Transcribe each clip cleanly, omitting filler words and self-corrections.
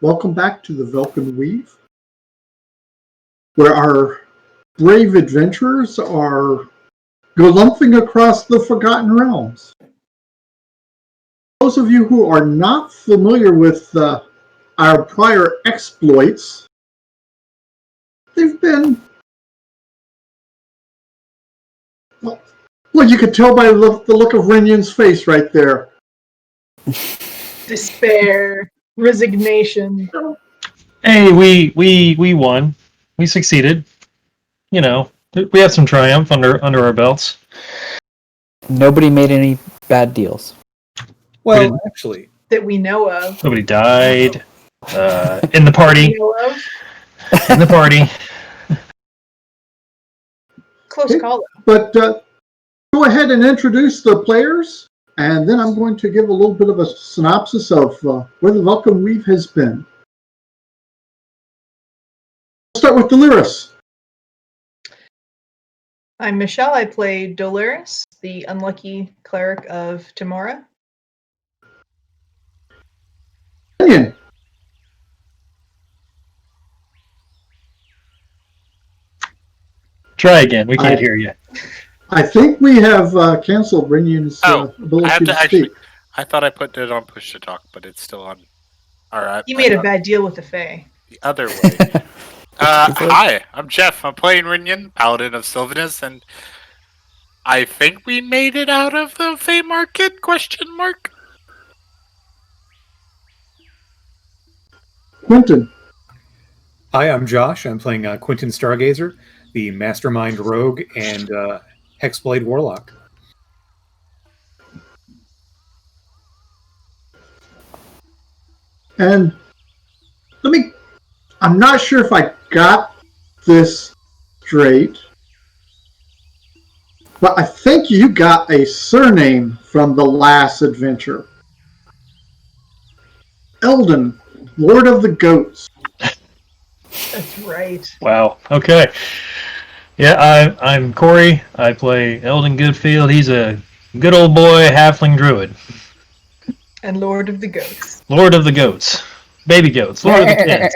Welcome back to the Velkyn Weave, where our brave adventurers are galumphing across the Forgotten Realms. Those of you who are not familiar with our prior exploits, they've been, well, you could tell by the look of Renyan's face right there. Despair, resignation. Hey, we won. We succeeded. You know, we have some triumph under our belts. Nobody made any bad deals. Well, actually, that we know of. Nobody died in the party. We know of. In the party. Close call, though. But go ahead and introduce the players, and then I'm going to give a little bit of a synopsis of where the Velkyn Weave has been. Let's start with Delirious. I'm Michelle. I play Dolores, the unlucky cleric of Tamora. Renyan. Try again. We can't hear you. I think we have canceled Renyan's ability to speak. I thought I put it on push to talk, but it's still on. All right. You made a bad deal with the Fae. The other way. Hi, I'm Jeff. I'm playing Renyan, Paladin of Sylvanus, and I think we made it out of the Fae Market? Question mark. Quentin. hi, I'm Josh. I'm playing Quentin Stargazer, the Mastermind Rogue and Hexblade Warlock. And I'm not sure if I got this straight, but I think you got a surname from the last adventure. Eldon, Lord of the Goats. That's right. Wow. Okay. Yeah, I'm Corey. I play Eldon Goodfield. He's a good old boy halfling druid. And Lord of the Goats. Lord of the Goats. Baby goats. Lord of the Kids.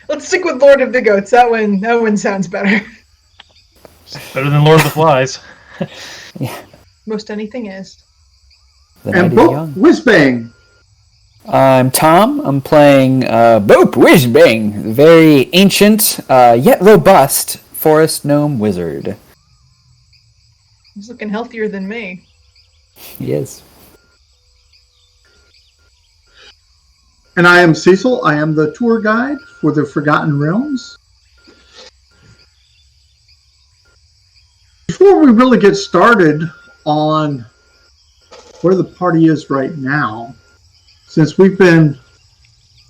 Let's stick with Lord of the Goats. That one sounds better. Better than Lord of the Flies. Yeah. Most anything is. And Boop Whizbang. I'm Tom. I'm playing Boop Whizbang, the very ancient yet robust forest gnome wizard. He's looking healthier than me. He is. And I am Cecil. I am the tour guide for the Forgotten Realms. Before we really get started on where the party is right now, since we've been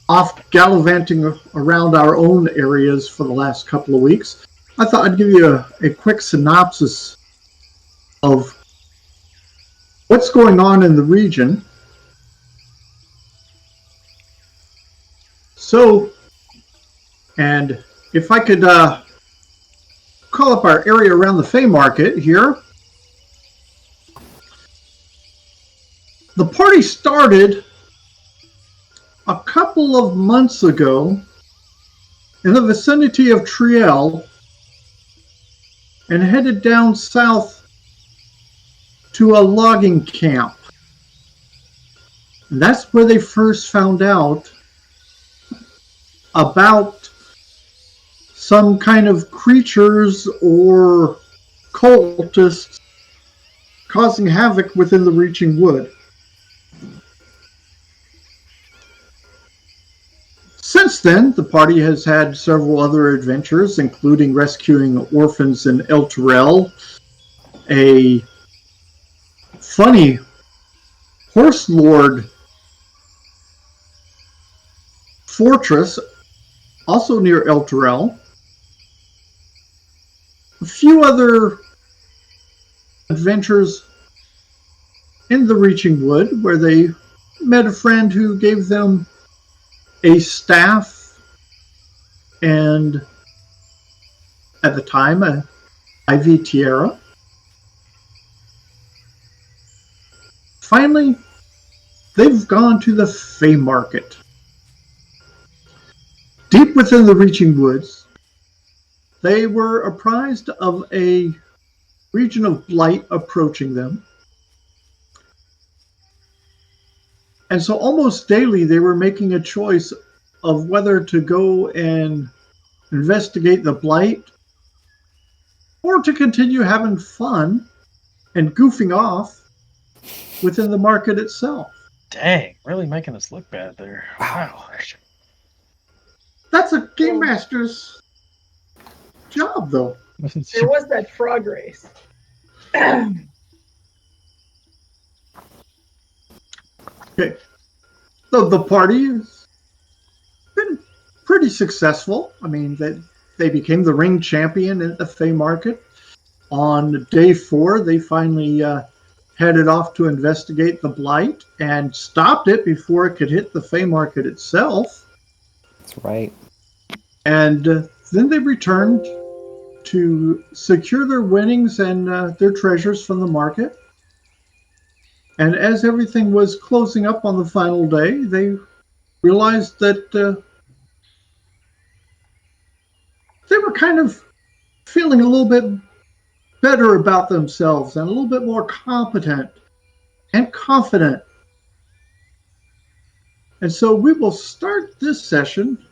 off gallivanting around our own areas for the last couple of weeks, I thought I'd give you a quick synopsis of what's going on in the region. So, and if I could call up our area around the Fae Market here. The party started a couple of months ago in the vicinity of Treant and headed down south to a logging camp. And that's where they first found out about some kind of creatures or cultists causing havoc within the Reaching Wood. Since then, the party has had several other adventures, including rescuing orphans in El Terrell, a funny horse lord fortress also near El Terrell, a few other adventures in the Reaching Wood where they met a friend who gave them a staff and, at the time, an ivy tiara. Finally, they've gone to the Fae Market Deep within the reaching woods, they were apprised of a region of blight approaching them. And so almost daily they were making a choice of whether to go and investigate the blight or to continue having fun and goofing off within the market itself. Dang, really making us look bad there. Wow. That's a game master's job, though. There was that frog race. Okay. So the party has been pretty successful. I mean, they became the ring champion at the Fey Market. On day 4, they finally headed off to investigate the blight and stopped it before it could hit the Fey Market itself. That's right. And then they returned to secure their winnings and their treasures from the market. And as everything was closing up on the final day, they realized that they were kind of feeling a little bit better about themselves and a little bit more competent and confident. And so we will start this session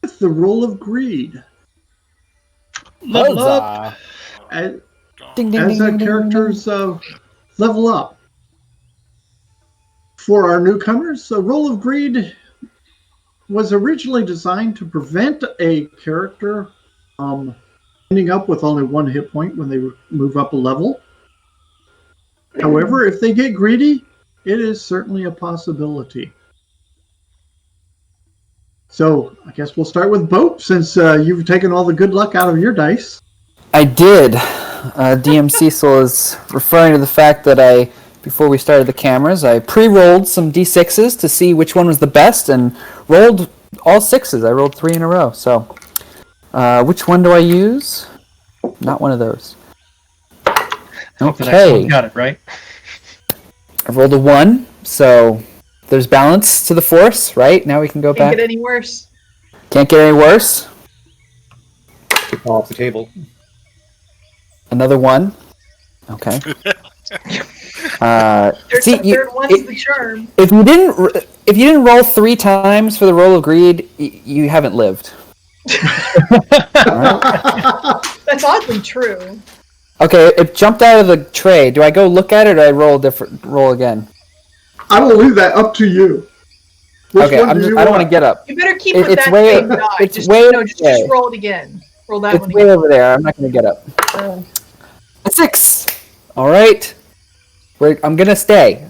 with the roll of greed. Level up. As, Ding, ding, as ding, our ding, ding, characters level up. For our newcomers, a roll of greed was originally designed to prevent a character ending up with only 1 hit point when they move up a level. However, if they get greedy, it is certainly a possibility. So I guess we'll start with Bope, since you've taken all the good luck out of your dice. I did. DM Cecil is referring to the fact that before we started the cameras, I pre-rolled some D6s to see which one was the best and rolled all 6s. I rolled 3 in a row. So, which one do I use? Not one of those. Hope the next one got it right. I rolled a 1, so there's balance to the force, right? Now we can go Can't back. get any worse. Can't get any worse. Fall off the table. Another 1. Okay. Third one's the charm. If you didn't roll 3 times for the roll of greed, you haven't lived. Right? That's oddly true. Okay, it jumped out of the tray. Do I go look at it, or do I roll again? I will leave that up to you. Which Okay, one I don't want to get up. You better keep It's with that way- same die. it's Just, way just roll it again. Roll that It's one way again. over there. I'm not going to get up. A 6. All right. I'm going to stay.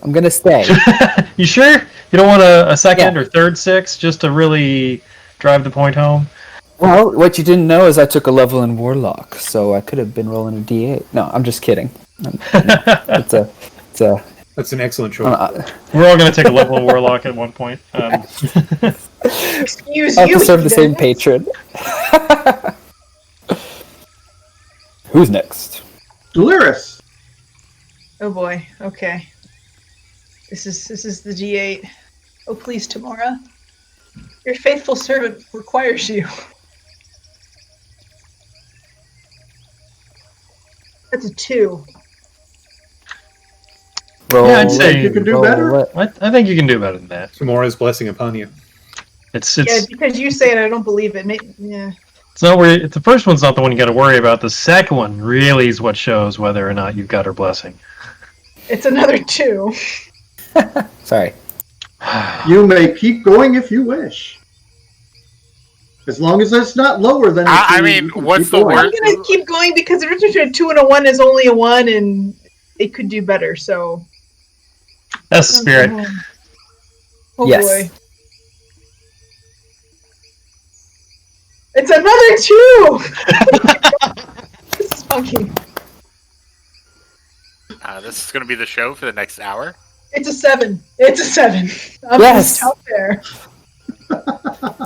You sure? You don't want a second Yeah. or third 6 just to really drive the point home? Well, what you didn't know is I took a level in Warlock, so I could have been rolling a D8. No, I'm just kidding. It's a. That's an excellent choice. We're all going to take a level of Warlock at one point. Excuse I'll you. have to serve the same Dennis. patron. Who's next? Deliris. Oh boy. Okay. This is the G8. Oh please, Tamara. Your faithful servant requires you. That's a 2. Roll, Yeah, I'd say you can do roll better. what? I think you can do better than that. Tamora's blessing upon you. It's Yeah, because you say it, I don't believe it. Yeah. It's not where the first one's not the one you got to worry about. The second one really is what shows whether or not you've got her blessing. It's another 2. Sorry. You may keep going if you wish. As long as it's not lower than a I 2, mean, you can what's keep the going. worst? I'm gonna keep going because the difference between a 2 and a 1 is only a 1, and it could do better. So. That's the spirit. Oh Yes. boy. It's another 2! This is funky. This is going to be the show for the next hour. It's a 7. It's a 7. I'm Yes. gonna stop there.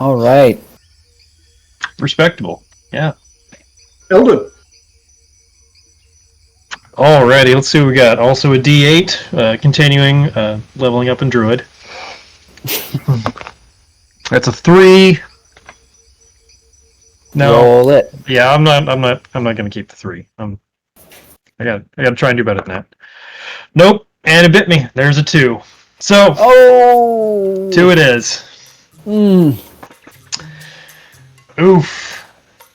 All right. Respectable. Yeah. Eldon. Alrighty, let's see what we got. Also a D8, continuing leveling up in Druid. That's a 3. No. Roll it. Yeah, I'm not gonna keep the 3. I gotta try and do better than that. Nope, and it bit me. There's a 2. So Oh. 2 it is. Oof.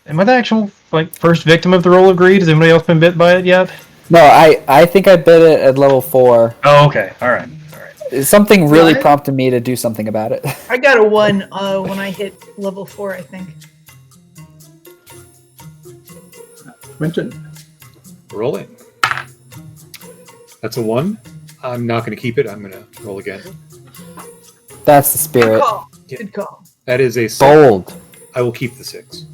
Am I the actual first victim of the roll of greed? Has anybody else been bit by it yet? No, I think I bit it at level 4. Oh, okay. All right. Something really prompted me to do something about it. I got a 1 when I hit level 4, I think. Quentin. Rolling. That's a 1. I'm not going to keep it. I'm going to roll again. That's the spirit. Good call. Yeah. Good call. That is a 6. Bold. I will keep the 6.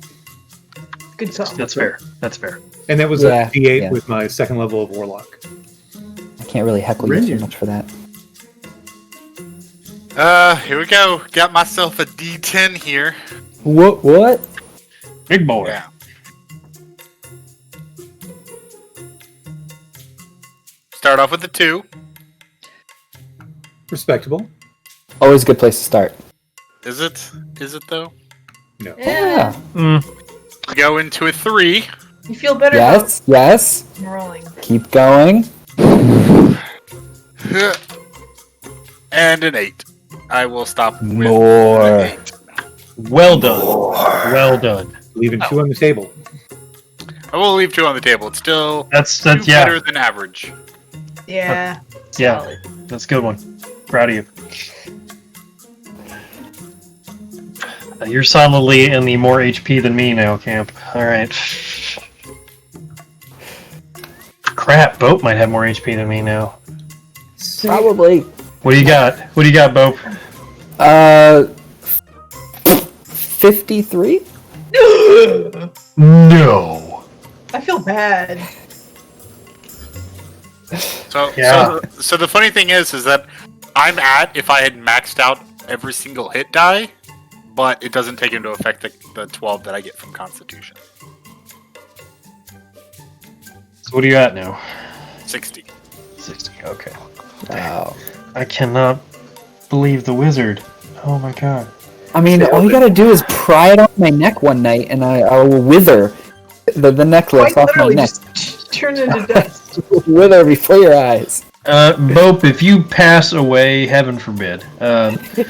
Good call. That's fair. That's fair. And that was Yeah, a D8 yeah. with my second level of Warlock. I can't really heckle you Brilliant. too much for that. Here we go. Got myself a D10 here. What? Big boy. Yeah. Start off with a 2. Respectable. Always a good place to start. Is it? Is it though? No. Yeah. Go into a 3. You feel better Yes. about rolling. Keep going. And an 8. I will stop with More. an 8. Well done. Well done. Leaving 2 on the table. I will leave 2 on the table. It's still That's two yeah. better than average. Yeah. Yeah. Solid. That's a good one. Proud of you. You're solidly in the more HP than me now, Camp. Alright. Crap, Boat might have more HP than me now. Probably. What do you got? What do you got, Boat? 53? No. I feel bad. So, Yeah. so the funny thing is that I'm at if I had maxed out every single hit die, but it doesn't take into effect the 12 that I get from Constitution. So what are you at now? 60. 60. Okay. Wow. I cannot believe the wizard. Oh my god. I mean, all you gotta do is pry it off my neck one night, and I will wither the necklace Quite off my literally neck. just turn into dust. Wither before your eyes. Bope, if you pass away, heaven forbid,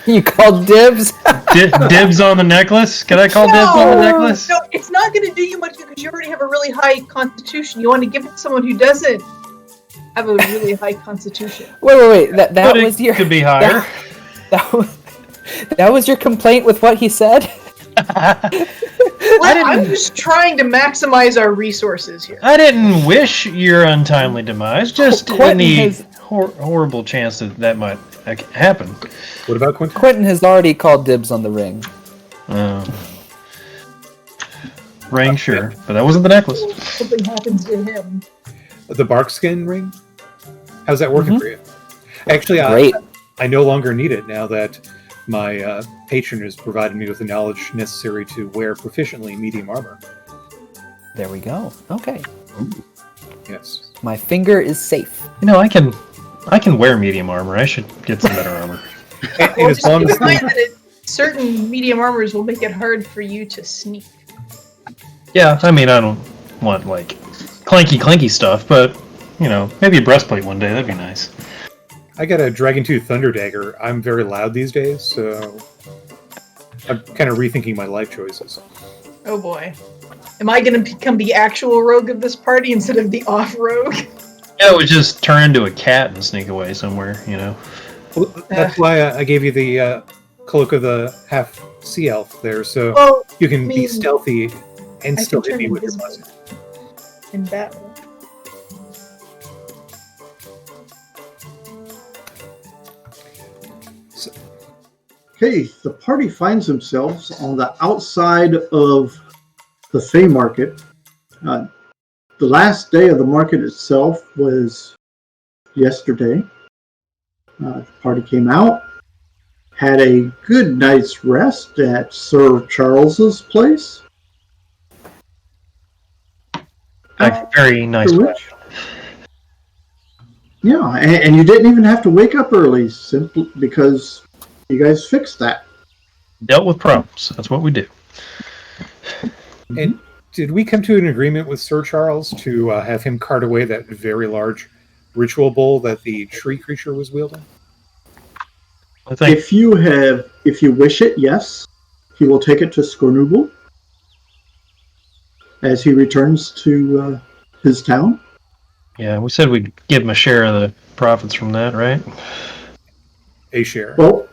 You called dibs? dibs on the necklace? Can I call dibs on the necklace? No, it's not going to do you much because you already have a really high constitution. You want to give it to someone who doesn't have a really high constitution. Wait. That But was it your. could be higher. That was your complaint with what he said? I'm just trying to maximize our resources here. I didn't wish your untimely demise, just Quentin any has- horrible chance that might happen. What about Quentin? Quentin has already called dibs on the ring. Ring, sure, but that wasn't the necklace. Something happens to him. The barkskin ring? How's that working for you? Actually, Great. I no longer need it now that my patron has provided me with the knowledge necessary to wear proficiently medium armor. There we go. Okay. Yes. My finger is safe. You know, I can wear medium armor. I should get some better armor. And as Just long keep as in mind that certain medium armors will make it hard for you to sneak. Yeah, I mean, I don't want clanky stuff, but you know, maybe a breastplate one day. That'd be nice. I got a Dragon Tooth Thunder Dagger. I'm very loud these days, so I'm kind of rethinking my life choices. Oh boy. Am I going to become the actual rogue of this party instead of the off rogue? Yeah, it would just turn into a cat and sneak away somewhere, you know. Well, that's why I gave you the cloak of the half sea elf there, so Well, you can be mean, stealthy and I still can hit turn me with your invisible muzzle. in battle. Okay, the party finds themselves on the outside of the Fey Market. The last day of the market itself was yesterday. The party came out, had a good night's rest at Sir Charles's place. Very nice. After which- Yeah, and you didn't even have to wake up early simply because you guys fixed that. Dealt with problems. That's what we do. And did we come to an agreement with Sir Charles to have him cart away that very large ritual bowl that the tree creature was wielding? I think If you wish it, yes, he will take it to Scornuble as he returns to his town. yeah, we said we'd give him a share of the profits from that, right? A share. Well,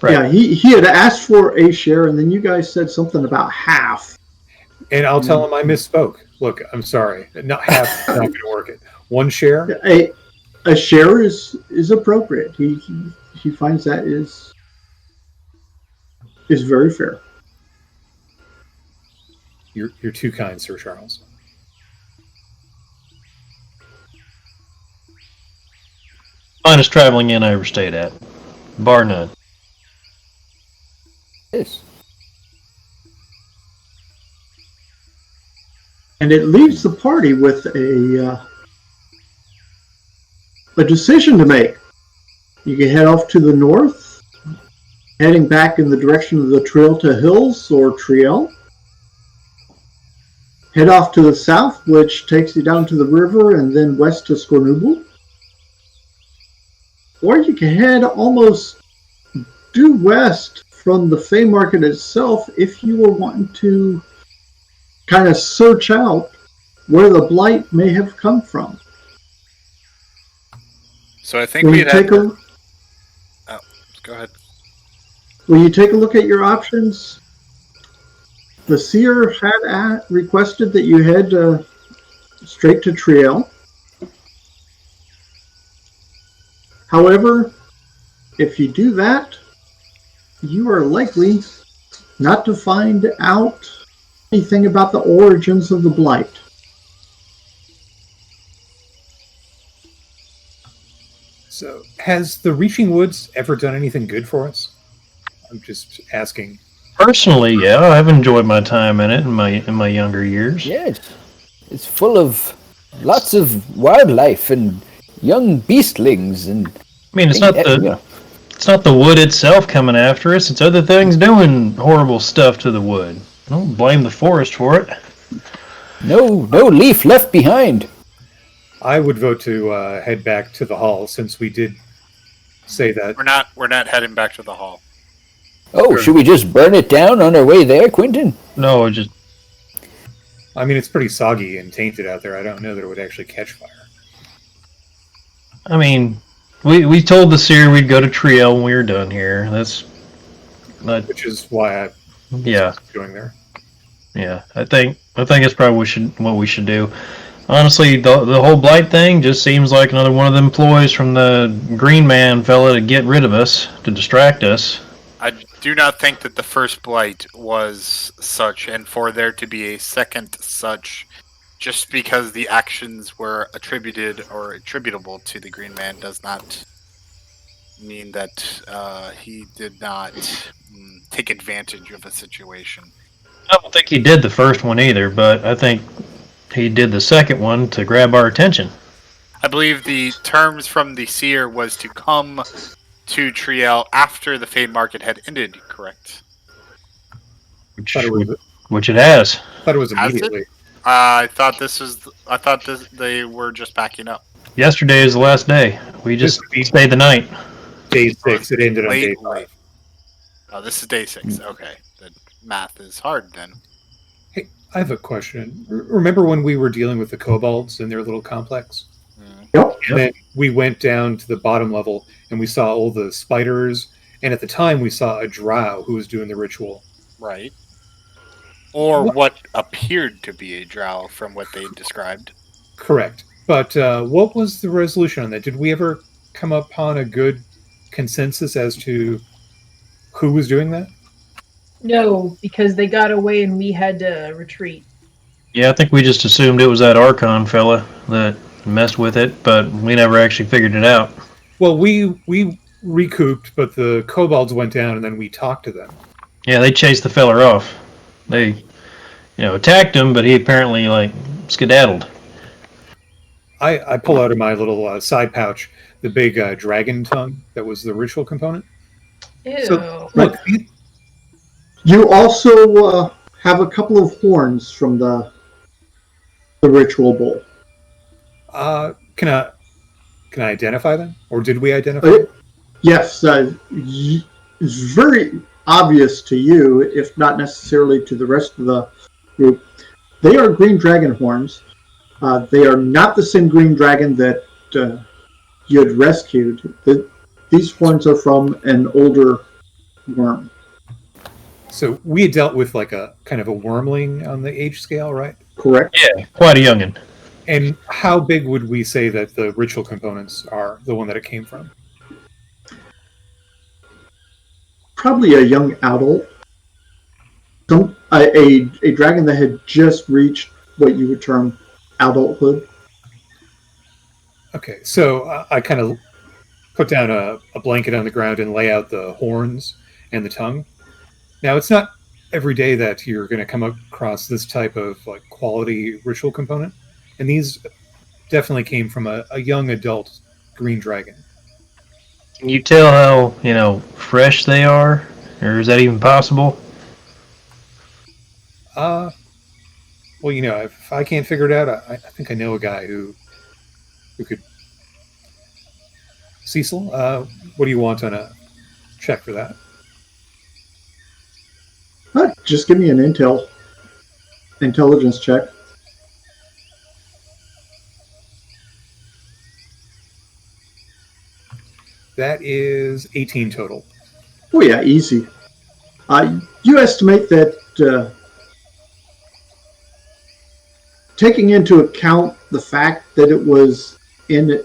Right. yeah, he had asked for a share, and then you guys said something about half. And I'll tell him I misspoke. Look, I'm sorry. Not half is not going to work it. 1 share? A share is appropriate. He finds that is very fair. You're too kind, Sir Charles. Finest traveling inn I ever stayed at. Bar none. Yes. And it leaves the party with a decision to make. You can head off to the north, heading back in the direction of the Treant Hills or Triel. Head off to the south, which takes you down to the river and then west to Scornuble. Or you can head almost due west from the Fey Market itself if you were wanting to kind of search out where the blight may have come from. So I think When we you had. take a Oh, go ahead. When you take a look at your options, the seer had requested that you head straight to Triel. However, if you do that, you are likely not to find out anything about the origins of the blight. So, has the Reaching Woods ever done anything good for us? I'm just asking. Personally, yeah, I've enjoyed my time in it in my younger years. Yes. It's full of lots of wildlife and young beastlings and I mean, it's yeah. not the wood itself coming after us. It's other things doing horrible stuff to the wood. Don't blame the forest for it. No leaf left behind. I would vote to head back to the hall since we did say that. We're not heading back to the hall. Oh, should we just burn it down on our way there, Quentin? No, just I mean, it's pretty soggy and tainted out there. I don't know that it would actually catch fire. I mean, we told the seer we'd go to Triel when we were done here. That's not, Which is why I'm yeah, going there. yeah. I think that's probably what we should do. Honestly, the whole blight thing just seems like another one of the employees from the Green Man fella to get rid of us, to distract us. I do not think that the first blight was such, and for there to be a second such, just because the actions were attributed or attributable to the Green Man, does not mean that he did not take advantage of a situation. I don't think he did the first one either, but I think he did the second one to grab our attention. I believe the terms from the seer was to come to Triel after the Fade Market had ended, correct? Which Thought it has. it was Has it? immediately. I thought they were just backing up. Yesterday is the last day. We just stayed the night. Day 6. It ended on day 5. Late. Oh, this is day 6. Okay, the math is hard then. Hey, I have a question. Remember when we were dealing with the kobolds in their little complex? Yep. And then we went down to the bottom level and we saw all the spiders. And at the time, we saw a drow who was doing the ritual. Right. Or what appeared to be a drow from what they described. Correct. But what was the resolution on that? Did we ever come upon a good consensus as to who was doing that? No, because they got away and we had to retreat. Yeah, I think we just assumed it was that Archon fella that messed with it, but we never actually figured it out. Well, we recouped, but the kobolds went down and then we talked to them. Yeah, they chased the fella off. They, attacked him, but he apparently, skedaddled. I pull out of my little side pouch the big dragon tongue that was the ritual component. Ew. So, look, You also have a couple of horns from the ritual bowl. Can I identify them, or did we identify them? Yes, it's very obvious to you, if not necessarily to the rest of the group. They are green dragon horns. They are not the same green dragon that you had rescued. These horns are from an older worm. So we had dealt with like a kind of a wormling on the age scale, right? Correct? Yeah, quite a youngin. And how big would we say that the ritual components are, the one that it came from? Probably a young adult. A dragon that had just reached what you would term adulthood. Okay, so I kind of put down a blanket on the ground and lay out the horns and the tongue. Now, it's not every day that you're going to come across this type of like quality ritual component, and these definitely came from a young adult green dragon. Can you tell how, fresh they are? Or is that even possible? Well, if I can't figure it out, I think I know a guy who could. Cecil, what do you want on a check for that? Just give me an intelligence check. That is 18 total. Oh yeah, easy. You estimate that taking into account the fact that it was in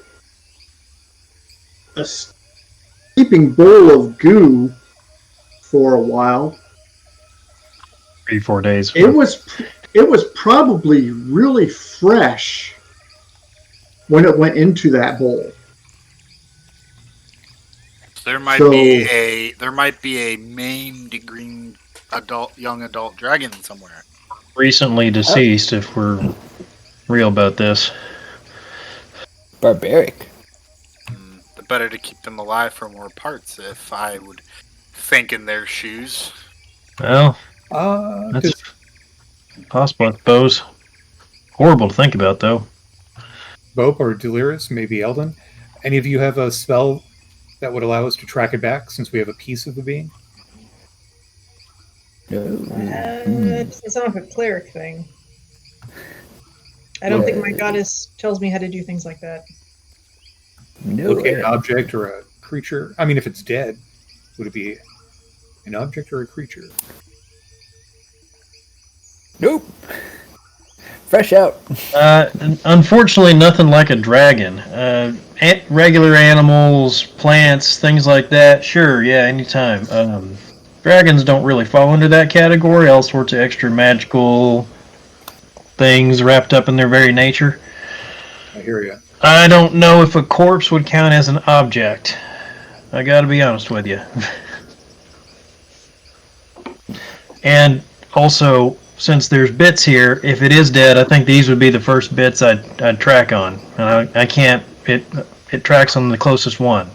a steeping bowl of goo for a while, 3-4 days. it was probably really fresh when it went into that bowl. There might be a maimed young adult dragon somewhere. Recently deceased, if we're real about this. Barbaric. The better to keep them alive for more parts, if I would think in their shoes. Well, that's possible, I suppose. Horrible to think about, though. Bope or Delirious, maybe Eldon. Any of you have a spell that would allow us to track it back, since we have a piece of the being? It's not a cleric thing. I don't think my goddess tells me how to do things like that. Locate an object or a creature. I mean, if it's dead, would it be an object or a creature? Nope. Fresh out. Unfortunately, nothing like a dragon. Regular animals, plants, things like that, sure, yeah, anytime. Dragons don't really fall under that category. All sorts of extra magical things wrapped up in their very nature. I hear you. I don't know if a corpse would count as an object. I gotta be honest with you. And also, since there's bits here, if it is dead, I think these would be the first bits I'd track on. I can't. It tracks on the closest one.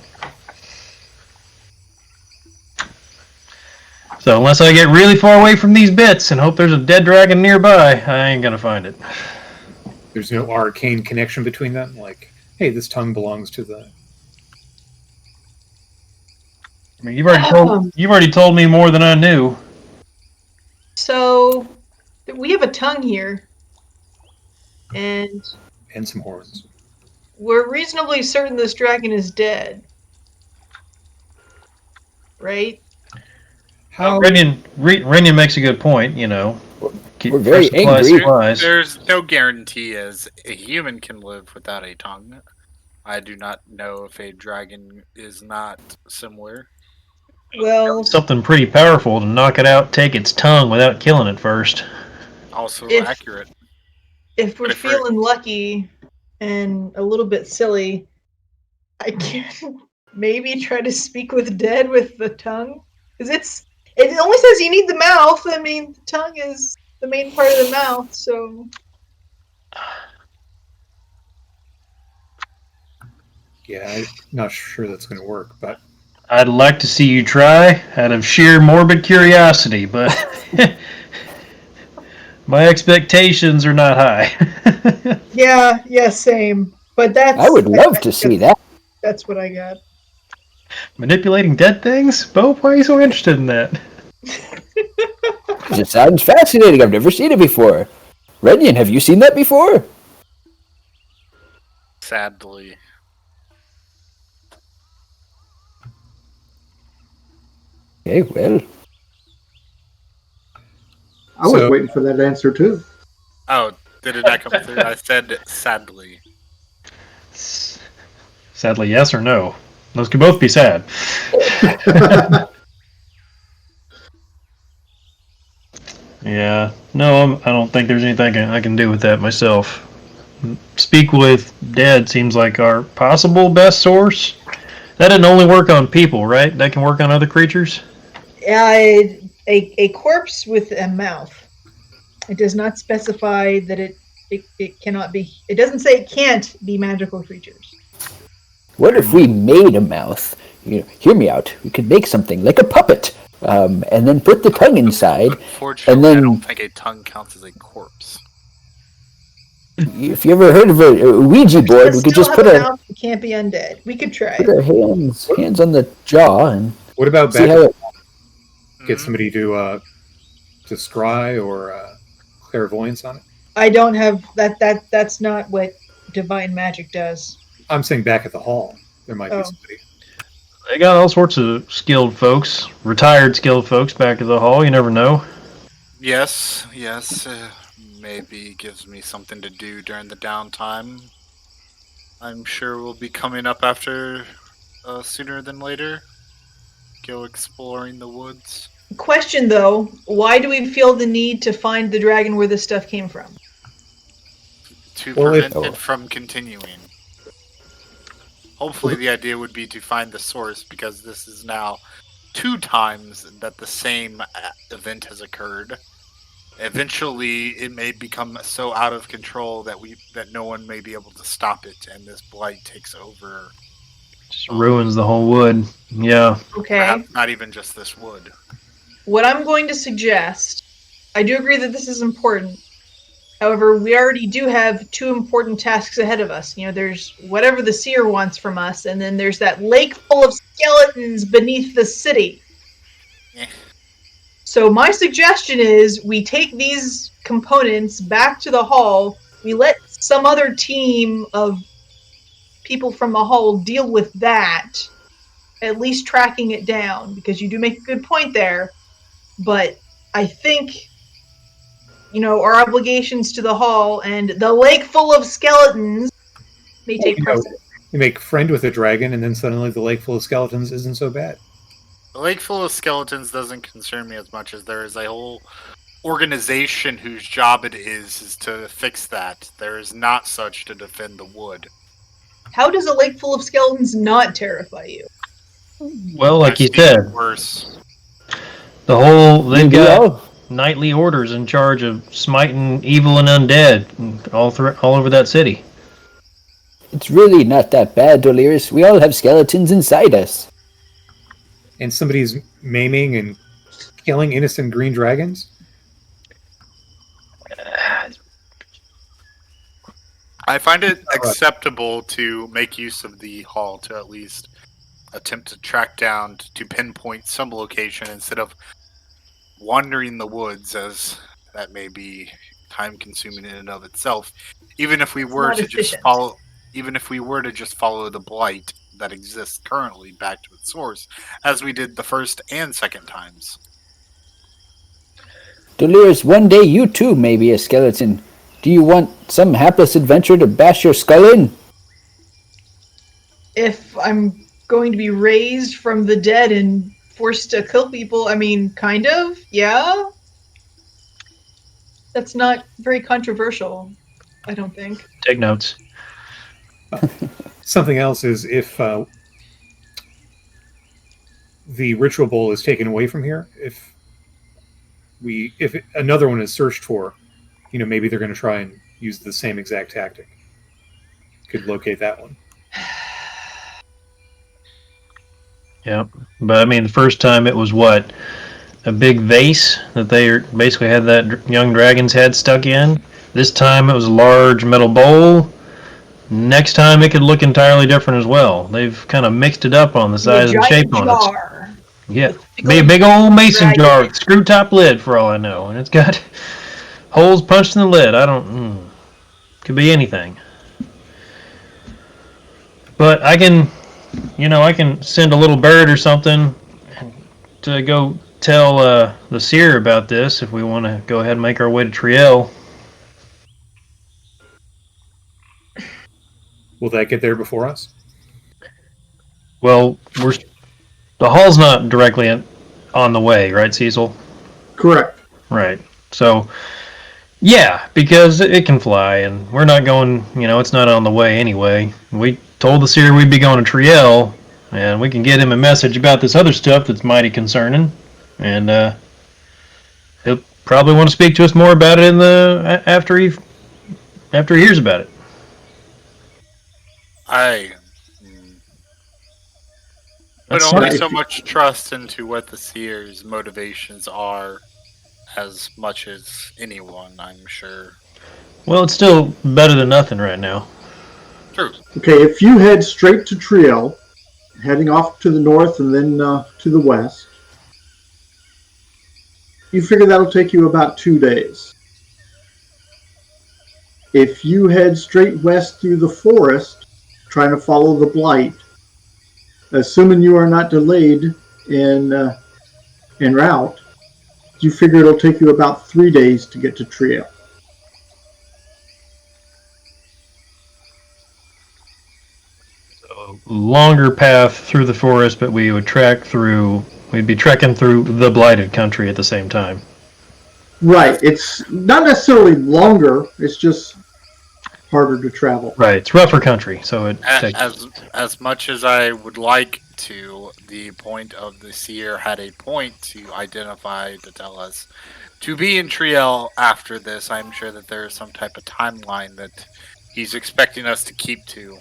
So unless I get really far away from these bits and hope there's a dead dragon nearby, I ain't gonna find it. There's no arcane connection between them? Like, hey, this tongue belongs to the... I mean, you've already told me more than I knew. So, we have a tongue here, and some horns. we're reasonably certain this dragon is dead. Right? How... Renyan makes a good point, We're very angry. Supplies. There's no guarantee as a human can live without a tongue. I do not know if a dragon is not similar. Well, Something pretty powerful to knock it out, take its tongue without killing it first. Also If- accurate. if we're But if we're- feeling lucky and a little bit silly, I can maybe try to speak with dead with the tongue. Because it only says you need the mouth. I mean, the tongue is the main part of the mouth, so... Yeah, I'm not sure that's going to work, but I'd like to see you try out of sheer morbid curiosity, but my expectations are not high. Yeah, same. But that's I would love to see that. That's what I got. Manipulating dead things? Bo, why are you so interested in that? It sounds fascinating. I've never seen it before. Redian, have you seen that before? Sadly. Okay, well, I was So- waiting for that answer too. Oh, did it not come through? I said sadly. Sadly, yes or no. Those could both be sad. Yeah. No, I don't think there's anything I can do with that myself. Speak with dead seems like our possible best source. That didn't only work on people, right? That can work on other creatures? A corpse with a mouth. It does not specify that it cannot be. It doesn't say it can't be magical creatures. what if we made a mouth? Hear me out. We could make something like a puppet, and then put the tongue inside. Unfortunately, and then- I don't think a tongue counts as a corpse. If you ever heard of a Ouija board, we could just put a our mouth. It can't be undead. We could try. put our hands on the jaw and What about see how it. get somebody to scry or clairvoyance on it? I don't have that. That's not what divine magic does. I'm saying back at the hall. There might Oh. be somebody. They got all sorts of skilled folks, retired skilled folks back at the hall. You never know. Yes. Maybe gives me something to do during the downtime. I'm sure we'll be coming up after sooner than later. Go exploring the woods. Question though, why do we feel the need to find the dragon where this stuff came from? To Well, prevent it from continuing. Hopefully the idea would be to find the source, because this is now 2 times that the same event has occurred. Eventually it may become so out of control that no one may be able to stop it, and this blight takes over. Just ruins the whole wood. Yeah. Okay. Perhaps not even just this wood. What I'm going to suggest, I do agree that this is important. However, we already do have 2 important tasks ahead of us. There's whatever the seer wants from us, and then there's that lake full of skeletons beneath the city. Eh. So my suggestion is we take these components back to the hall. We let some other team of people from the hall deal with that, at least tracking it down, because you do make a good point there. But I think, our obligations to the hall and the lake full of skeletons may take precedence. You make friend with a dragon, and then suddenly the lake full of skeletons isn't so bad. The lake full of skeletons doesn't concern me as much as there is a whole organization whose job it is to fix that. There is not such to defend the wood. How does a lake full of skeletons not terrify you? Well, like I've you seen said, worse. they've We got all- nightly orders in charge of smiting evil and undead all over that city. It's really not that bad, Dolores. We all have skeletons inside us. And somebody's maiming and killing innocent green dragons? I find it acceptable to make use of the hall to at least attempt to track down, to pinpoint some location instead of wandering the woods, as that may be time consuming in and of itself. Even if we were not to just efficient. follow the blight that exists currently back to its source, as we did the first and second times. Dolores, one day you too may be a skeleton. Do you want some hapless adventurer to bash your skull in? If I'm going to be raised from the dead and forced to kill people, I mean, kind of, yeah. That's not very controversial, I don't think. Take notes. Something else is if the ritual bowl is taken away from here, if another one is searched for, maybe they're going to try and use the same exact tactic. Could locate that one. Yep. But I mean, the first time it was what? A big vase that they basically had that young dragon's head stuck in. This time it was a large metal bowl. Next time it could look entirely different as well. They've kind of mixed it up on the size and shape on it. Jar. Yeah. With Be a big old mason dragon. jar with screw top lid for all I know. And it's got holes punched in the lid. I don't... Could be anything. But I can... I can send a little bird or something to go tell the seer about this if we want to go ahead and make our way to Triel. Will that get there before us? Well, the hall's not directly on the way, right, Cecil? Correct. Right. So, yeah, because it can fly, and we're not going, it's not on the way anyway. We told the seer we'd be going to Triel, and we can get him a message about this other stuff that's mighty concerning, and he'll probably want to speak to us more about it after he hears about it. I put That's only right. so much trust into what the seer's motivations are as much as anyone, I'm sure. Well, it's still better than nothing right now. True. Okay, if you head straight to Triel, heading off to the north and then to the west, you figure that'll take you about 2 days. If you head straight west through the forest, trying to follow the blight, assuming you are not delayed in route, you figure it'll take you about 3 days to get to Triel. So, longer path through the forest, but we'd be trekking through the blighted country at the same time. Right, it's not necessarily longer, it's just harder to travel. Right, it's rougher country, so it takes... As much as I would like to, the point of the seer had a point to identify to tell us to be in Triel after this. I'm sure that there is some type of timeline that he's expecting us to keep to.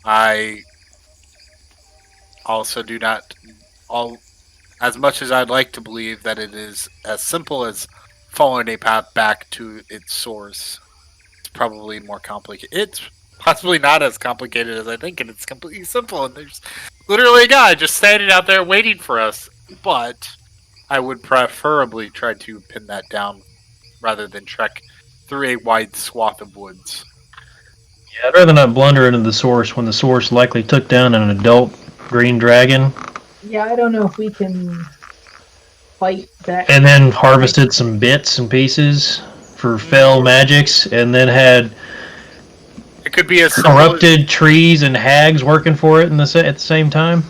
I also do not, as much as I'd like to believe that it is as simple as following a path back to its source, it's probably more complicated. It's possibly not as complicated as I think, and it's completely simple, and there's literally a guy just standing out there waiting for us. But I would preferably try to pin that down rather than trek through a wide swath of woods. Yeah, I'd rather not blunder into the source when the source likely took down an adult green dragon Yeah, I don't know if we can fight that. and then harvested some bits and pieces for fell magics and then had It could be as simple corrupted trees and hags working for it at the same time.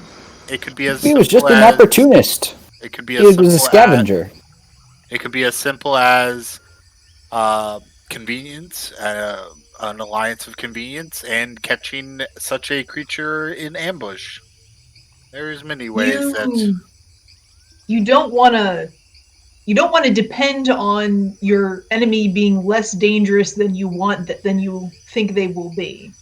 It could be as He was just simple an as- opportunist. It could be He as was a simple scavenger. It could be as simple as convenience, an alliance of convenience, and catching such a creature in ambush. There's many ways that You don't want to depend on your enemy being less dangerous than than you think they will be.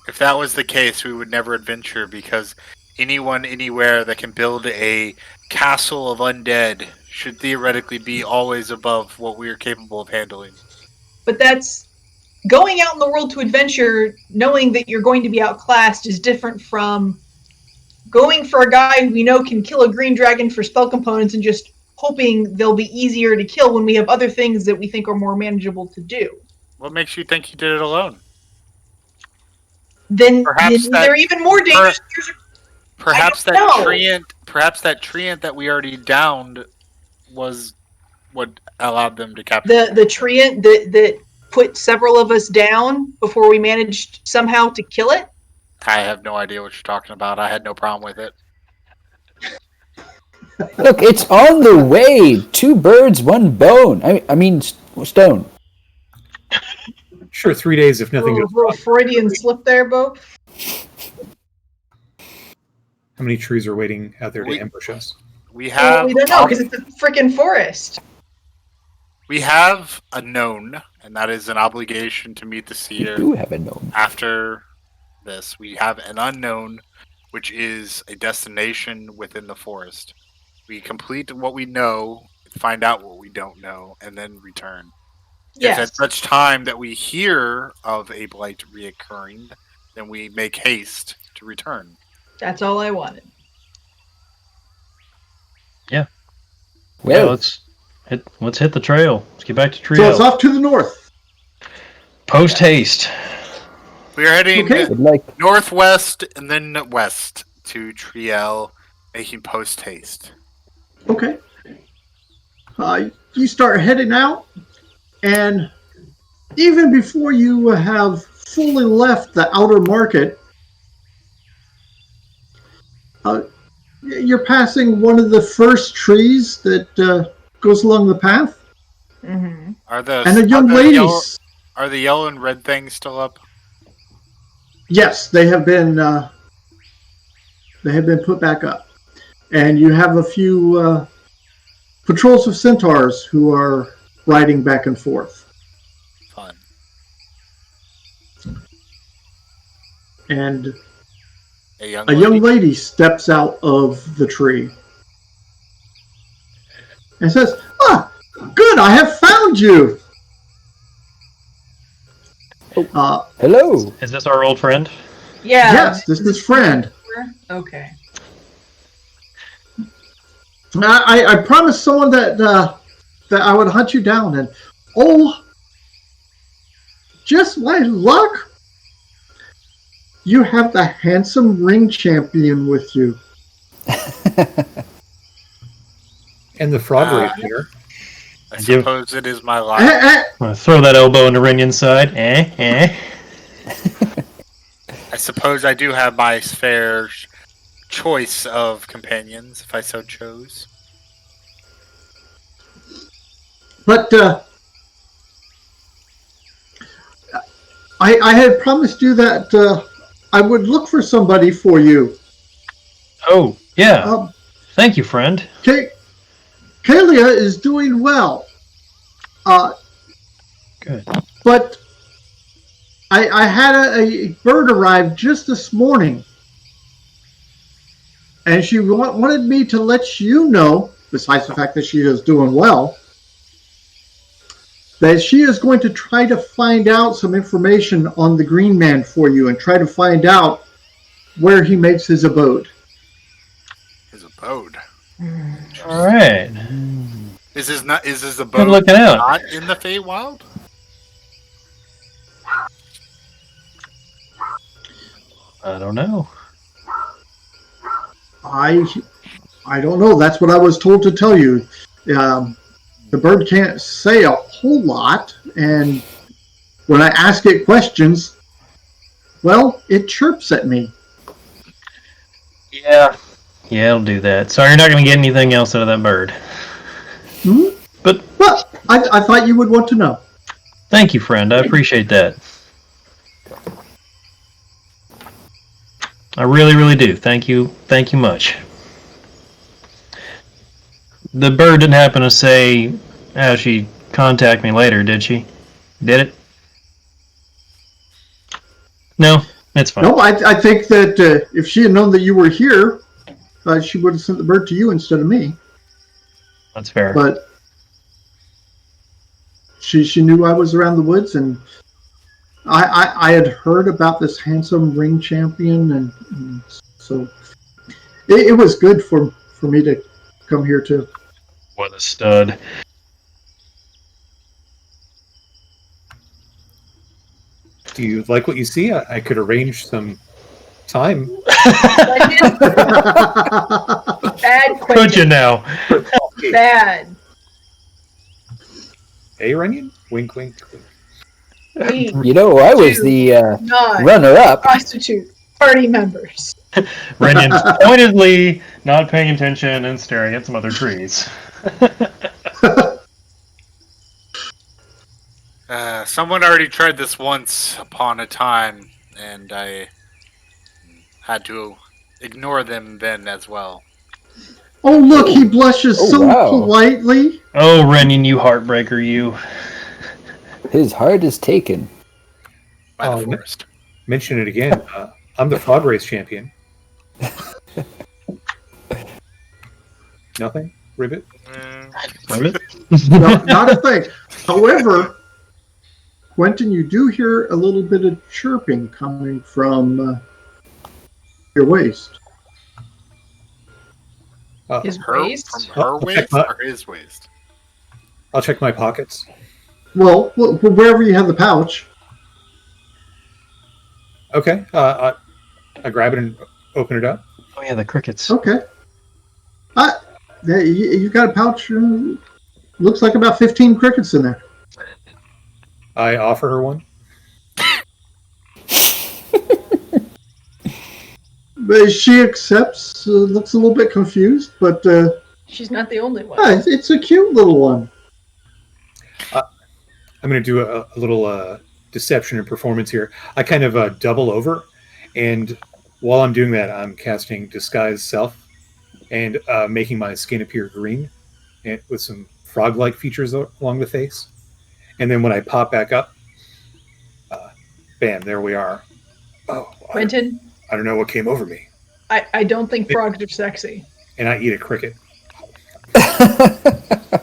if that was the case, we would never adventure, because anyone anywhere that can build a castle of undead should theoretically be always above what we are capable of handling. But that's going out in the world to adventure, knowing that you're going to be outclassed, is different from going for a guy who we know can kill a green dragon for spell components and just hoping they'll be easier to kill when we have other things that we think are more manageable to do. What makes you think he did it alone? Then Perhaps they're even more dangerous. Perhaps I that don't know. treant that we already downed was what allowed them to capture The treant that put several of us down before we managed somehow to kill it. I have no idea what you're talking about. I had no problem with it. Look, it's on the way. 2 birds, 1 bone. I mean, stone. Sure, 3 days if nothing goes Little wrong. Freudian slip there, Bo. How many trees are waiting out there to We- ambush us? We Well, have we don't know because it's a freaking forest. we have a known, and that is an obligation to meet the You seer do have a gnome. after this. We have an unknown which is a destination within the forest. We complete what we know, find out what we don't know, and then return. If Yes, at such time that we hear of a blight reoccurring, then we make haste to return. that's all I wanted. Yeah, Well, let's hit the trail. Let's get back to So it's Treant. off to the north. Post haste. We are heading Okay. would like northwest and then west to Triel, making post haste. Okay. You start heading out, and even before you have fully left the outer market, you're passing one of the first trees that goes along the path, Mm-hmm. Are the and a young lady. are the yellow and red things still up? Yes, they have been put back up, and you have a few patrols of centaurs who are riding back and forth. Fun. And A young a young lady steps out of the tree and says, "Ah, good! I have found you." hello. Is this our old friend? Yeah. Yes, this is friend. Okay. I promised someone that I would hunt you down, and just my luck, you have the handsome ring champion with you. And the frog race here. I give- suppose it is my life. Eh, I'm gonna throw that elbow in the ring inside. I suppose I do have my fair choice of companions, if I so chose. But I had promised you that I would look for somebody for you. Oh, yeah. Um, Thank you, friend. Kalia is doing well. Good. But I had a bird arrive just this morning, and she wanted me to let you know, besides the fact that she is doing well, that she is going to try to find out some information on the Green Man for you and try to find out where he makes his abode. His abode. All right. Is his abode Good looking out. not in the Feywild? I don't know. I don't know. That's what I was told to tell you. The bird can't say a whole lot, and when I ask it questions, well, it chirps at me. Yeah. Yeah, it'll do that. Sorry, you're not going to get anything else out of that bird. Hmm? But Well, I thought you would want to know. thank you, friend. I appreciate that. I really, really do. Thank you. Thank you much. The bird didn't happen to say how she'd contact me later, did she? Did it? No, it's fine. No, I think that if she had known that you were here, she would have sent the bird to you instead of me. That's fair. But she knew I was around the woods, and I had heard about this handsome ring champion, and so it was good for me to come here too. What a stud. Do you like what you see? I could arrange some time. Bad Could question. you now? Bad. Hey, Runyon? Wink, wink, wink. We You know, I was the not runner-up. prostitute party members. Renion's pointedly not paying attention and staring at some other trees. Someone already tried this once upon a time, and I had to ignore them then as well. Oh, look, he blushes Oh, so wow. politely. Oh, Renion, you heartbreaker, you. His heart is taken. By the Oh, forest. Mention it again. I'm the frog race champion. Nothing? Ribbit? No, not a thing. However, Quentin, you do hear a little bit of chirping coming from your waist. His Her waist? from her I'll check waist my- or his waist? I'll check my pockets. Well, wherever you have the pouch. Okay. I grab it and open it up. Oh yeah, the crickets. Okay. You got a pouch. Looks like about 15 crickets in there. I offer her one. But she accepts. Looks a little bit confused, but She's not the only one. it's a cute little one. I'm going to do a little deception and performance here. I kind of double over, and while I'm doing that, I'm casting Disguise Self and making my skin appear green and with some frog-like features along the face. And then when I pop back up, bam, there we are. Oh, Quentin, I don't know what came over me. I don't think frogs are sexy. And I eat a cricket.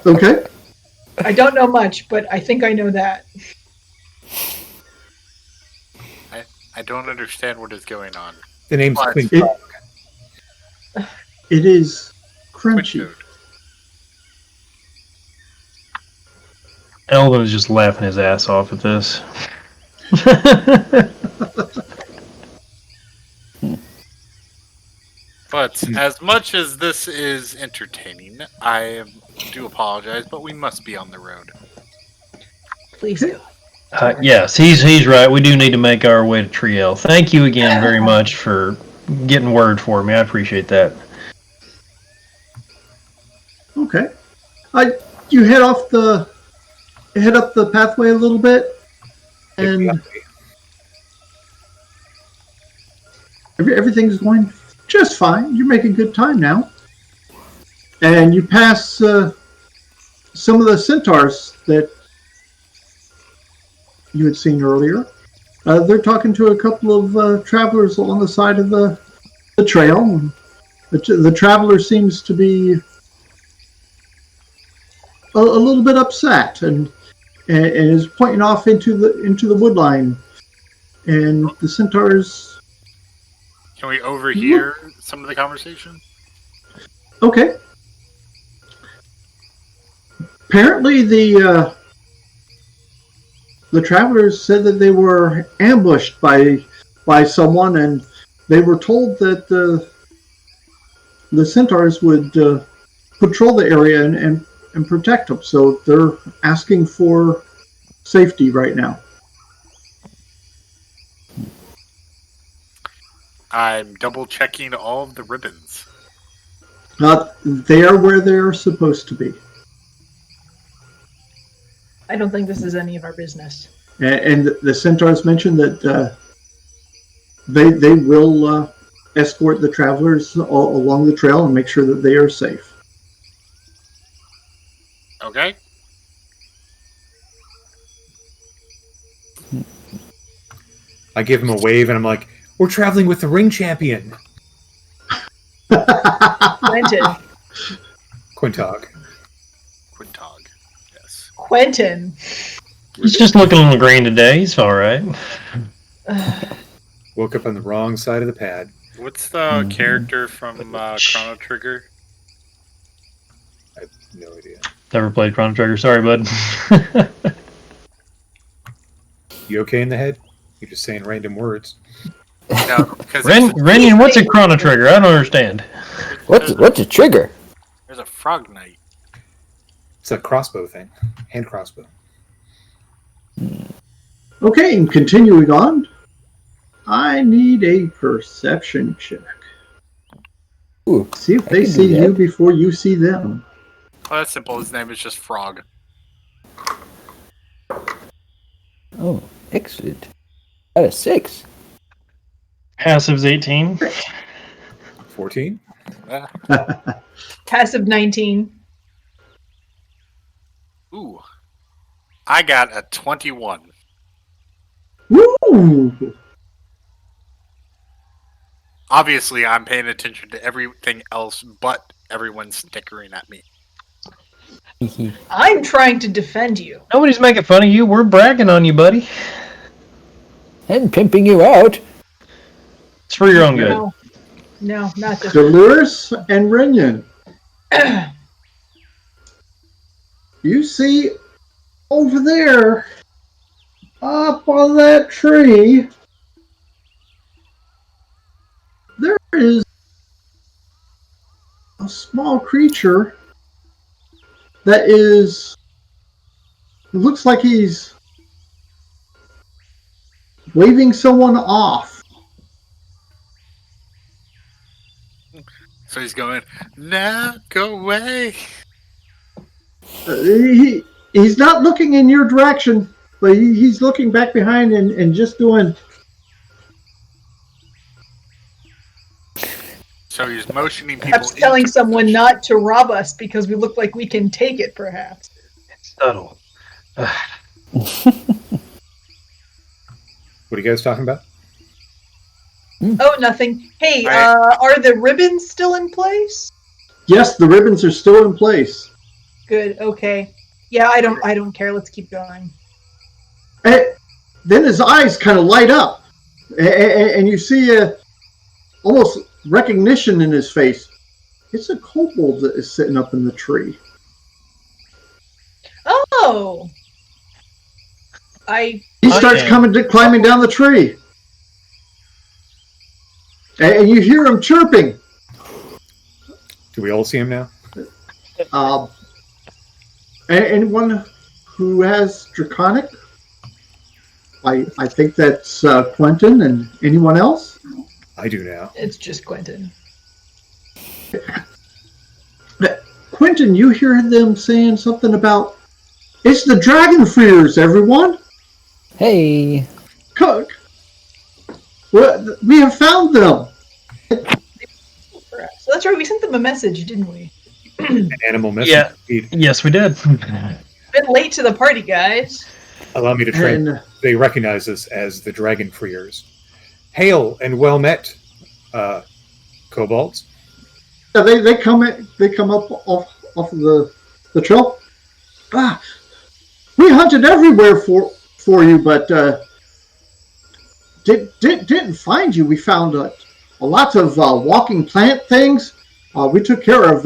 Okay. I don't know much, but I think I know that. I don't understand what is going on. The name's What? Queen. It is crunchy. Food. Elvin is just laughing his ass off at this. But as much as this is entertaining, I do apologize, but we must be on the road. Please do. Yes, he's right. We do need to make our way to Treant. Thank you again very much for getting word for me. I appreciate that. Okay. You head up the pathway a little bit, and everything's going just fine. You're making good time now, and you pass some of the centaurs that you had seen earlier. They're talking to a couple of travelers along the side of the trail. The traveler seems to be a little bit upset and is pointing off into the wood line. And the centaurs. Can we overhear some of the conversation? Okay. Apparently, the travelers said that they were ambushed by someone, and they were told that the centaurs would patrol the area and protect them. So they're asking for safety right now. I'm double checking all of the ribbons. They are where they're supposed to be. I don't think this is any of our business. And the centaurs mentioned that they will escort the travelers along the trail and make sure that they are safe. Okay. I give him a wave, and I'm like, "We're traveling with the ring champion, Quentin. Quintog." Quintog. Yes. Quentin. He's just looking a little green today. He's all right. Woke up on the wrong side of the pad. What's the character from Chrono Trigger? I have no idea. Never played Chrono Trigger. Sorry, bud. You okay in the head? You're just saying random words. No, because Renian, what's a Chrono Trigger? I don't understand. What's a trigger? there's a frog knight. It's a crossbow thing. Hand crossbow. Okay, and continuing on, I need a perception check. Ooh, See if I they can see do that. you before you see them. Oh, that's simple. His name is just Frog. Oh, excellent. Got a 6. Passive's 18. 14? Passive 19. Ooh. I got a 21. Woo! Obviously, I'm paying attention to everything else, but everyone's snickering at me. I'm trying to defend you. Nobody's making fun of you. We're bragging on you, buddy. And pimping you out. It's for your own good. No, not just. Dolores and Renyon, you see over there, up on that tree, there is a small creature that is, it looks like he's waving someone off. So he's going, "No, go away." He's not looking in your direction, but he's looking back behind and just doing. So he's motioning people. Perhaps telling someone not to rob us because we look like we can take it, perhaps. It's subtle. What are you guys talking about? Oh, nothing. Hey, are the ribbons still in place? Yes, the ribbons are still in place. Good. Okay. Yeah, I don't care. Let's keep going. And then his eyes kind of light up, and you see almost recognition in his face. It's a kobold that is sitting up in the tree. Oh. He starts climbing down the tree. And you hear him chirping. Do we all see him now? Anyone who has Draconic? I think that's Quentin, and anyone else? I do now. It's just Quentin. Quentin, you hear them saying something about, it's the Dragon Freers, everyone! Hey. Cook! We have found them! So that's right, we sent them a message, didn't we? An animal message. Yeah. Indeed. Yes, we did. Bit late to the party, guys. Allow me to train. And They recognize us as the Dragon Freers. Hail and well met, kobolds. they come up off of the trail. We hunted everywhere for you, but didn't find you. We found lots of walking plant things. We took care of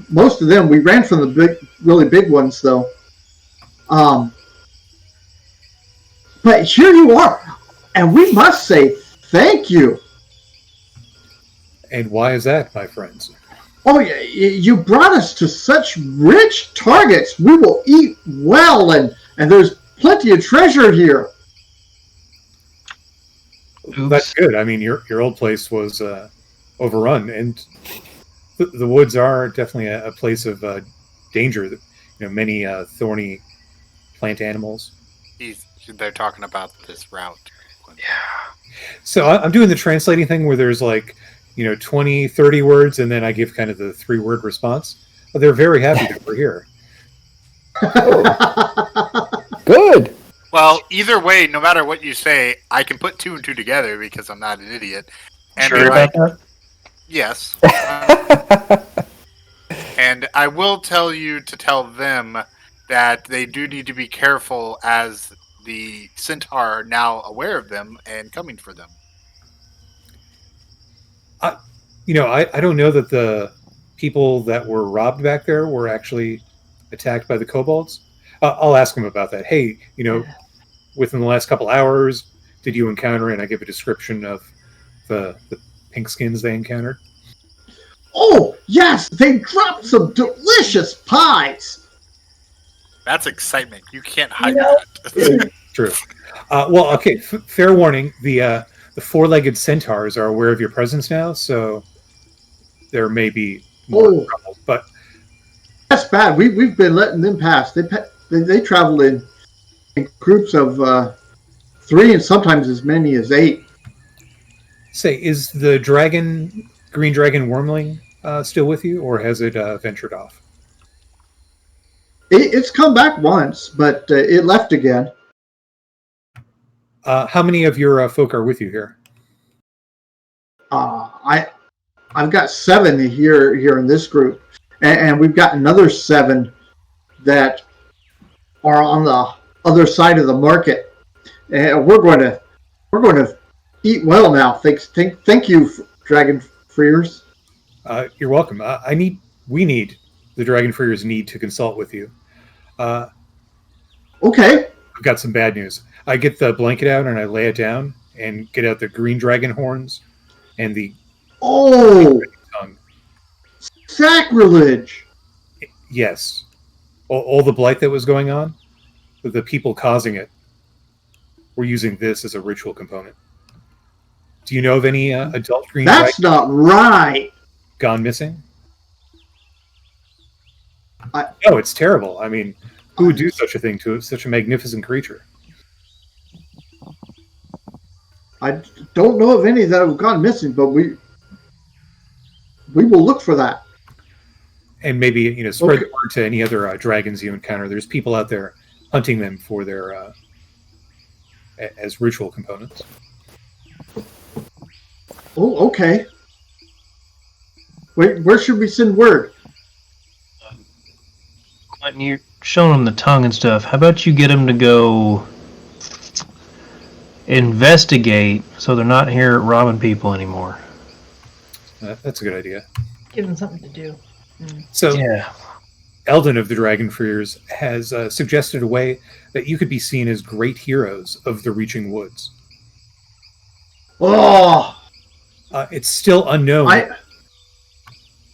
most of them. We ran from the really big ones, though. But here you are, and we must say thank you. And why is that, my friends? Oh, you brought us to such rich targets. We will eat well, and there's plenty of treasure here. That's good. I mean, your old place was overrun, and the woods are definitely a place of danger. Many thorny plant animals. They're talking about this route. So I'm doing the translating thing where there's 20, 30 words, and then I give kind of the 3-word response. But they're very happy that we're here. Good. Well, either way, no matter what you say, I can put 2 and 2 together because I'm not an idiot. And Sure about that? Yes. And I will tell you to tell them that they do need to be careful as the centaur are now aware of them and coming for them. I don't know that the people that were robbed back there were actually attacked by the kobolds. I'll ask them about that. Hey, within the last couple hours, did you encounter, and I give a description of the pink skins they encountered? Oh, yes, they dropped some delicious pies. That's excitement. You can't hide You know- that. True. Well, okay, fair warning. The 4-legged centaurs are aware of your presence now, so there may be more trouble. But That's bad. We've been letting them pass. They travel in groups of 3 and sometimes as many as 8. say, is the green dragon wormling still with you, or has it ventured off? It's come back once, but it left again. How many of your folk are with you here? I've got 7 here in this group, and we've got another 7 that are on the other side of the market, and we're going to eat well now. Thank you, Dragon Freers. You're welcome. The Dragon Freers need to consult with you. Okay. I've got some bad news. I get the blanket out and I lay it down and get out the green dragon horns and the tongue. Sacrilege! Yes. All the blight that was going on, the people causing it were using this as a ritual component. Do you know of any adult green That's not right! gone missing? No, it's terrible. I mean, who would do such a thing to such a magnificent creature? I don't know of any that have gone missing, but we will look for that. And maybe spread the word to any other dragons you encounter. There's people out there hunting them for their as ritual components. Oh, okay. Wait, where should we send word? When you're showing them the tongue and stuff, how about you get them to go investigate so they're not here robbing people anymore? That's a good idea. Give them something to do. So, yeah. Eldon of the Dragon Freers has suggested a way that you could be seen as great heroes of the Reaching Woods. Oh! It's still unknown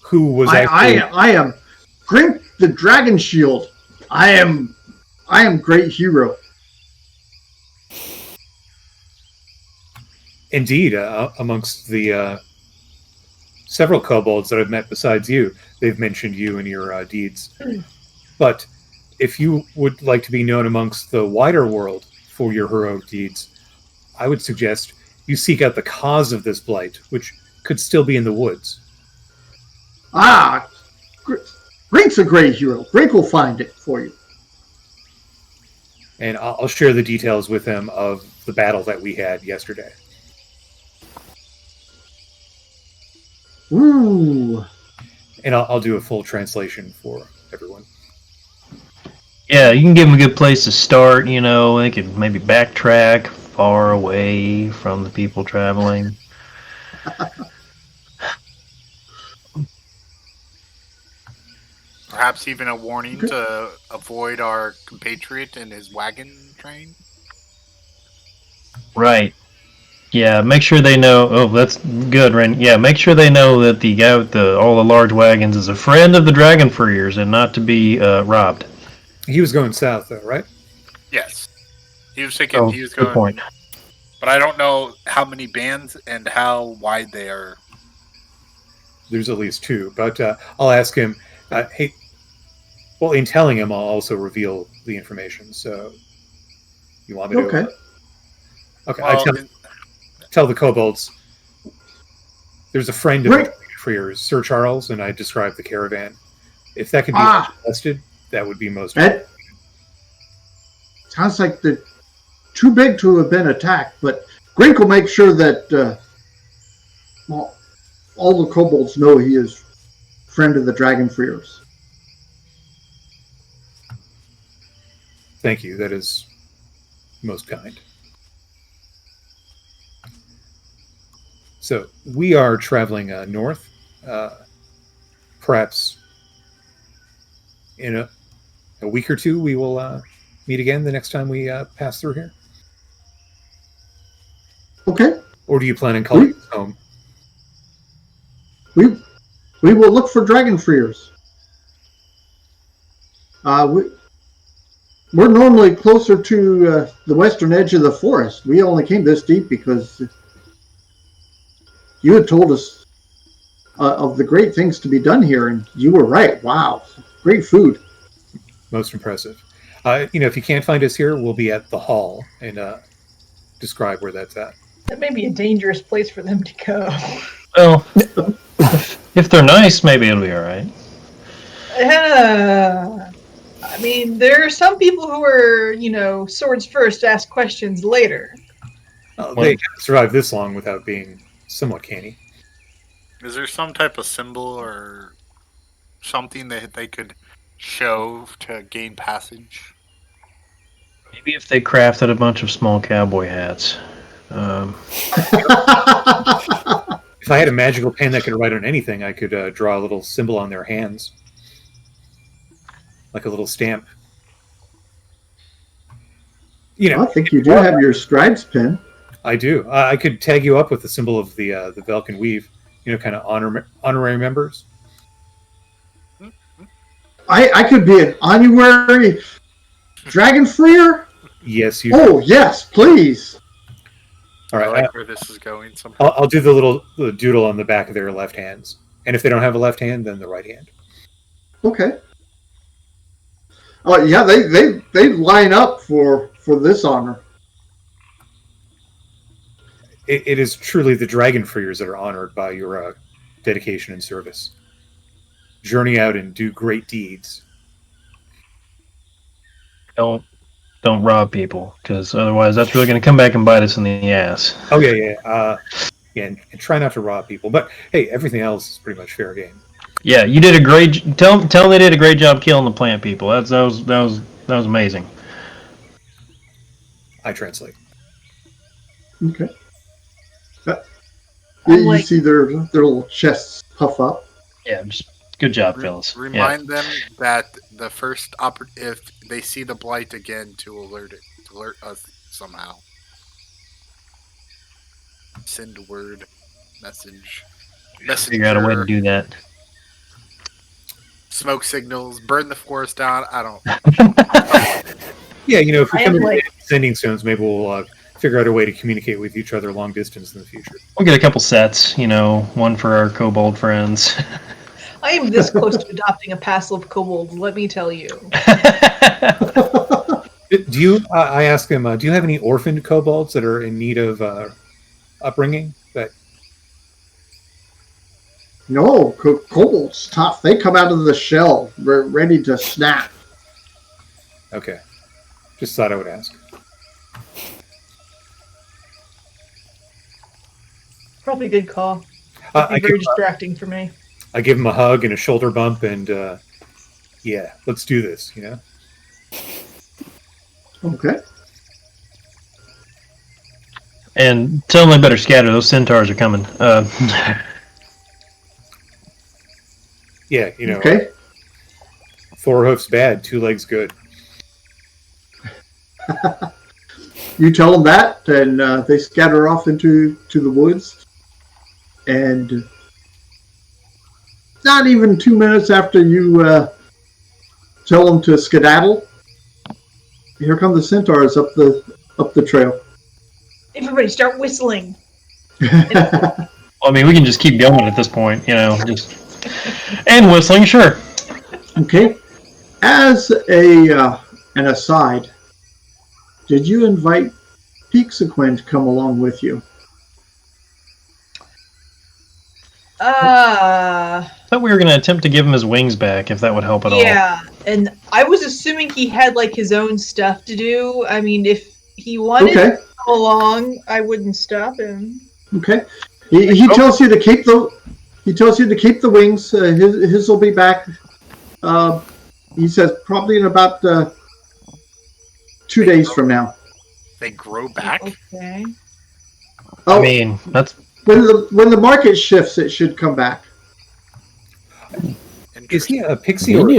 who was actually... I am Grink the Dragon Shield. I am great hero. Indeed, amongst the several kobolds that I've met besides you, they've mentioned you and your deeds. But if you would like to be known amongst the wider world for your heroic deeds, I would suggest you seek out the cause of this blight, which could still be in the woods. Grink's a great hero. Grink will find it for you. And I'll share the details with him of the battle that we had yesterday. Ooh. And I'll do a full translation for everyone. Yeah, you can give them a good place to start, they could maybe backtrack far away from the people traveling. Perhaps even a warning to avoid our compatriot and his wagon train? Right. Yeah, make sure they know. Oh, that's good, Ren. Yeah, make sure they know that the guy with all the large wagons is a friend of the Dragon Freers and not to be robbed. He was going south, though, right? Yes. He was thinking he was going... Good point. But I don't know how many bands and how wide they are. There's at least 2, but I'll ask him. Hey, well, in telling him, I'll also reveal the information. So, you want me to? Okay. Okay. Well, Tell the kobolds. There's a friend of the Freers, Sir Charles, and I described the caravan. If that could be arrested, that would be most. That sounds like they're too big to have been attacked, but Grink will make sure that all the kobolds know he is friend of the Dragon Freers. Thank you. That is most kind. So we are traveling north. Perhaps in a week or 2, we will meet again the next time we pass through here. Okay. Or do you plan on calling us home? We will look for Dragon Freers. We're normally closer to the western edge of the forest. We only came this deep because you had told us of the great things to be done here, and you were right. Wow, great food. Most impressive. If you can't find us here, we'll be at the hall and describe where that's at. That may be a dangerous place for them to go. Well, if they're nice, maybe it'll be all right. I mean, there are some people who are, swords first, ask questions later. They can't survive this long without being somewhat canny. Is there some type of symbol or something that they could show to gain passage? Maybe if they crafted a bunch of small cowboy hats. If I had a magical pen that could write on anything, I could draw a little symbol on their hands. Like a little stamp. You know, I think you do have your scribe's pen. I do. I could tag you up with the symbol of the Velkyn Weave. You know, kind of honorary members. I could be an honorary dragon freer. Yes, you. Oh yes, please. All I right. like where this is going. Somehow. I'll do the doodle on the back of their left hands, and if they don't have a left hand, then the right hand. Okay. Oh yeah, they line up for this honor. It is truly the dragon freers that are honored by your dedication and service. Journey out and do great deeds. Don't rob people, because otherwise that's really going to come back and bite us in the ass. Oh yeah. And try not to rob people. But hey, everything else is pretty much fair game. Yeah, you did a great. Tell them they did a great job killing the plant people. That was amazing. I translate. Okay. You see their little chests puff up. Yeah, just good job, fellas. Remind them that the first if they see the blight again, to alert us somehow. Send word, message. Figure out a way to do that. Smoke signals, burn the forest down. I don't. Yeah, you know, if we I come am in like- sending stones, maybe we'll figure out a way to communicate with each other long distance in the future. We'll get a couple sets, one for our kobold friends. I am this close to adopting a passive kobold, let me tell you. Do you? I asked him. Do you have any orphaned kobolds that are in need of upbringing? That No, kobolds tough. They come out of the shell, ready to snap. okay. Just thought I would ask. Probably a good call. I Very give, distracting for me. I give him a hug and a shoulder bump, and yeah, let's do this. You know. Okay. And tell them they better scatter. Those centaurs are coming. Yeah, you know. Okay. 4 hoofs bad, 2 legs good. You tell them that, and they scatter off into the woods. And not even 2 minutes after you tell them to skedaddle, here come the centaurs up the trail. Everybody start whistling. Well, I mean, we can just keep going at this point, just and whistling, sure. Okay. As an aside, did you invite Pixaquin to come along with you? I thought we were going to attempt to give him his wings back, if that would help at all. Yeah, and I was assuming he had like his own stuff to do. I mean, if he wanted to come along, I wouldn't stop him. Okay. He tells you to keep the wings. His will be back. He says probably in about 2 days from now. They grow back. Okay. Oh, I mean, that's when the market shifts, it should come back. Is he a pixie or?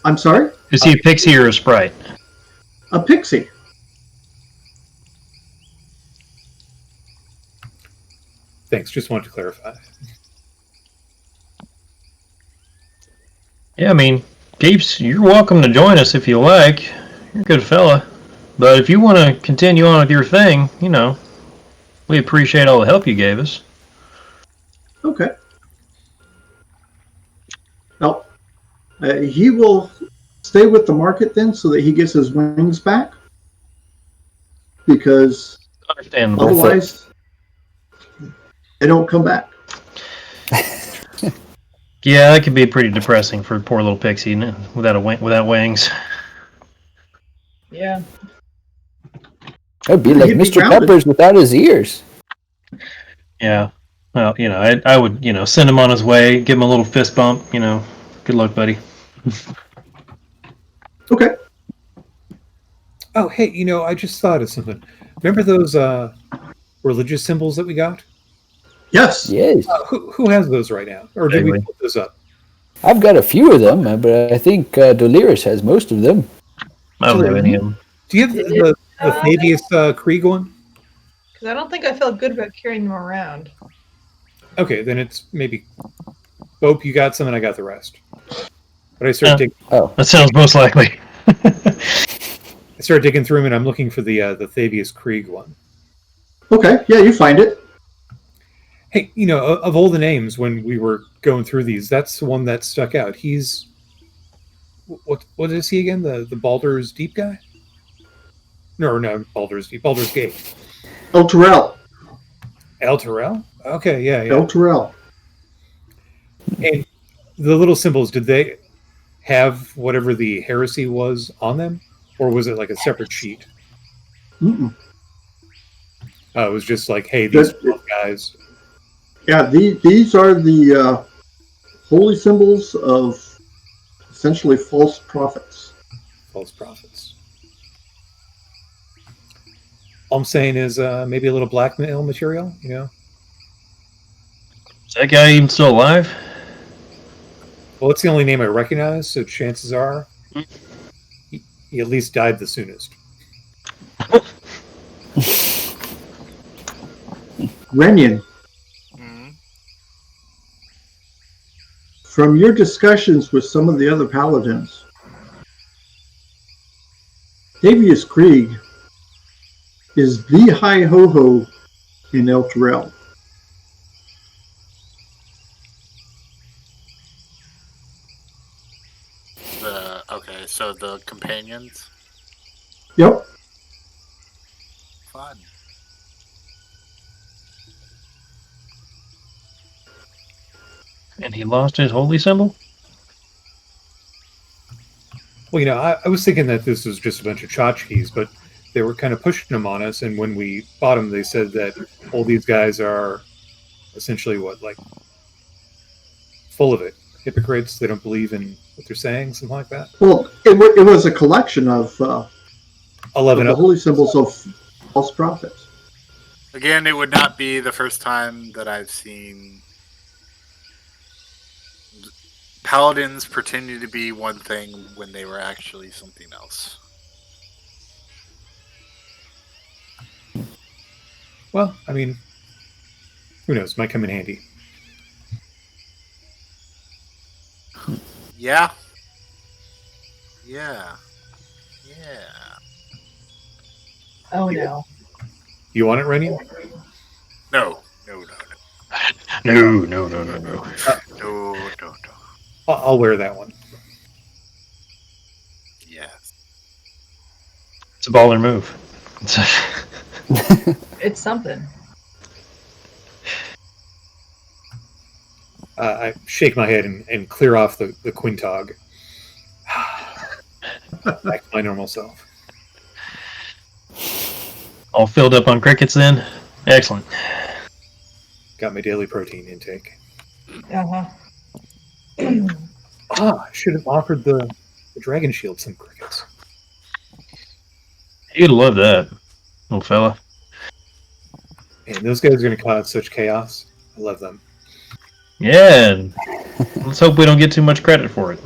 I'm sorry? Is he a pixie or a sprite? A pixie. Thanks. Just wanted to clarify. Yeah, I mean, Peeps, you're welcome to join us if you like. You're a good fella. But if you want to continue on with your thing, we appreciate all the help you gave us. Okay. Well, he will stay with the market then so that he gets his wings back. Because Understandable. otherwise, they don't come back. Yeah, that could be pretty depressing for a poor little pixie without wings. Yeah. That'd be like He'd be Mr. grounded. Peppers without his ears. Yeah. Well, I would, send him on his way, give him a little fist bump, good luck, buddy. Okay. Oh, hey, I just thought of something. Remember those religious symbols that we got? Yes. Yes. Who has those right now? Or did we Vaguely. put those up? I've got a few of them, but I think Dolores has most of them. I don't have any of them. Do you have the Thavius Krieg one? Because I don't think I felt good about carrying them around. Okay, then it's maybe Bope, you got some and I got the rest. But I started digging. Oh, That sounds most likely. I started digging through them, and I'm looking for the Thavius Krieg one. Okay. Yeah, you find it. Hey, of all the names when we were going through these, that's the one that stuck out. He's what is he again? The Baldur's Deep guy? No, Baldur's Deep. Baldur's Gate. El Terrell. El Terrell? Okay, yeah. El Terrell. And the little symbols, did they have whatever the heresy was on them, or was it like a separate sheet? Mm-mm. It was just like, hey, these 12 guys. Yeah, these are the holy symbols of essentially false prophets. False prophets. All I'm saying is maybe a little blackmail material, Is that guy even still alive? Well, it's the only name I recognize, so chances are he at least died the soonest. Renyon, Mhm. from your discussions with some of the other paladins, Thavius Krieg is the high ho-ho in El Terrell. Okay, so the companions. Yep. Fun. And he lost his holy symbol? Well, I was thinking that this was just a bunch of tchotchkes, but they were kind of pushing them on us, and when we bought them, they said that all these guys are essentially full of it. Hypocrites, they don't believe in what they're saying, something like that. Well, it was a collection of 11 the up. holy symbols of false prophets. Again, it would not be the first time that I've seen paladins pretending to be one thing when they were actually something else. Well, I mean, who knows? Might come in handy. Yeah. Oh no. You want it, Rennie? No. No. I'll wear that one. Yes. It's a baller move. It's something. I shake my head and clear off the quintog. Back to my normal self. All filled up on crickets then? Excellent. Got my daily protein intake. Uh-huh. I should have offered the Dragon Shield some crickets. You'd love that, little fella. And those guys are going to cause such chaos. I love them. Yeah, and let's hope we don't get too much credit for it.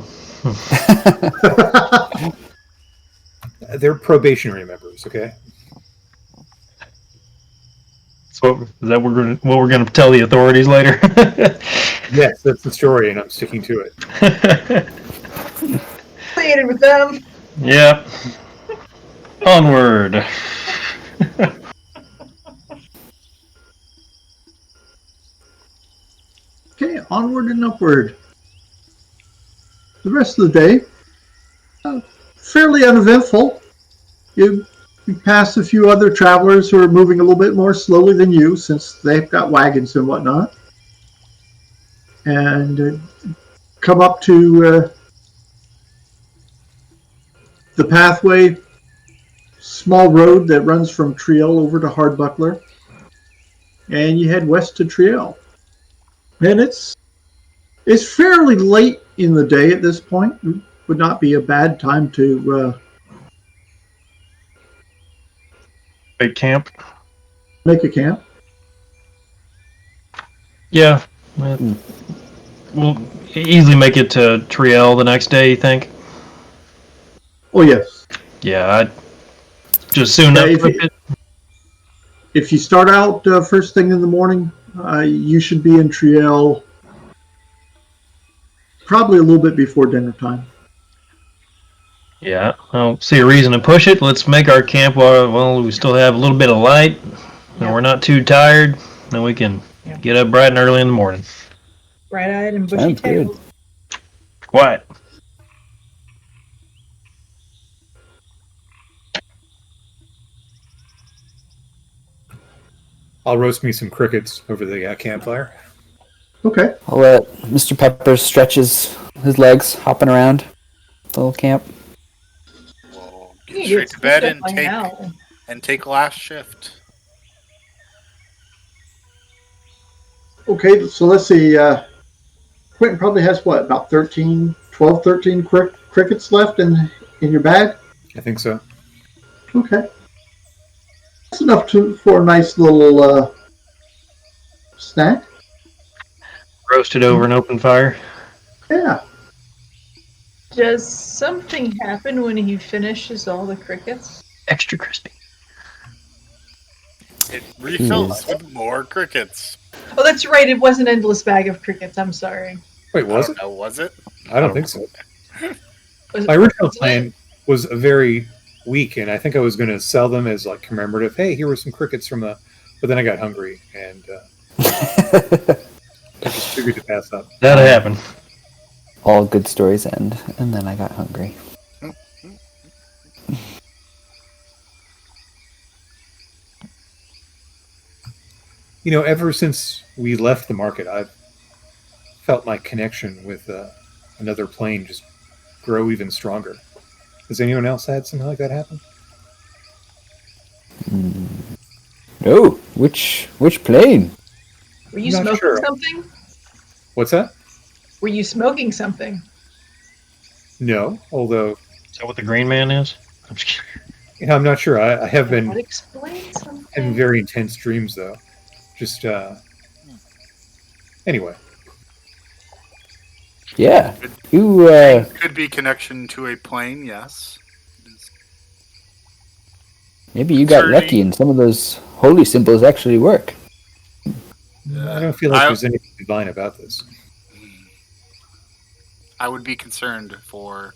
They're probationary members, okay? So is that what we're gonna tell the authorities later? Yes, that's the story, and I'm sticking to it. Affiliated with them. Yep. Onward. Okay, onward and upward. The rest of the day, fairly uneventful. You pass a few other travelers who are moving a little bit more slowly than you, since they've got wagons and whatnot, and come up to the pathway, small road that runs from Triel over to Hardbuckler. and you head west to Treant. And it's fairly late in the day at this point. It would not be a bad time to Big camp. make a camp. Yeah. We'll easily make it to Triel the next day, you think? Oh, yes. Yeah, I'd just soon Yeah, up. if you start out first thing in the morning, you should be in Triel probably a little bit before dinner time. Yeah, I don't see a reason to push it. Let's make our camp while we still have a little bit of light, and we're not too tired. Then we can get up bright and early in the morning. Bright-eyed and bushy Sounds good. tailed. Quiet. I'll roast me some crickets over the campfire. Okay. I'll let Mr. Pepper stretch his legs, hopping around the little camp. We'll You get get straight to bed stuff by now. and take last shift. Okay, so let's see. Quentin probably has what, about 13 crickets left in your bag? I think so. Okay. That's enough for a nice little snack. Roasted over an open fire. Yeah. Does something happen when he finishes all the crickets? Extra crispy. It refills with more crickets. Oh, that's right. It was an endless bag of crickets. I'm sorry. Wait, was it? I don't know, was it? I don't think so. Was My original was it? plan was very weak, and I think I was going to sell them as like commemorative. Hey, here were some crickets from the. But then I got hungry, and I just figured to pass up. That'll happen. All good stories end, and then I got hungry. You know, ever since we left the market, I've felt my connection with another plane just grow even stronger. Has anyone else had something like that happen? No, which plane? Were you I'm not smoking sure. something? What's that? Were you smoking something? No, although Is that what the green man is? I'm just kidding. you know, I'm not sure. I have been That explains something. having very intense dreams, though. Just anyway. Yeah, you. Could be connection to a plane, yes. Maybe you got lucky, and some of those holy symbols actually work. I don't feel like there's anything divine about this. I would be concerned for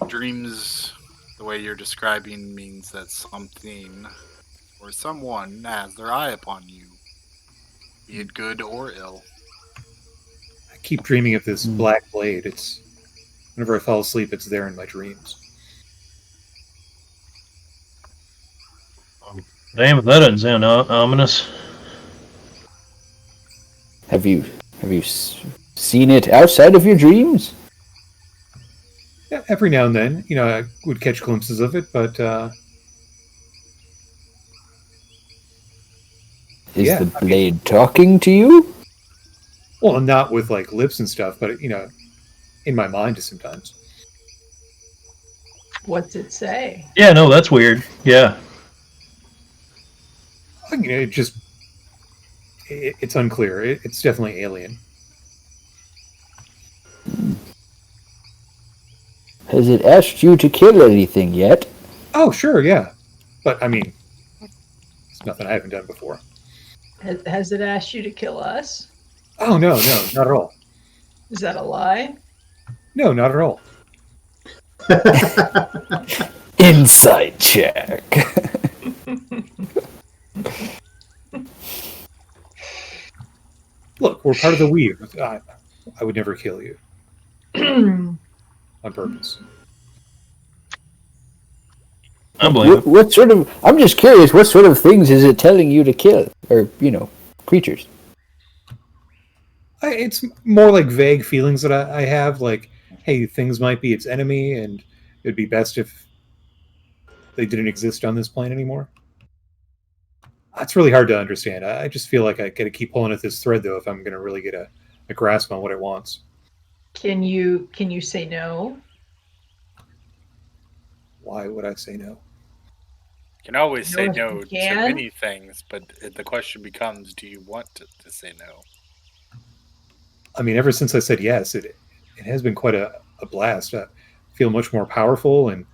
dreams. The way you're describing means that something or someone has their eye upon you, be it good or ill. I keep dreaming of this black blade. It's whenever I fall asleep, it's there in my dreams. Damn, if that doesn't sound ominous. Have you seen it outside of your dreams? Yeah, every now and then, you know, I would catch glimpses of it, but Is yeah, the blade talking to you? well, not with like lips and stuff, but you know, in my mind sometimes. What's it say? Yeah, no, that's weird. Yeah. You know, it's unclear. It's definitely alien. Has it asked you to kill anything yet? Oh, sure, yeah, but I mean, it's nothing I haven't done before. Has it asked you to kill us? Oh no, not at all. Is that a lie? No, not at all. Insight check. Look, we're part of the Weave. I would never kill you on purpose. I believe it. What sort of? I'm just curious. What sort of things is it telling you to kill, or creatures? It's more like vague feelings that I have, like, hey, things might be its enemy, and it'd be best if they didn't exist on this plane anymore. It's really hard to understand. I just feel like I got to keep pulling at this thread, though, if I'm going to really get a grasp on what it wants. Can you say no? Why would I say no? You can always say No, if no you to can. many things, but the question becomes, do you want to say no? I mean, ever since I said yes, it has been quite a blast. I feel much more powerful, and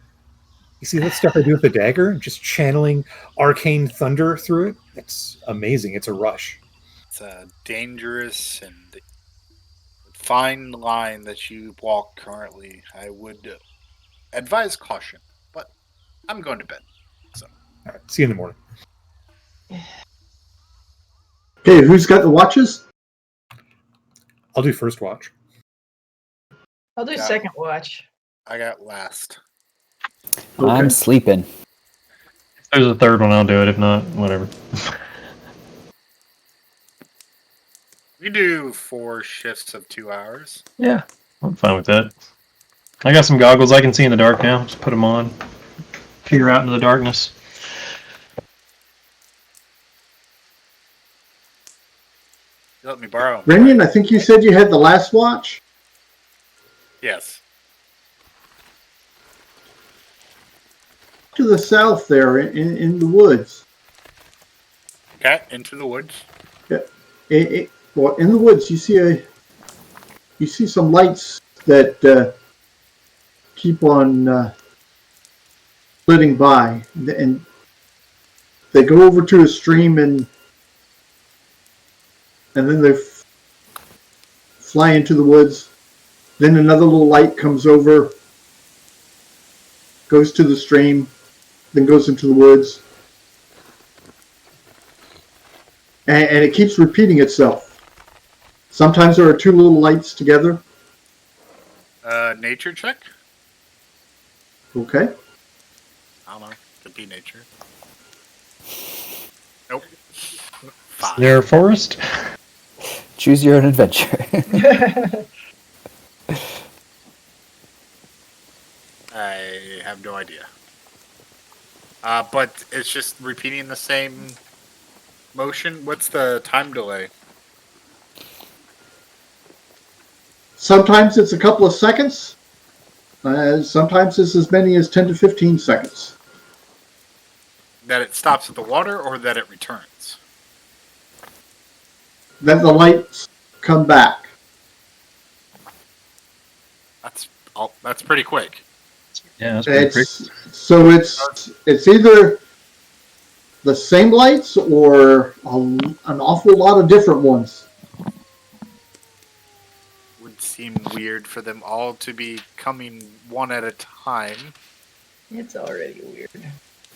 you see that stuff I do with the dagger, just channeling arcane thunder through it. It's amazing. It's a rush. It's a dangerous and fine line that you walk currently. I would advise caution, but I'm going to bed. So All right, see you in the morning. Okay, who's got the watches? I'll do first watch. I'll do Yeah. second watch. I got last. Okay. I'm sleeping. If there's a third one, I'll do it. If not, whatever. We do 4 shifts of 2 hours. Yeah, I'm fine with that. I got some goggles. I can see in the dark now. Just put them on. Peer out into the darkness. You let me borrow 'em. Renyon, I think you said you had the last watch. Yes. To the south there in the woods. Okay, into the woods. Well, in the woods, you see some lights that keep on flitting by, and they go over to a stream, and then they fly into the woods. Then another little light comes over, goes to the stream, then goes into the woods, and it keeps repeating itself. Sometimes there are 2 little lights together. Nature check? Okay. I don't know. Could be nature. Nope. 5. There, forest. Choose your own adventure. I have no idea. But it's just repeating the same motion. What's the time delay? Sometimes it's a couple of seconds. Sometimes it's as many as 10 to 15 seconds. That it stops at the water or that it returns? Then the lights come back. That's pretty quick. Yeah, that's pretty quick. So it's either the same lights or an awful lot of different ones. Would seem weird for them all to be coming one at a time. It's already weird.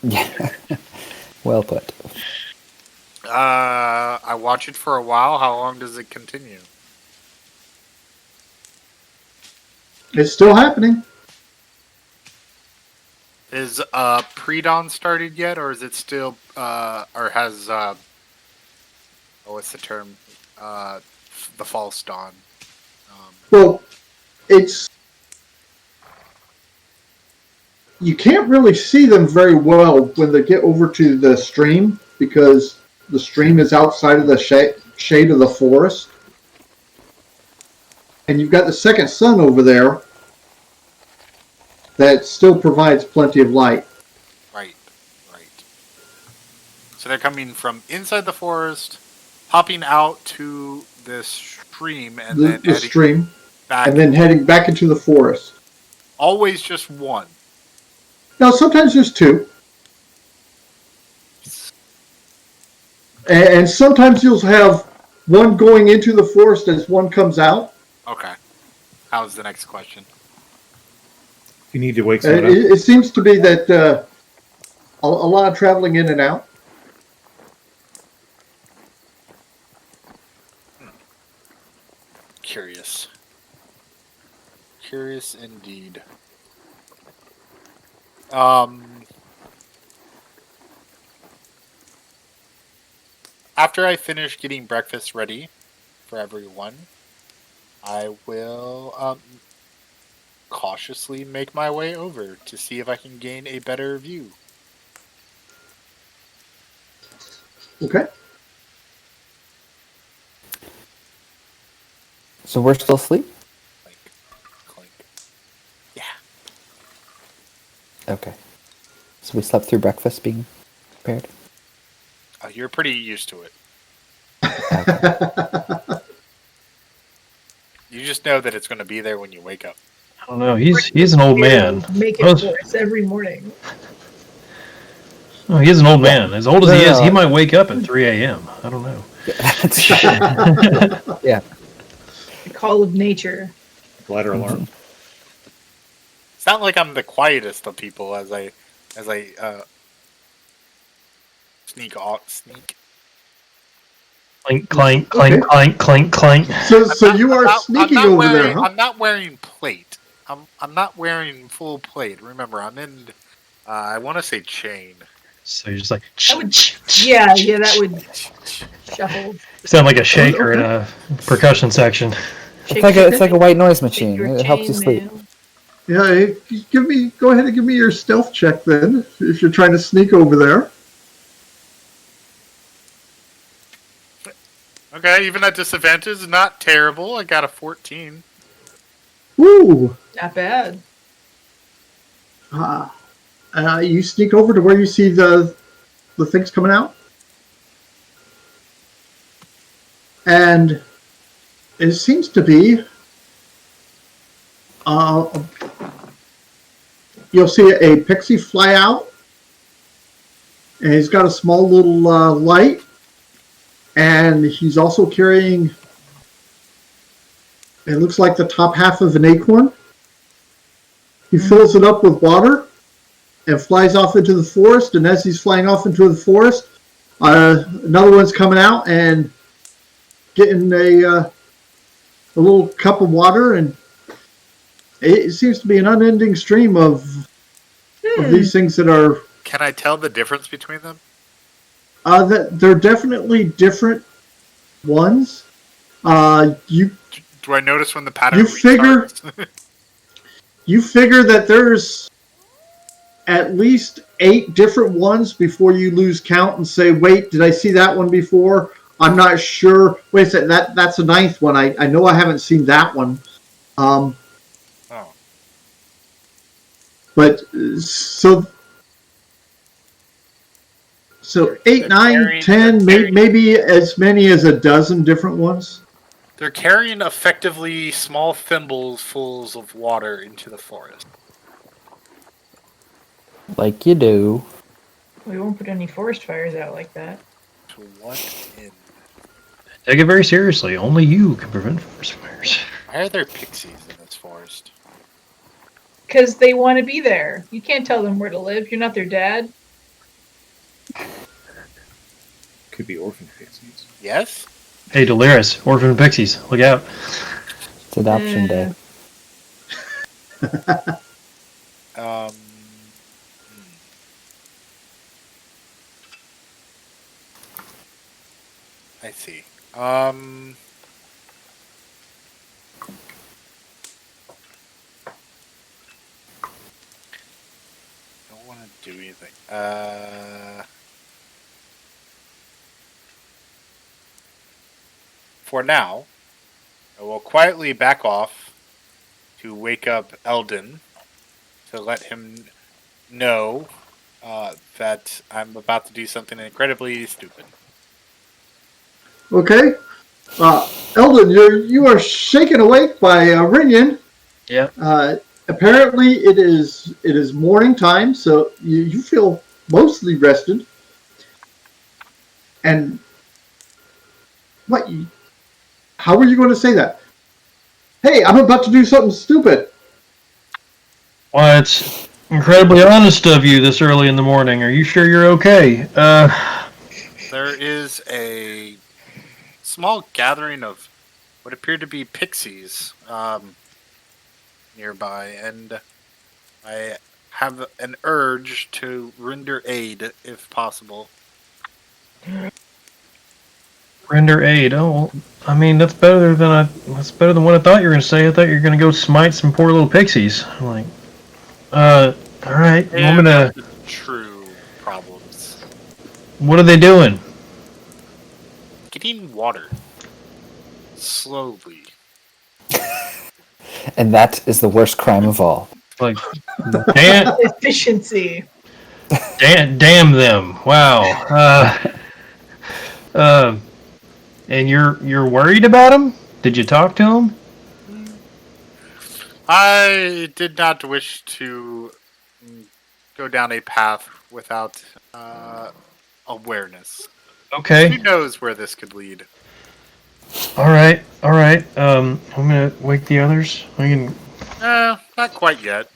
Yeah. Well put. I watch it for a while. How long does it continue? It's still happening. Is pre-dawn started yet, or is it still or has what's the term? The false dawn. Well, you can't really see them very well when they get over to the stream because the stream is outside of the shade of the forest. And you've got the second sun over there that still provides plenty of light. Right. So they're coming from inside the forest, hopping out to this stream, and then The stream, back. and then heading back into the forest. Always just one. Now, sometimes there's 2. And sometimes you'll have one going into the forest as one comes out. Okay. How's the next question? If you need to wake someone up. It seems to be that a lot of traveling in and out. Curious. Curious indeed. After I finish getting breakfast ready for everyone, I will cautiously make my way over to see if I can gain a better view. Okay. So we're still asleep? Clink, clink. Yeah. Okay. So we slept through breakfast being prepared? You're pretty used to it. Okay. You just know that it's going to be there when you wake up. I don't know. He's an old man. Make it Most- for us every morning. Oh, he's an old man. As old as he is, he No. might wake up at 3 a.m. I don't know. Yeah. The call of nature. Ladder alarm. It's not like I'm the quietest of people as I sneak. Clink, clank, clank, Okay. clank, clank, clank. So you are sneaking over there, huh? I'm not wearing plate. I'm not wearing full plate. Remember, I'm in. I want to say chain. So you're just like, That would, yeah, that would shuffle. sound like a shaker in a percussion section. It's like a white noise machine. It helps you sleep. Yeah, go ahead and give me your stealth check then, if you're trying to sneak over there. Okay, even at disadvantage, not terrible. I got a 14. Woo! Not bad. You sneak over to where you see the things coming out, and it seems to be you'll see a pixie fly out, and he's got a small little light, and he's also carrying, it looks like the top half of an acorn. He fills it up with water and flies off into the forest, and as he's flying off into the forest, another one's coming out and getting a little cup of water, and it seems to be an unending stream of these things that are... Can I tell the difference between them? They're definitely different ones. Do I notice when the pattern You figure- restarts? You figure that there's at least 8 different ones before you lose count and say, wait, did I see that one before? I'm not sure. Wait a second, that's the 9th one. I know I haven't seen that one. Oh. But so 8, 9, 10, maybe as many as a dozen different ones. They're carrying effectively small thimbles fulls of water into the forest. Like you do. We won't put any forest fires out like that. To what end? Take it very seriously. Only you can prevent forest fires. Why are there pixies in this forest? Because they want to be there. You can't tell them where to live. You're not their dad. Could be orphan pixies. Yes? Hey, Dolaris, orphan pixies, look out. It's adoption day. Um. I see. Don't want to do anything. For now, I will quietly back off to wake up Eldon to let him know that I'm about to do something incredibly stupid. Okay. Eldon, you are shaken awake by Rinian. Yeah. Apparently it is morning time, so you feel mostly rested. And what? How are you going to say that? Hey, I'm about to do something stupid. Well, it's incredibly honest of you this early in the morning. Are you sure you're okay? There is a small gathering of what appear to be pixies nearby, and I have an urge to render aid if possible. Render aid. Oh, well, I mean that's better than what I thought you were gonna say. I thought you were gonna go smite some poor little pixies. I'm like, all right. You want me to? True problems. What are they doing? eating water. Slowly. And that is the worst crime of all. Like, damn, Efficiency. damn them! Wow. And you're worried about him? Did you talk to him? I did not wish to go down a path without awareness. Okay. Who knows where this could lead? All right. I'm gonna wake the others. Not quite yet.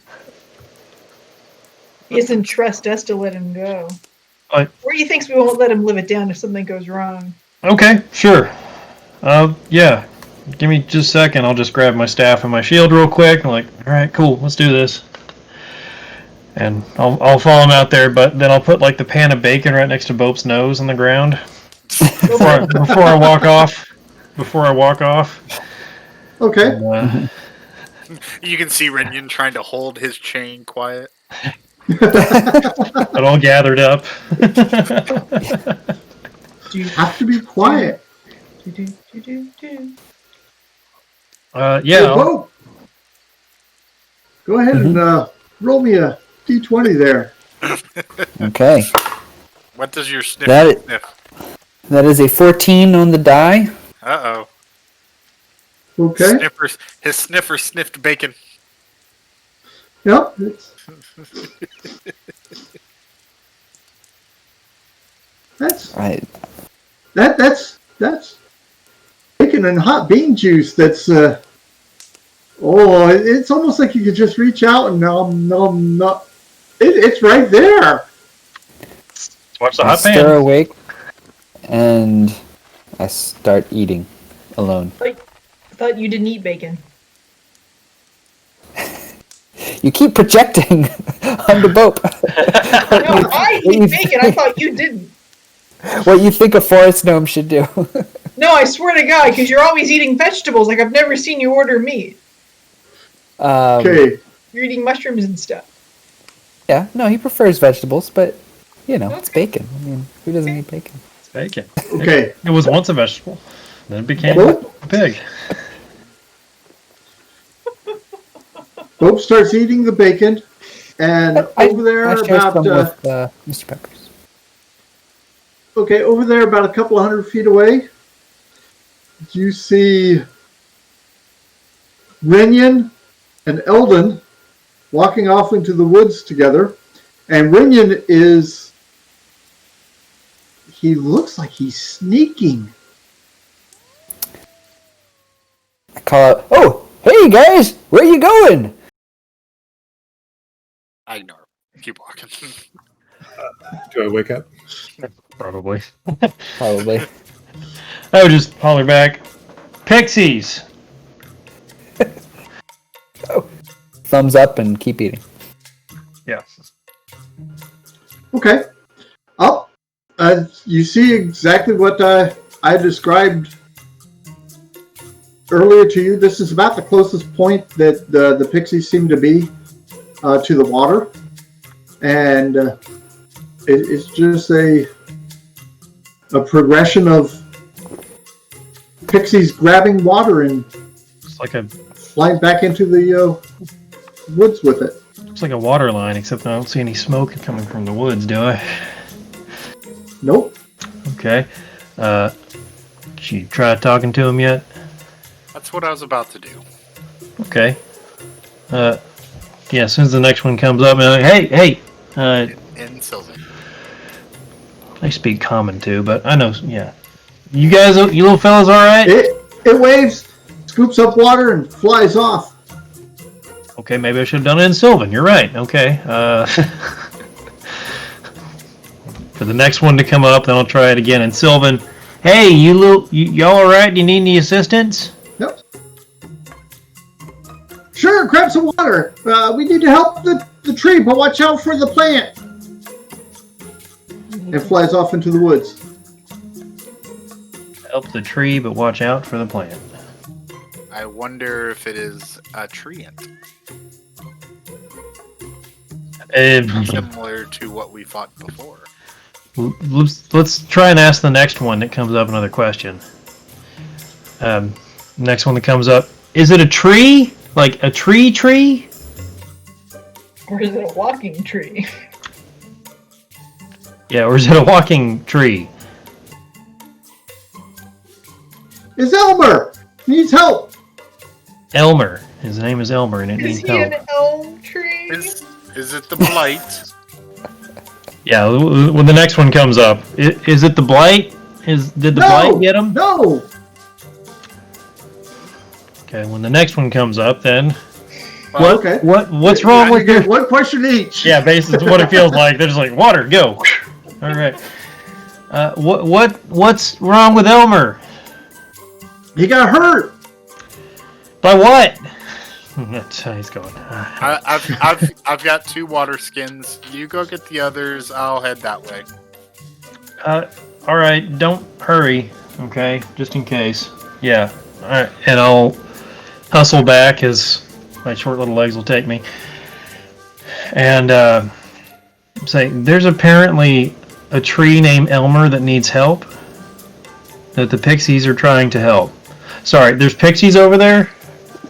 He doesn't trust us to let him go. What? Or he thinks we won't let him live it down if something goes wrong. Okay, sure. Yeah. Give me just a second. I'll just grab my staff and my shield real quick. I'm like, all right, cool. Let's do this. And I'll follow him out there, but then I'll put like the pan of bacon right next to Bope's nose on the ground before I walk off. Okay. And, You can see Renyon trying to hold his chain quiet. it all gathered up. You have to be quiet. Yeah. Hey, Bo, go ahead and roll me a D20 there. Okay. What does your sniff sniff? That is a 14 on the die. Uh-oh. Okay. His sniffer sniffed bacon. Yep. That's Right. that's bacon and hot bean juice. That's it's almost like you could just reach out and nom. It's right there. Watch the I hot pan. stir awake, and I start eating alone. I thought you didn't eat bacon. You keep projecting onto Bope. No, I eat bacon. I thought you didn't. What you think a forest gnome should do. No, I swear to God, because you're always eating vegetables. Like, I've never seen you order meat. Okay. You're eating mushrooms and stuff. Yeah, no, he prefers vegetables, but, you know, it's Okay. bacon. I mean, who doesn't eat bacon? It's bacon. Okay. It was once a vegetable. Then it became Bope, a pig. Bope starts eating the bacon, and over there I share about some with Mr. Peppers. over there about a couple of 100 feet away, you see Renyon and Eldon walking off into the woods together, and Renyon he looks like he's sneaking. I call out, "Oh, hey guys, where you going?" I ignore him. Keep walking. Do I wake up? Probably. Probably. I would just holler back, Pixies! Thumbs up and keep eating. Yeah. Okay. Up. You see exactly what I described earlier to you. This is about the closest point that the pixies seem to be to the water, and it's just a progression of pixies grabbing water and It's like a flying back into the woods with it. It's like a water line, except I don't see any smoke coming from the woods, do I? Nope. Okay. Did you try talking to him yet? That's what I was about to do. Okay. Yeah, as soon as the next one comes up, I'm like, hey, In Sylvan. I speak common too, but I know, yeah. You guys, you little fellas alright? It waves, scoops up water, and flies off. Okay, maybe I should have done it in Sylvan, you're right, okay. For the next one to come up, then I'll try it again in Sylvan. Hey, y'all alright? Do you need any assistance? Yep. Sure, grab some water. We need to help the tree, but watch out for the plant. And flies off into the woods. Help the tree, but watch out for the plant. I wonder if it is a Treant. Similar to what we fought before. Let's try and ask the next one that comes up another question. Next one that comes up: is it a tree? Like a tree? Or is it a walking tree? Yeah, or is it a walking tree? It's Elmer! Needs help! Elmer. His name is Elmer, and it Is needs he help. an elm tree? Is it the blight? Yeah, when the next one comes up, is it the blight? Did the blight get him? No! Okay, when the next one comes up, then Well, Okay. what's wrong You with get your? one question each. Yeah, basically what it feels like. They're just like water, go. All right. What's wrong with Elmer? He got hurt. By what? That's how he's going. I've got 2 water skins. You go get the others. I'll head that way. All right, don't hurry, okay? Just in case. Yeah. All right, and I'll hustle back as my short little legs will take me. And say, there's apparently a tree named Elmer that needs help. That the pixies are trying to help. Sorry, there's pixies over there,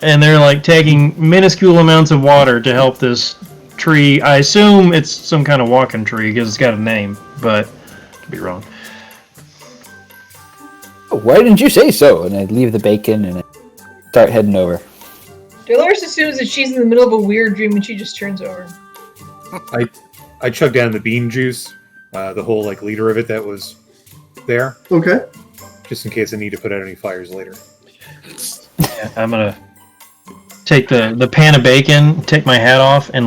and they're like taking minuscule amounts of water to help this tree. I assume it's some kind of walking tree because it's got a name, but I could be wrong. Why didn't you say so? And I leave the bacon and I start heading over. Dolores assumes that she's in the middle of a weird dream and she just turns over. I chug down the bean juice, the whole liter of it that was there, Okay. just in case I need to put out any fires later. Yeah, I'm gonna take the pan of bacon, take my hat off, and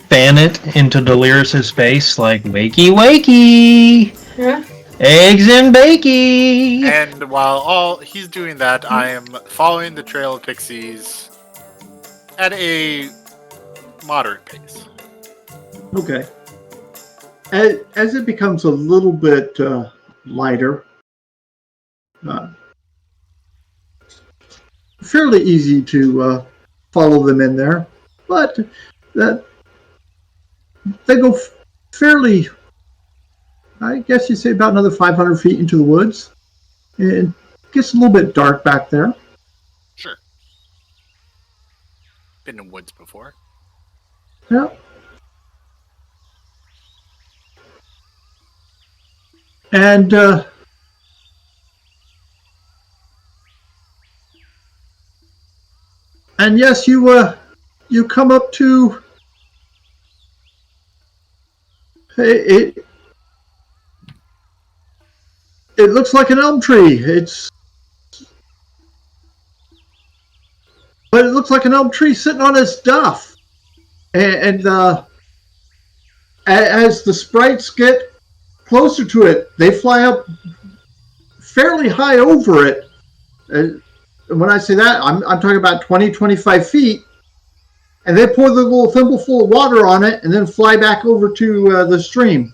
fan it into Delirious' face, like wakey wakey, Yeah. eggs and bakey. And while he's doing that, I am following the trail of pixies at a moderate pace. Okay. As it becomes a little bit lighter, fairly easy to follow them in there, but that they go fairly, I guess you say about another 500 feet into the woods. It gets a little bit dark back there. Sure. Been in woods before. Yeah. And yes, you come up to it looks like an elm tree. But it looks like an elm tree sitting on its duff. And as the sprites get closer to it, they fly up fairly high over it. And when I say that, I'm talking about 20, 25 feet. And they pour the little thimbleful of water on it and then fly back over to the stream.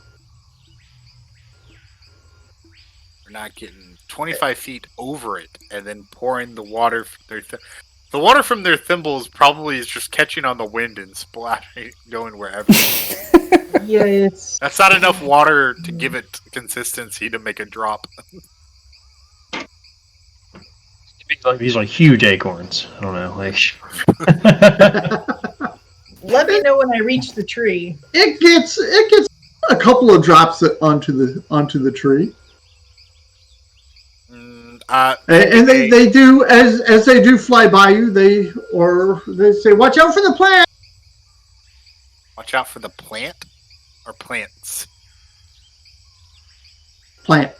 We're not getting 25 feet over it and then pouring the water from the water from their thimbles probably is just catching on the wind and splashing, going wherever. Yeah, it's. That's not enough water to give it consistency to make a drop. These are huge acorns. I don't know, Let me know when I reach the tree. It gets a couple of drops onto the tree. And they do as they do fly by you, they say, "Watch out for the plant." Watch out for the plant or plants. Plant.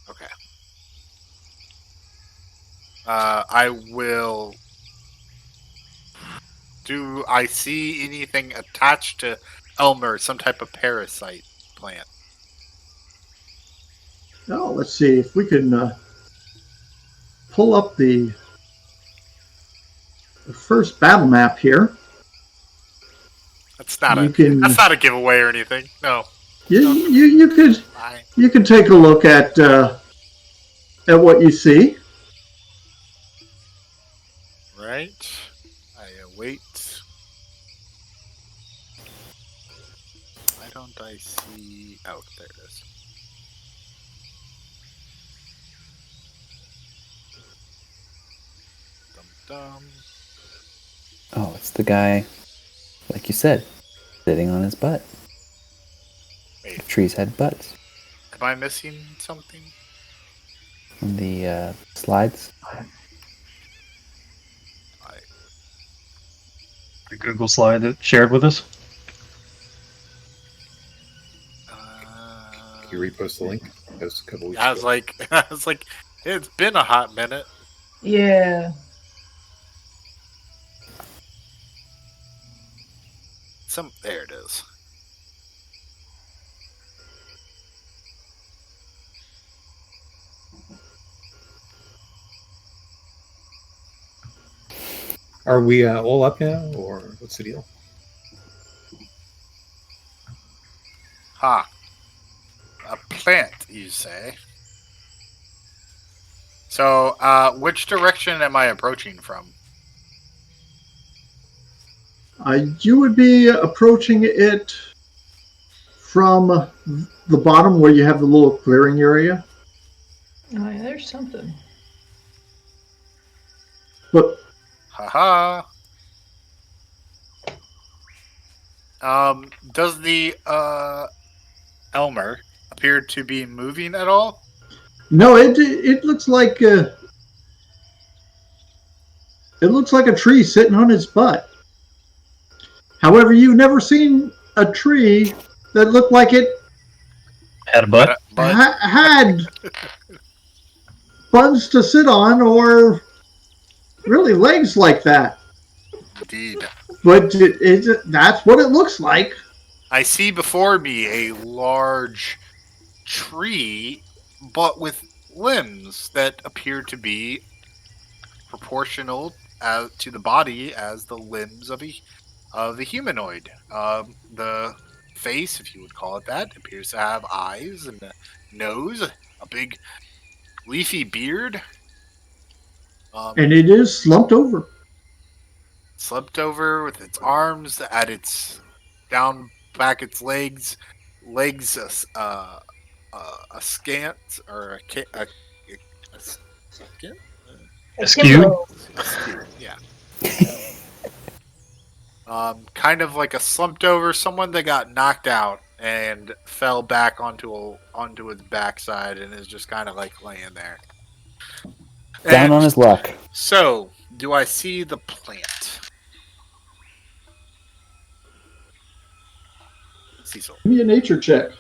Okay. I will. Do I see anything attached to Elmer? Some type of parasite plant? Now let's see if we can pull up the first battle map here. That's not That's not a giveaway or anything. No. You could take a look at what you see. Right. I await. I don't don't I see? Oh, there it is. Dum dum. Oh, it's the guy, like you said, sitting on his butt. Wait, Trees had butts. am I missing something? On the slides. The Google slide that shared with us. You repost the link. That was a couple weeks I was ago. like, it's been a hot minute. Yeah. There it is. Are we all up now, or what's the deal? Ha. A plant, you say? So, which direction am I approaching from? You would be approaching it from the bottom where you have the little clearing area. Oh, yeah, there's something. Haha. Does the Elmer appear to be moving at all? No, it looks like it looks like a tree sitting on its butt. However, you've never seen a tree that looked like it Had a butt. had buns to sit on or really legs like that. Indeed. But that's what it looks like. I see before me a large tree, but with limbs that appear to be proportional to the body as the limbs of the humanoid. The face, if you would call it that, appears to have eyes and a nose, a big leafy beard. And it is slumped over. Slumped over with its arms at its down back, its legs askant or a skant? Askew? Askew, yeah. Kind of like a slumped over someone that got knocked out and fell back onto its backside and is just kind of like laying there. Down on his luck. So, do I see the plant? Cecil. Give me a nature check.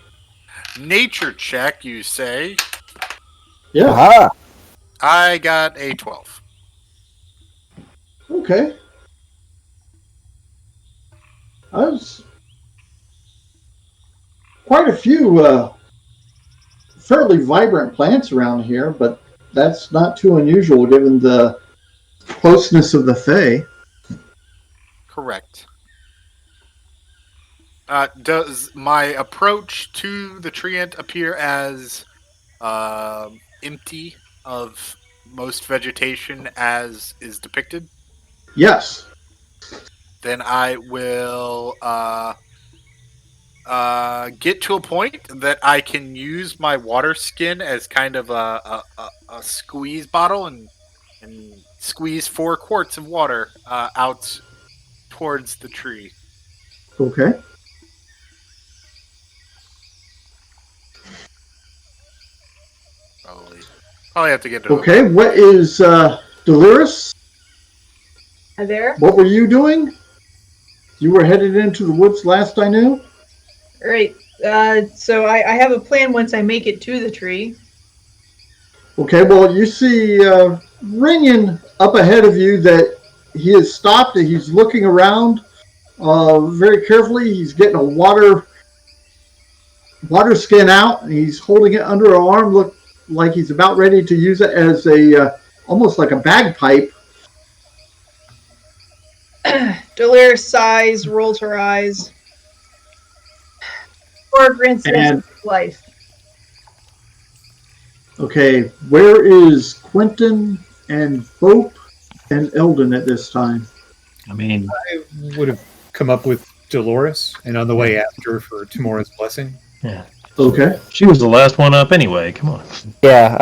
Nature check, you say? Yeah. Aha! I got a 12. Okay. There's quite a few fairly vibrant plants around here, but that's not too unusual given the closeness of the Fae. Correct. Does my approach to the Treant appear as empty of most vegetation as is depicted? Yes. Then I will get to a point that I can use my water skin as kind of a squeeze bottle and squeeze 4 quarts of water out towards the tree. Okay. Probably have to get it. Okay, what is Delirious? Hi there. What were you doing? You were headed into the woods last I knew? Right. So I have a plan once I make it to the tree. Okay, well, you see Rinyan up ahead of you that he has stopped and he's looking around very carefully. He's getting a water skin out and he's holding it under an arm, look like he's about ready to use it as a almost like a bagpipe. Delirious sighs, rolls her eyes. For grandson life. Okay, where is Quentin and Bope and Eldon at this time? I mean, I would have come up with Dolores, and on the way after for Tamora's blessing. Yeah. Okay. She was the last one up anyway. Come on. Yeah,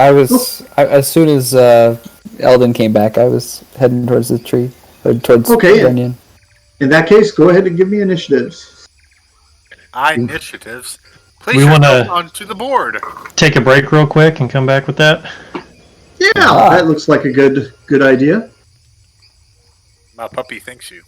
as soon as Eldon came back, I was heading towards the tree, or towards Okay. the onion. In that case, go ahead and give me initiatives. Initiatives. Place We yourself wanna- onto the board. Take a break real quick and come back with that. Yeah, Ah. that looks like a good idea. My puppy thanks you.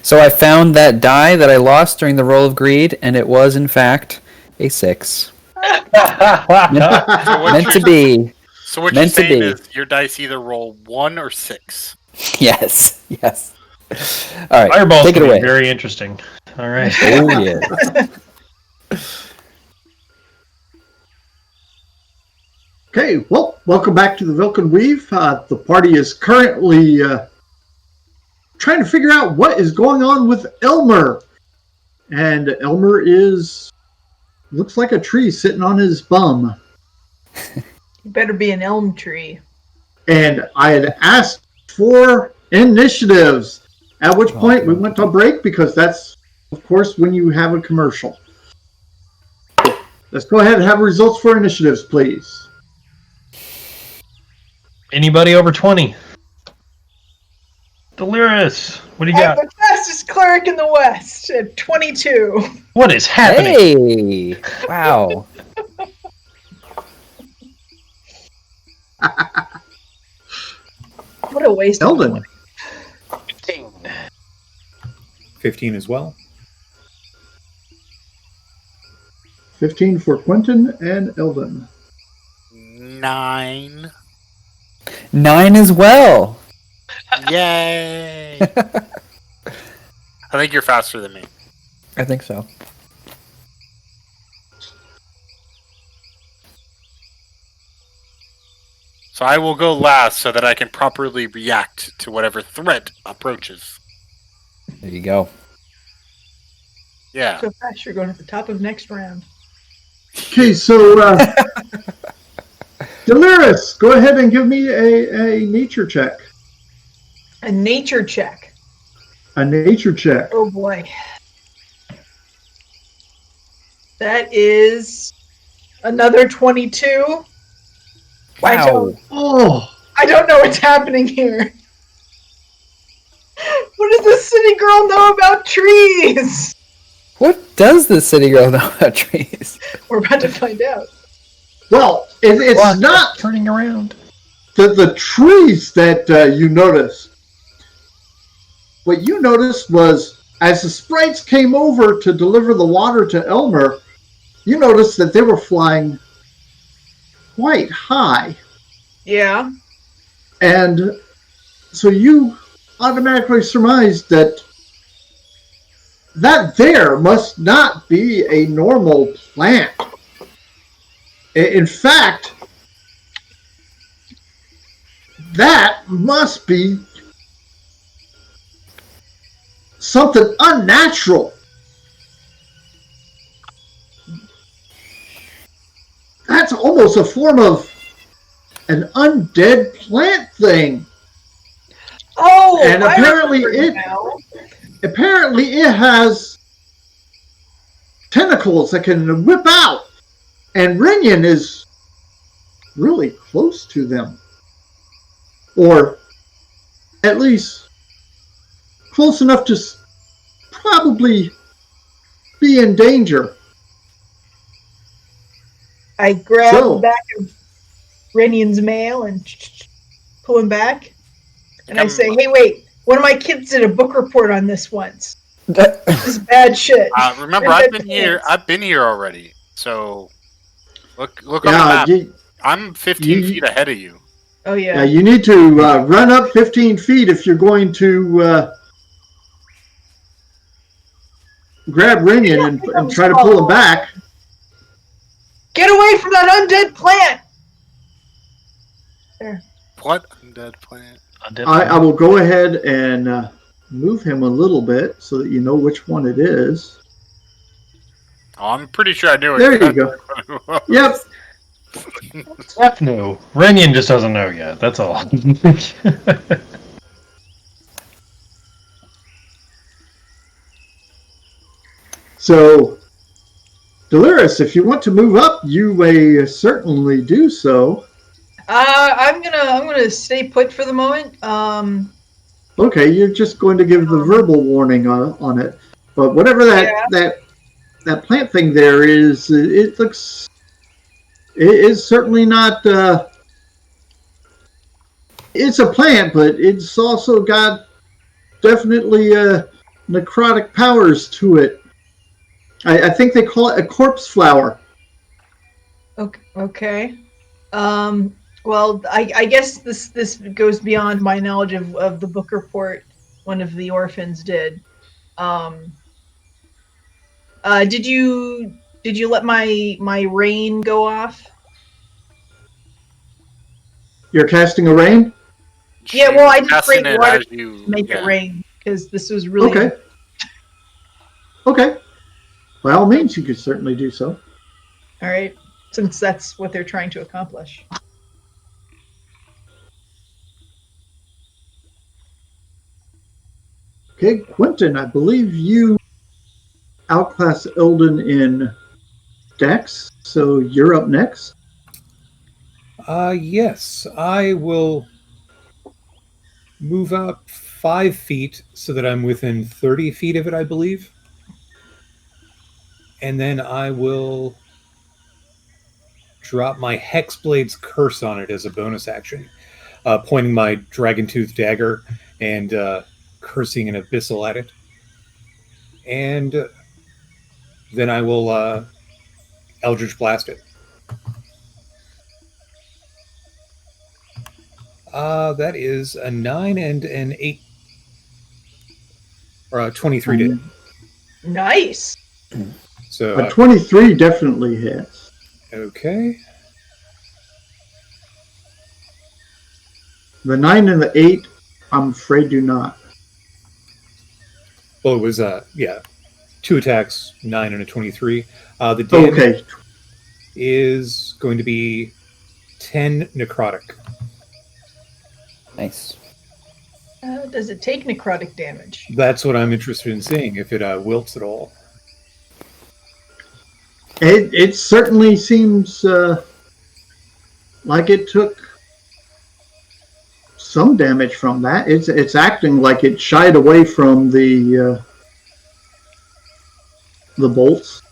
So I found that die that I lost during the roll of greed, and it was in fact a 6. Meant to be. So what Meant to you're saying be. is your dice either roll 1 or 6. Yes. Yes. All right. Fireball's take it gonna be away. very interesting. All right. Oh yeah. Okay, well, welcome back to the Velkyn Weave. The party is currently trying to figure out what is going on with Elmer. And Elmer looks like a tree sitting on his bum. You better be an elm tree. And I had asked for initiatives, at which point we went to break because that's, of course, when you have a commercial. Let's go ahead and have results for initiatives, please. Anybody over 20? Delirious, what do you I'm got? the fastest cleric in the West at 22. What is happening? Hey! Wow. What a waste Eldon. of 15. 15 as well. 15 for Quentin and Eldon. 9. 9 as well. Yay! I think you're faster than me. I think so. So I will go last so that I can properly react to whatever threat approaches. There you go. Yeah. So fast, you're going at the top of next round. Okay, so Delirious, go ahead and give me a nature check. A nature check. A nature check. Oh boy. That is another 22. Wow. Oh, I don't know what's happening here. What does this city girl know about trees? What does the city girl know about trees? We're about to find out. well, it's not Turning around. the trees that you noticed. What you noticed was as the sprites came over to deliver the water to Elmer, you noticed that they were flying quite high. Yeah. And so you automatically surmised that there must not be a normal plant. In fact, that must be something unnatural. That's almost a form of an undead plant thing. Oh, And I apparently remember now. it has tentacles that can whip out. And Renyan is really close to them. Or at least close enough to probably be in danger. I grab So- the back of Renion's mail and pull him back. And I say, hey, wait, one of my kids did a book report on this once. This is bad shit. Remember, I've been here already. So look on the Yeah, map. I'm 15 feet ahead of you. Oh, yeah. yeah, you need to run up 15 feet if you're going to grab Renyan and try to pull him back. Get away from that undead plant! What undead plant? I will go ahead and move him a little bit so that you know which one it is. Oh, I'm pretty sure I knew it. There you go. Yep. Steph knew. Renyan just doesn't know yet. That's all. So, Delirious, if you want to move up, you may certainly do so. I'm gonna stay put for the moment. Okay, you're just going to give the verbal warning on it. But whatever that plant thing there is, it is certainly not. It's a plant, but it's also got definitely necrotic powers to it. I think they call it a corpse flower. Okay. Well, I guess this goes beyond my knowledge of the book report one of the orphans did. Did you let my rain go off? You're casting a rain? Yeah, well, I just Casting sprayed it water as you- to make yeah. it rain because this was really Okay. Okay. By all means, you could certainly do so. all right, since that's what they're trying to accomplish. Okay, Quentin, I believe you outclass Eldon in Dex, so you're up next. Yes, I will move up 5 feet so that I'm within 30 feet of it, I believe. And then I will drop my Hexblade's Curse on it as a bonus action, pointing my Dragon Tooth dagger and cursing an abyssal at it. And then I will Eldritch Blast it. That is a 9 and an 8. Or a 23 to hit. Nice. So, A 23 definitely hits. okay. The 9 and the 8, I'm afraid do not. Well, it was, 2 attacks, 9 and a 23. The damage Okay. is going to be 10 necrotic. Nice. Does it take necrotic damage? That's what I'm interested in seeing, if it wilts at all. It certainly seems like it took some damage from that. It's acting like it shied away from the bolts.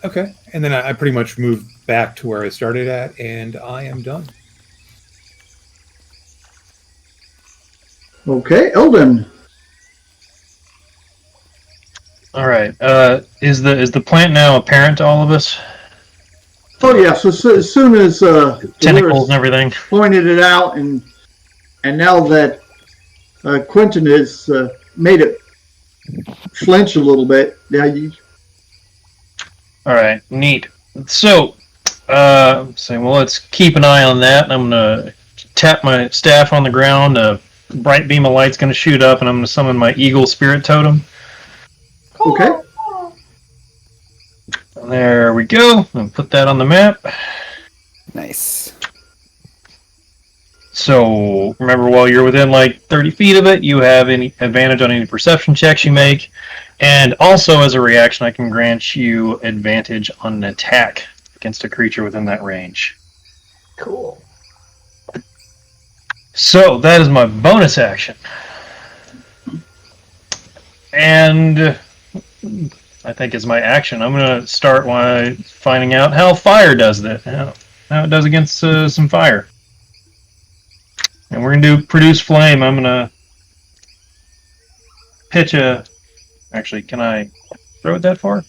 Okay. And then I pretty much moved back to where I started at, and I am done. Okay, Eldon. All right. Is the plant now apparent to all of us? Oh yeah, so as soon as Tentacles and everything. pointed it out, and now that Quentin has made it flinch a little bit, yeah, you. All right. Neat. So, saying, well, let's keep an eye on that. I'm gonna tap my staff on the ground. A bright beam of light's gonna shoot up, and I'm gonna summon my eagle spirit totem. Okay. There we go. And put that on the map. Nice. So remember, while you're within like 30 feet of it, you have any advantage on any perception checks you make. And also, as a reaction, I can grant you advantage on an attack against a creature within that range. Cool. So that is my bonus action. And I think it's my action. I'm going to start by finding out how fire does that. How it does against some fire. And we're going to do produce flame. I'm going to pitch a... Actually, can I throw it that far?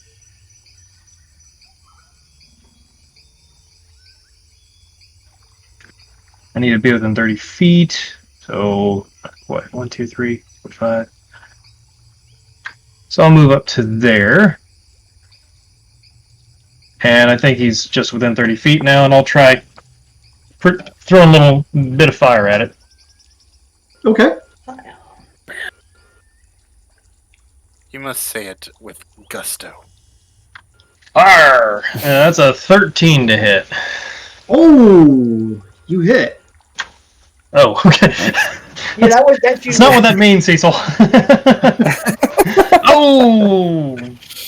I need to be within 30 feet. So, what? 1, 2, 3, 4, 5. So I'll move up to there. And I think he's just within 30 feet now, and I'll try throwing a little bit of fire at it. Okay. You must say it with gusto. Arr! That's a 13 to hit. Oh, you hit. Oh, okay. Yeah, that's you. That's not what that means, Cecil. Oh!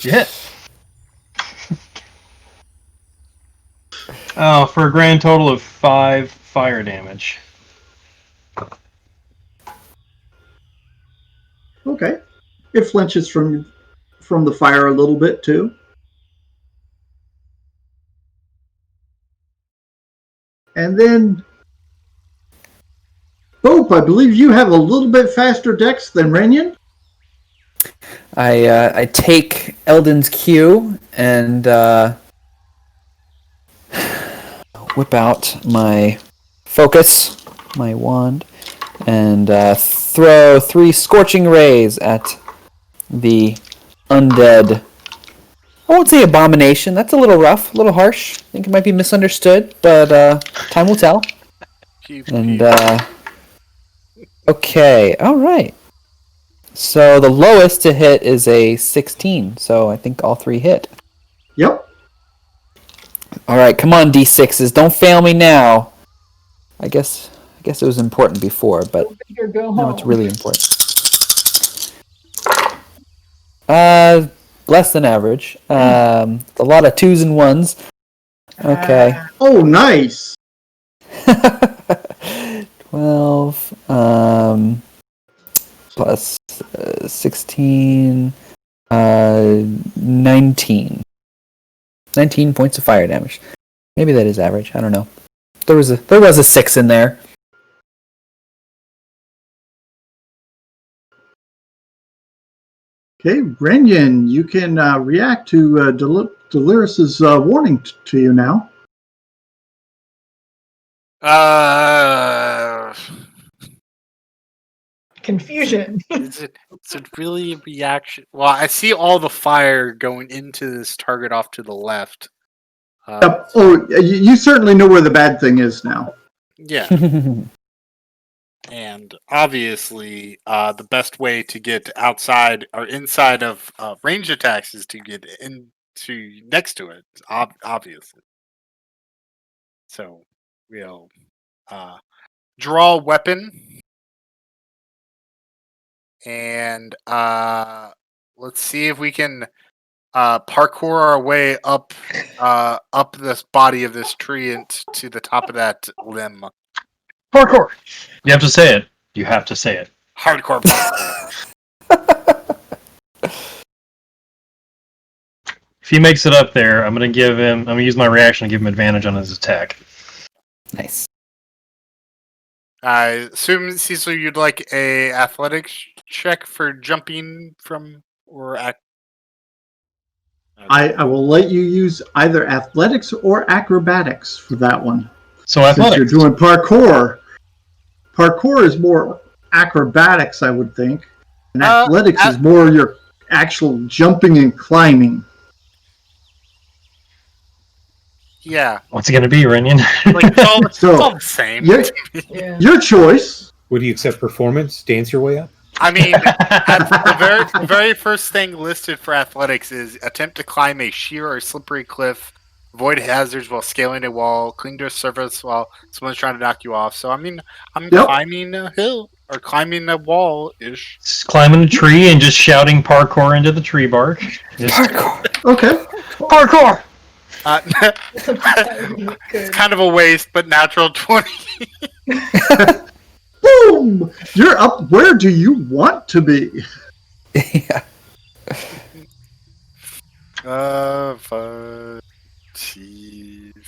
You hit. Oh, for a grand total of 5 fire damage. Okay. It flinches from the fire a little bit too. And then Bope, I believe you have a little bit faster dex than Renyon. I take Eldon's cue and whip out my focus, my wand, and throw 3 scorching rays at the undead. I won't say abomination. That's a little rough, a little harsh. I think it might be misunderstood, but time will tell. And okay, all right. So the lowest to hit is a 16. So I think all 3 hit. Yep. All right, come on, D6s, don't fail me now. I guess it was important before, but Go big or go now home. it's really important. Less than average. A lot of 2s and 1s. Okay. Oh, nice. 12 plus 16 19 points of fire damage. Maybe that is average. I don't know. There was a 6 in there. Okay, Renyan, you can react to Deliris's warning to you now. Confusion. Is it really a reaction? Well, I see all the fire going into this target off to the left. Yep. Oh, you certainly know where the bad thing is now. Yeah, and obviously, the best way to get outside or inside of range attacks is to get into next to it. Obviously, so we'll draw a weapon. And let's see if we can parkour our way up this body of this tree and to the top of that limb. Parkour. You have to say it. You have to say it. Hardcore parkour. If he makes it up there, I'm gonna use my reaction to give him advantage on his attack. Nice. I assume, Cecil, you'd like a athletics check for jumping from or act. I will let you use either athletics or acrobatics for that one. So Since athletics. you're doing parkour. Parkour is more acrobatics, I would think. And athletics is more your actual jumping and climbing. Yeah. What's it gonna be, Renyan? Like, it's all the same. Yeah. Your choice. Would you accept performance? Dance your way up? I mean, the very first thing listed for athletics is attempt to climb a sheer or slippery cliff, avoid hazards while scaling a wall, cling to a surface while someone's trying to knock you off. So, I mean, I'm climbing a hill or climbing a wall-ish. Just climbing a tree and just shouting parkour into the tree bark. Parkour. Okay. Parkour! It's kind of a waste, but natural 20. Boom! You're up. Where do you want to be? Yeah. 40, 50,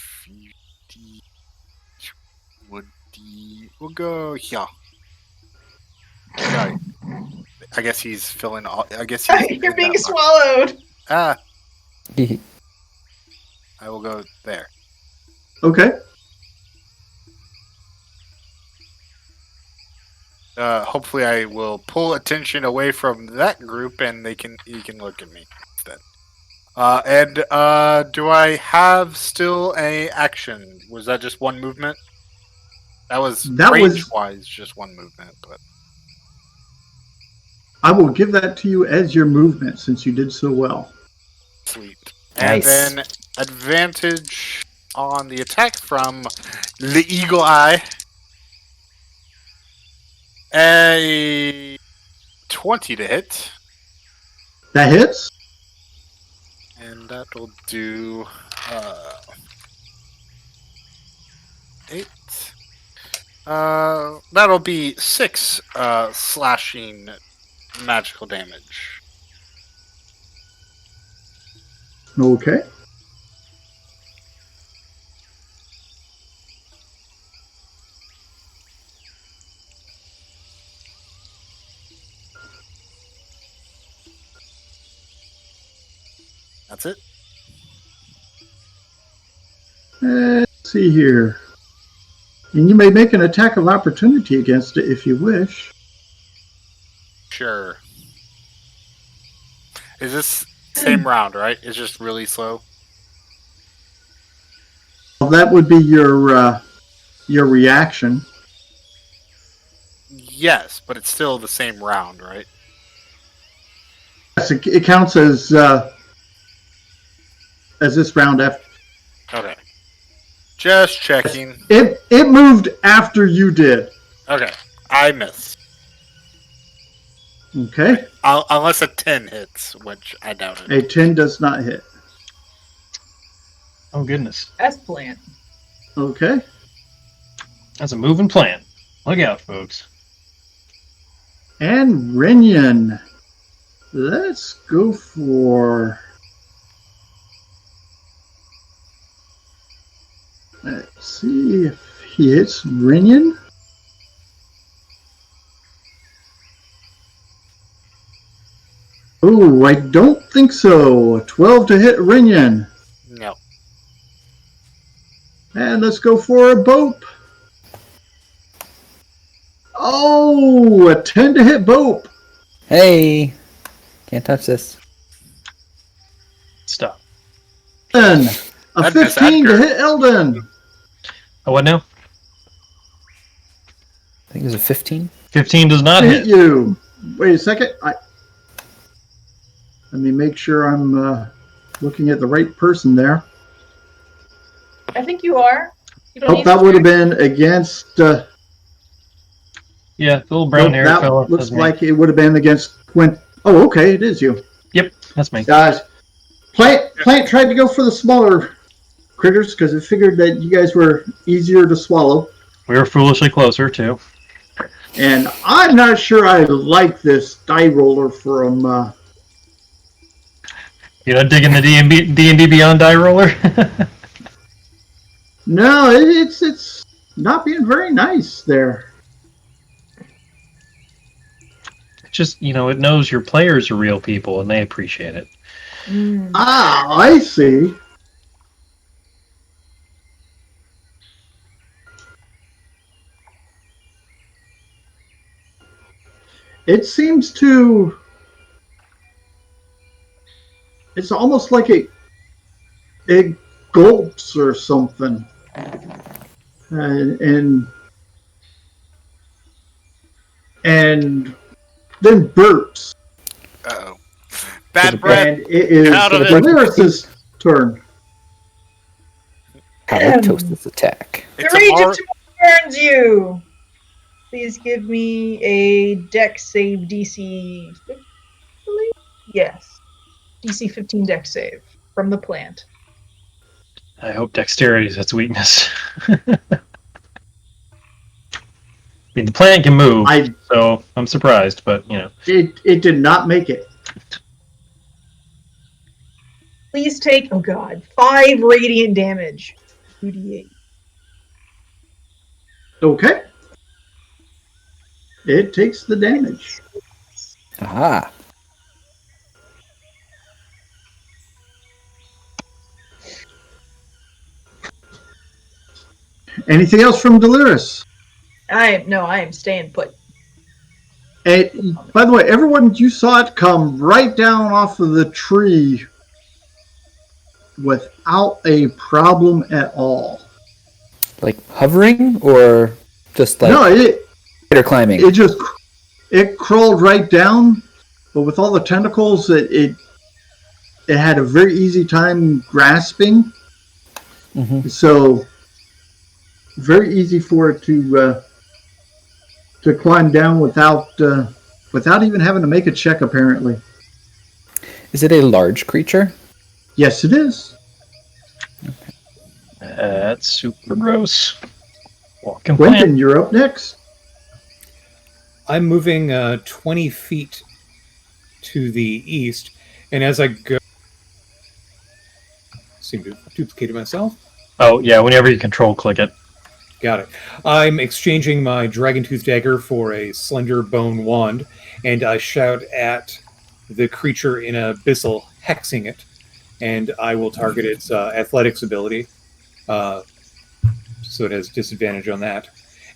20. We'll go here. Sorry. I guess he's filling all. I guess he's You're being swallowed. I will go there. Okay. Hopefully, I will pull attention away from that group, and he can look at me instead. And do I have still a action? Was that just one movement? That was range-wise, just one movement, but I will give that to you as your movement since you did so well. sweet. Nice. And then advantage on the attack from the Eagle Eye. A 20 to hit. That hits. And that will do 8. That'll be 6 slashing magical damage. Okay. That's it. Let's see here. And you may make an attack of opportunity against it if you wish. Sure. Is this same round, right? It's just really slow. Well, that would be your reaction. Yes, but it's still the same round, right? Yes, it counts as this round after. Okay. Just checking. It moved after you did. Okay. I miss. Okay. Unless a 10 hits, which I doubt it. A 10 does not hit. Oh, goodness. That's plant. Okay. That's a moving plant. Look out, folks. And Renyan. Let's go for... Let's see if he hits Renyan. Oh, I don't think so. 12 to hit Renyan. No. And let's go for a Bope. Oh, a 10 to hit Bope. Hey, can't touch this. Stop. And a That'd miss 15 to Edgar. hit Eldon. Oh, what now? I think it was a 15. 15 does not To hit. hit you. Wait a second. Let me make sure I'm looking at the right person there. I think you are. You don't Oh, need that to would have check. been against... Yeah, the little brown hair that fella. looks That's me. like it would have been against Quint. Oh, okay, it is you. Yep, that's me. Guys, Plant tried to go for the smaller critters because it figured that you guys were easier to swallow. We were foolishly closer, too. And I'm not sure I like this die roller from... You know, digging the D&D Beyond die roller? No, it's not being very nice there. Just, you know, it knows your players are real people, and they appreciate it. Ah, I see. It seems to... It's almost like it gulps or something. And then burps. Uh-oh. Bad breath. And it is Out of it. Deliris's turn. Halitosis attack. The It's a Regent mar- warns you. Please give me a Dex save DC 15? Yes. DC 15 Dex save from the plant. I hope dexterity is its weakness. I mean, the plant can move, so I'm surprised, but, you know. It did not make it. Please take, oh god, 5 radiant damage. 2d8. Okay. It takes the damage. Aha. Anything else from Deliris? I am staying put. And, by the way, everyone, you saw it come right down off of the tree without a problem at all. Like hovering or just like No, it climbing? it crawled right down, but with all the tentacles, it had a very easy time grasping. Mm-hmm. So very easy for it to climb down without even having to make a check. Apparently, Is it a large creature? yes, it is. That's super gross. Walking plant. Quentin, you're up next. I'm moving 20 feet to the east, and as I go, seem to have duplicated myself. Oh, yeah, whenever you control click it. Got it. I'm exchanging my dragon tooth dagger for a slender bone wand, and I shout at the creature in abyssal, hexing it, and I will target its athletics ability, so it has disadvantage on that.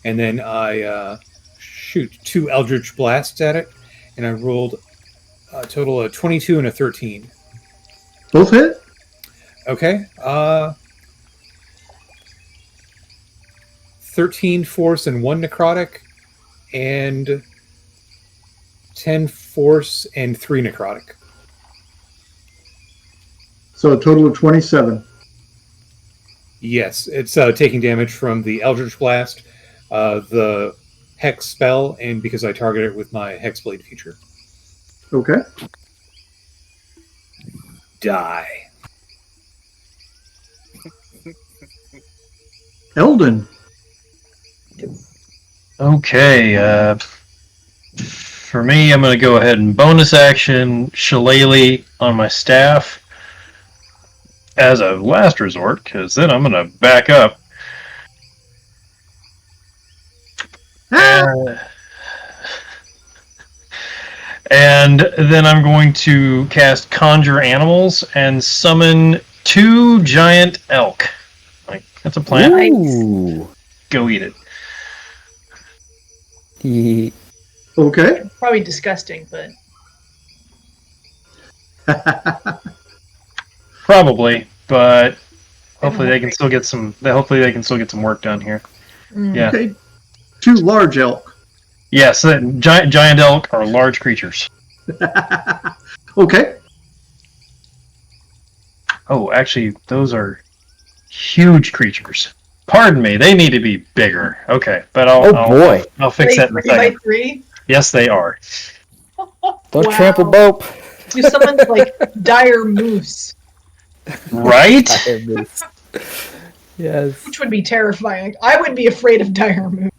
And then I shoot 2 Eldritch Blasts at it, and I rolled a total of 22 and a 13. Both hit? Okay. 13 force and 1 necrotic, and 10 force and 3 necrotic. So a total of 27. Yes, it's taking damage from the Eldritch Blast, the Hex spell, and because I target it with my Hexblade feature. Okay. Die. Eldon. Okay, for me, I'm going to go ahead and bonus action Shillelagh on my staff as a last resort, because then I'm going to back up. And then I'm going to cast Conjure Animals and summon 2 giant elk. Like, that's a plan. Ooh. Go eat it. Okay. Probably disgusting, but Probably, but hopefully they can still get some. Hopefully they can still get some work done here. Yeah. Okay. 2 large elk. Yes, giant elk are large creatures. Okay. Oh, actually, those are huge creatures. Pardon me, they need to be bigger. Okay, but I'll fix that in a 3 by second. 3. Yes, they are. Don't Wow. trample Bope. You summoned like dire moose, Right? Yes. which would be terrifying. I would be afraid of dire moose.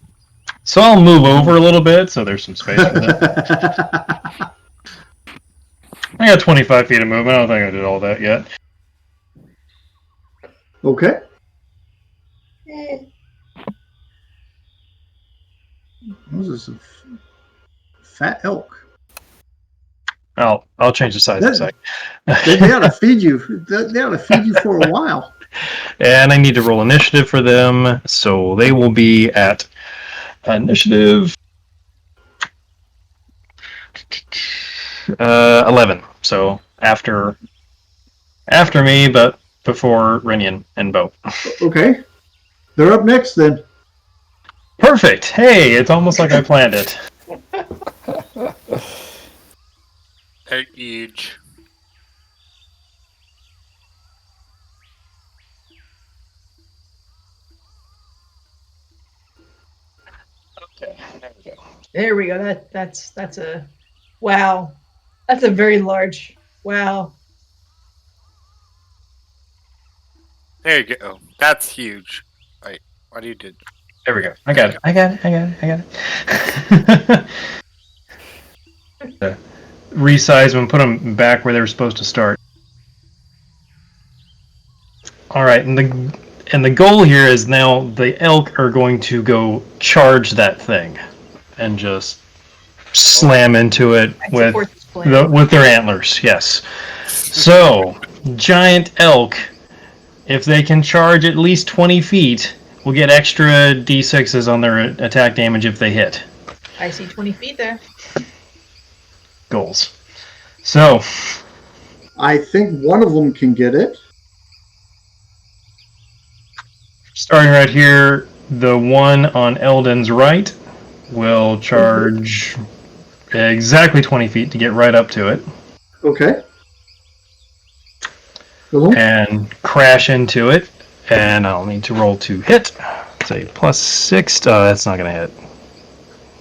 So I'll move over a little bit, so there's some space for that. I got 25 feet of movement. I don't think I did all that yet. Okay. This is a fat elk. I'll change the size in a sec. They ought to feed you. They ought to feed you for a while. And I need to roll initiative for them, so they will be at initiative 11. So after me, but before Rinian and Bo. Okay. They're up next then. Perfect. Hey, it's almost like I planned it. They're huge. Okay, there we go. There we go. That's a wow. That's a very large wow. There you go. That's huge. Wait, what do you do? There we go. I got it. Resize them, put them back where they were supposed to start. All right, and the goal here is now the elk are going to go charge that thing and just slam into it with their antlers. Yes. So, giant elk, if they can charge at least 20 feet, will get extra d6s on their attack damage if they hit. I see 20 feet there. Goals. So, I think one of them can get it. starting right here, the one on Eldon's right will charge exactly 20 feet to get right up to it. Okay. Cool. And crash into it. And I'll need to roll to hit. Say +6. That's not going to hit.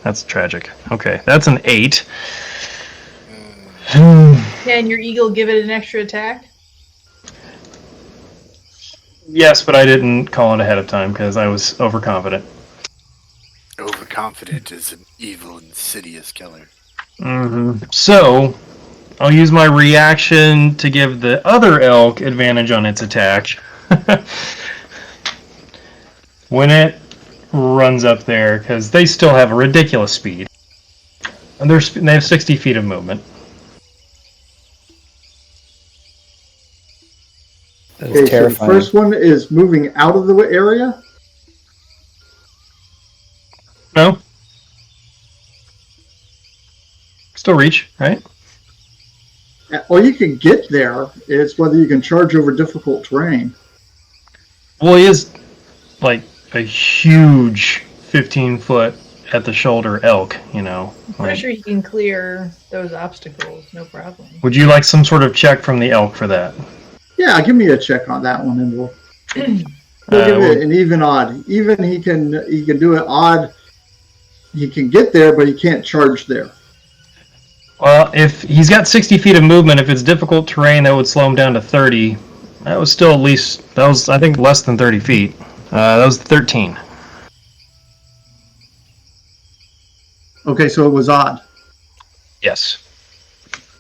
That's tragic. Okay, that's an 8. Can your eagle give it an extra attack? Yes, but I didn't call it ahead of time because I was overconfident. Overconfident is an evil, insidious killer. So, I'll use my reaction to give the other elk advantage on its attack. When it runs up there, because they still have a ridiculous speed. And they have 60 feet of movement. That Okay, is so the terrifying. first one is moving out of the area. No. Still reach, right? All you can get there is whether you can charge over difficult terrain. Well, he is like a huge 15-foot at the shoulder elk, you know. I'm pretty sure you can clear those obstacles, no problem. Would you like some sort of check from the elk for that? Yeah, give me a check on that one, and we'll give it an even odd. Even he can do it odd. He can get there, but he can't charge there. Well, if he's got 60 feet of movement, if it's difficult terrain, that would slow him down to 30. That was still at least, that was, I think, less than 30 feet. That was 13. Okay, so it was odd. Yes.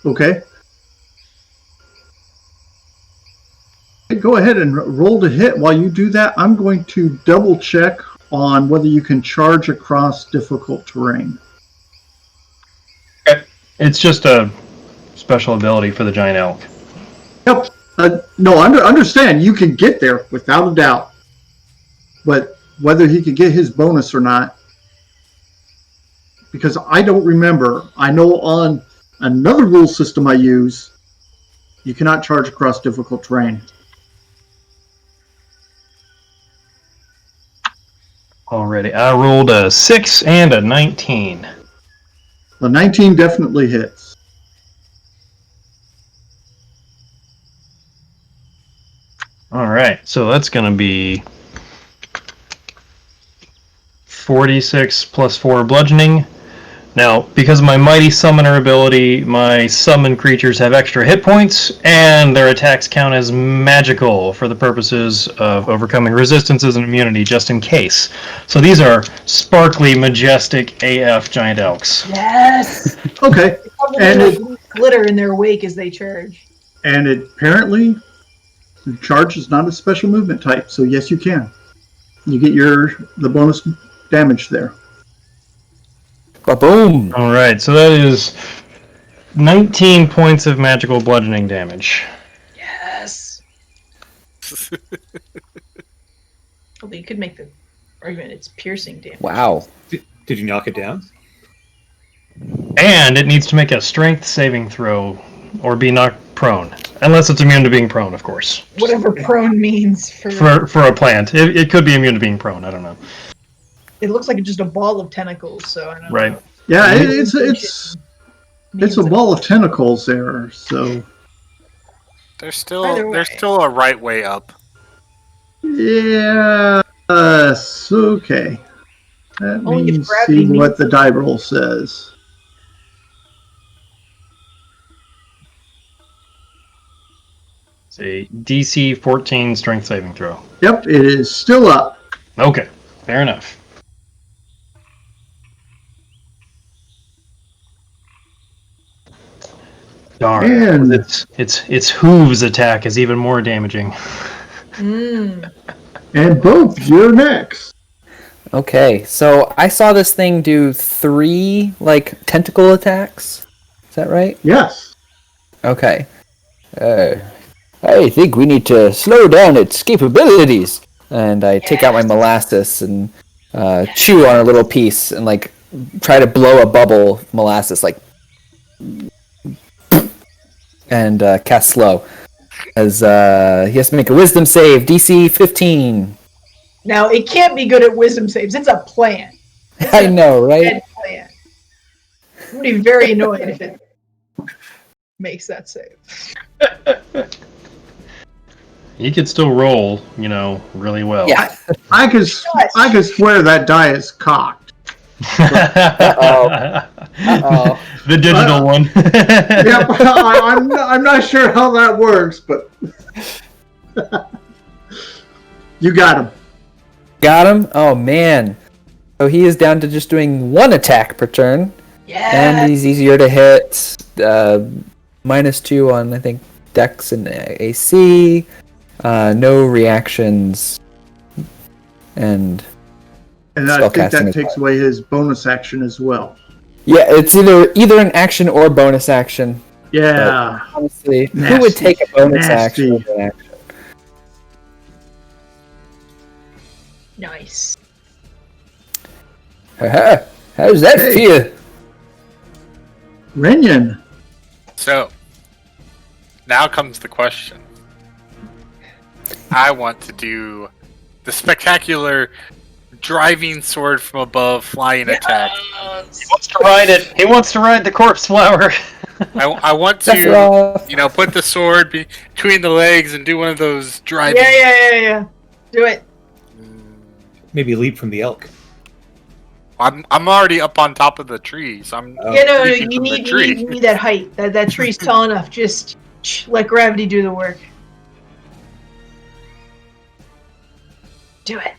Okay. Go ahead and roll to hit. While you do that, I'm going to double check on whether you can charge across difficult terrain. Okay. It's just a special ability for the giant elk. Yep. No, understand. You can get there without a doubt. But whether he could get his bonus or not, because I don't remember. I know on another rule system I use, you cannot charge across difficult terrain. Already. I rolled a 6 and a 19. The 19 definitely hits. Alright, so that's going to be 46 plus 4 bludgeoning. Now, because of my Mighty Summoner ability, my summoned creatures have extra hit points, and their attacks count as magical for the purposes of overcoming resistances and immunity, just in case. So these are sparkly, majestic AF giant elks. Yes! Okay. And it, glitter in their wake as they charge. and it apparently, the charge is not a special movement type, so yes, you can. You get the bonus damage there. Ba-boom! Alright, so that is 19 points of magical bludgeoning damage. Yes! Although you could make the argument it's piercing damage. Wow. Did you knock it down? And it needs to make a strength saving throw or be knocked prone. Unless it's immune to being prone, of course. Whatever prone means for a plant. It could be immune to being prone, I don't know. It looks like just a ball of tentacles, so I don't Right. know. Yeah, it's a ball of tentacles there, so There's Either still a right way up. yeah, okay. Let Only if me gravity see what means- the die roll says. It's a DC 14 strength saving throw. Yep, it is still up. Okay, fair enough. Darn. And- Its hooves attack is even more damaging. And both, you're next. Okay, so I saw this thing do 3, tentacle attacks. Is that right? Yes. Okay. I think we need to slow down its capabilities. And I take out my molasses and chew on a little piece and try to blow a bubble of molasses and cast slow. As he has to make a wisdom save, DC 15. Now, it can't be good at wisdom saves. It's a plan. I know, right? Bad plan. I'm going to be very annoyed if it makes that save. You could still roll, really well. Yeah. I could swear that die is cocked. Uh-oh. The digital one. Yep, I'm not sure how that works, but you got him. Got him? Oh, man. So he is down to just doing 1 attack per turn. Yeah. And he's easier to hit. -2 on, I think, Dex and AC. No reactions. And And I think Spellcasting that as takes away his bonus action as well. yeah, it's either an action or bonus action. Yeah. Honestly, who Nasty. would take a bonus Nasty. action over an action? Nice. Haha. How's that Hey. feel? Renyon. So, now comes the question. I want to do the spectacular driving sword from above flying attack. He wants to ride it. He wants to ride the corpse flower. I want to, Sephiroth. put the sword between the legs and do one of those driving. Yeah. Do it. Maybe leap from the elk. I'm already up on top of the tree, so I'm. Oh. Yeah, no, leaping you from the need tree. that height. That tree's tall enough. Just let gravity do the work. Do it.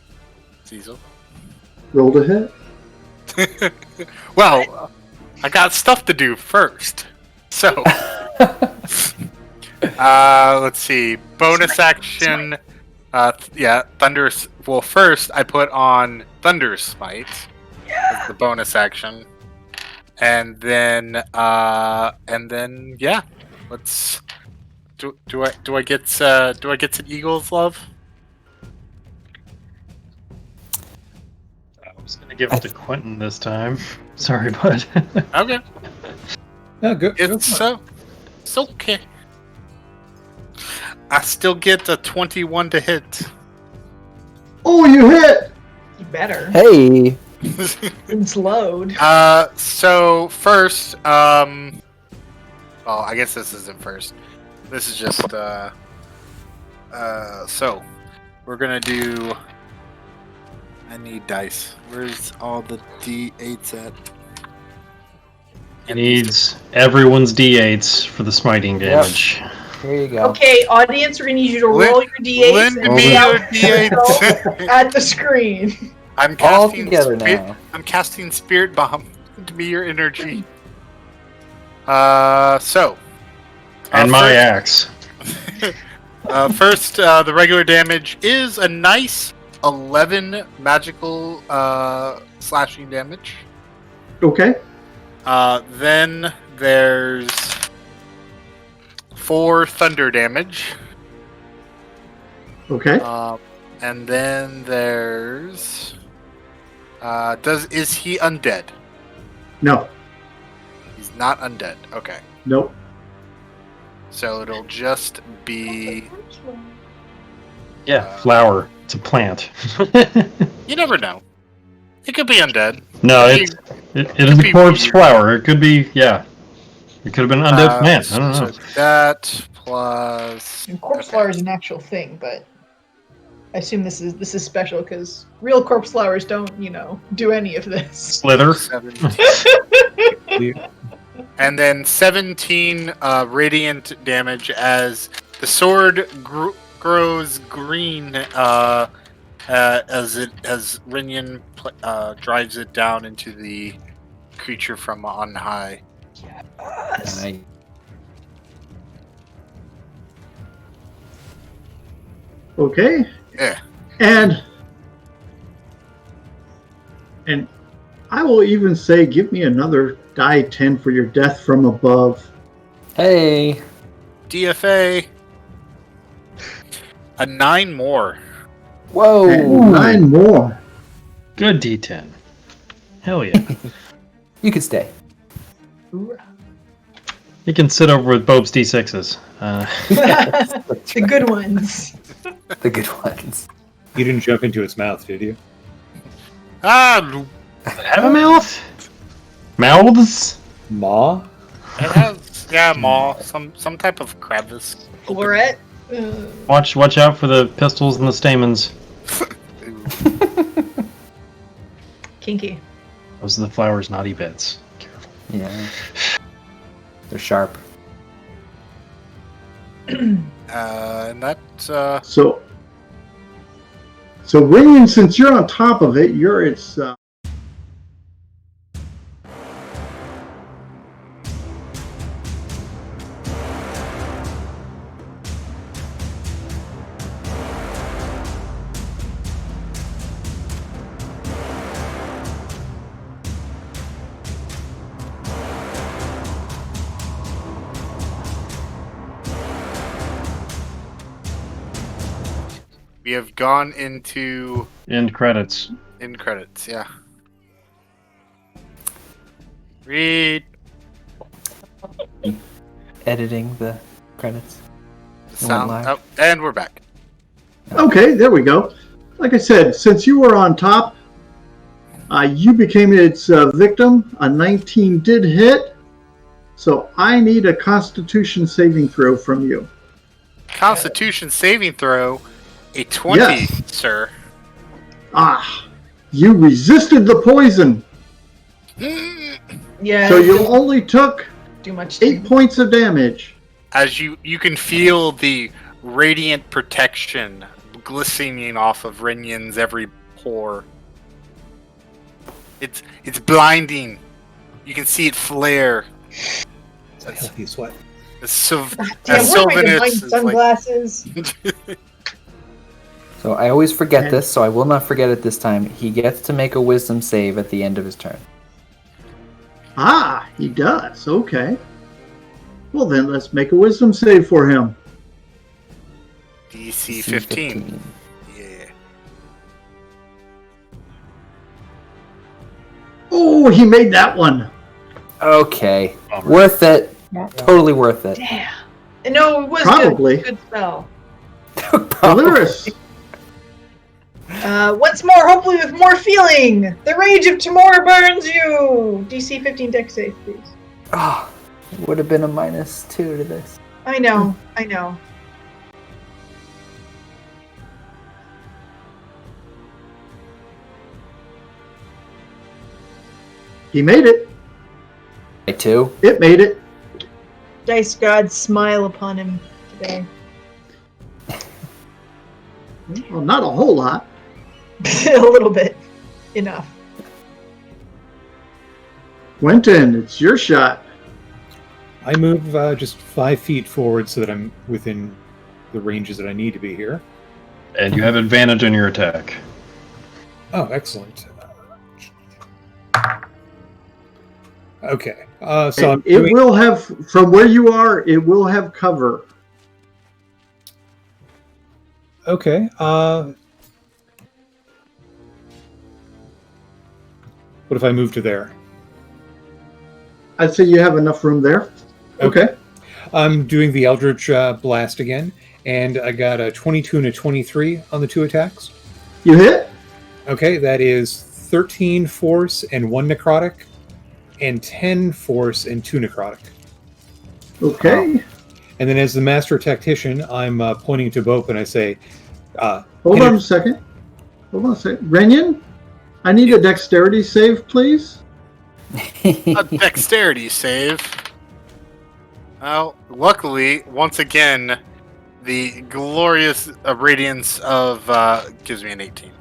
Cecil. Roll to hit. Well, I got stuff to do first. So, let's see. Bonus action. Thunderous. Well, first I put on Thunderous Smite as the bonus action, and then let's. Do I get some Eagle's love? I was gonna give it to Quentin this time. Sorry, bud. Okay, No, go it's okay. I still get a 21 to hit. Oh, you hit! You better. Hey. It's load. So first, well, I guess this isn't first. This is just, so we're gonna do. I need dice. Where's all the D8s at? He needs everyone's D8s for the smiting damage. Here you go. Okay, audience, we're gonna need you to roll your D8s Lend and me shout your D8s. at the screen. I'm All casting together now. I'm casting Spirit Bomb. Lend me your energy. So. And my first- axe. First, the regular damage is a nice 11 magical slashing damage. Okay. Then there's 4 thunder damage. Okay. And then there's is he undead? No. He's not undead. Okay. Nope. So it'll just be Yeah, flower. It's a plant. you never know. It could be undead. No, It it is a be corpse weird. flower. It could be, yeah. It could have been an undead plant. I don't know. So that plus And corpse okay. flower is an actual thing, but I assume this is special because real corpse flowers don't, do any of this. Slither. 17. And then 17 radiant damage as the sword grows green as Renyon drives it down into the creature from on high. Nice. Okay. Yeah. And I will even say, give me another die 10 for your death from above. Hey. DFA. A 9 more. Whoa. And 9 more. Good D10. Hell yeah. You can stay. You can sit over with Bobe's D6s. The good ones. The good ones. You didn't jump into its mouth, did you? Ah, Have a mouth? Mouths? Maw? it has maw, some type of crevice. Floret. Watch out for the pistols and the stamens. Kinky. Those are the flower's naughty bits. Careful. Yeah. They're sharp. And that So Renyon, since you're on top of it, you're its. We have gone into End credits. end credits. Yeah. Read. Editing the credits. Sound. live. Oh, and we're back. Okay, there we go. Like I said, since you were on top, you became its victim. A 19 did hit, so I need a Constitution saving throw from you. Constitution saving throw, a 20, Yes. sir. You resisted the poison, Yeah. so you only took do much. 8 points of damage. As you can feel the radiant protection glistening off of Renyan's every pore. It's blinding. You can see it flare. It's a healthy sweat. Damn, where am I gonna find sunglasses? So I always forget this, so I will not forget it this time. He gets to make a wisdom save at the end of his turn. He does. Okay. Well, then let's make a wisdom save for him. DC 15. Yeah. Oh, he made that one. Okay. Worth it. Totally worth it. Damn. No, it was Probably. good spell. Delirious. Once more, hopefully with more feeling. The rage of tomorrow burns you. DC 15 dex save, please. Oh, would have been a -2 to this. I know. I know. He made it. -2. It made it. Dice gods smile upon him today. Well, not a whole lot. A little bit. Enough. Quentin, it's your shot. I move just 5 feet forward so that I'm within the ranges that I need to be here. And you have advantage on your attack. Oh, excellent. Okay. So I'm It doing, will have, from where you are, it will have cover. okay. What if I move to there? I'd say you have enough room there. Okay. I'm doing the Eldritch Blast again, and I got a 22 and a 23 on the 2 attacks. You hit? Okay, that is 13 force and 1 necrotic, and 10 force and 2 necrotic. Okay. And then as the Master Tactician, I'm pointing to Bope and I say, Hold on a second. Renyan, I need a dexterity save, please. A dexterity save. Well, luckily, once again, the glorious radiance of gives me an 18.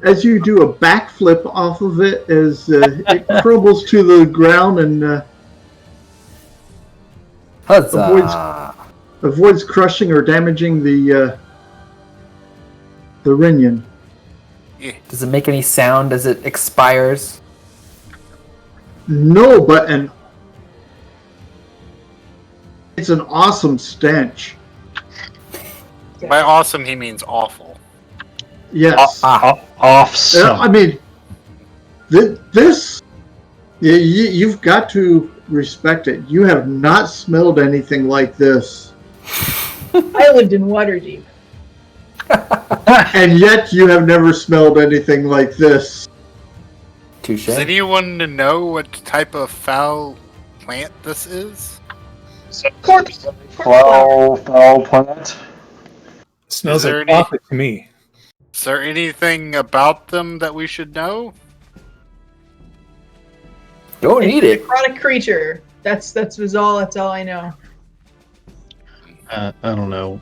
As you do a backflip off of it, as it crumbles to the ground and Huzzah! avoids crushing or damaging the Renyan. Does it make any sound as it expires? No, but it's an awesome stench. By awesome, he means awful. Yes. Awesome. I mean, this, you've got to respect it. You have not smelled anything like this. I lived in Waterdeep. And yet you have never smelled anything like this. Touche. Does anyone know what type of foul plant this is? Corpse. Foul plant. smells Is there like any- coffee to me. Is there anything about them that we should know? Don't eat it. Necrotic creature. That's all I know. I don't know.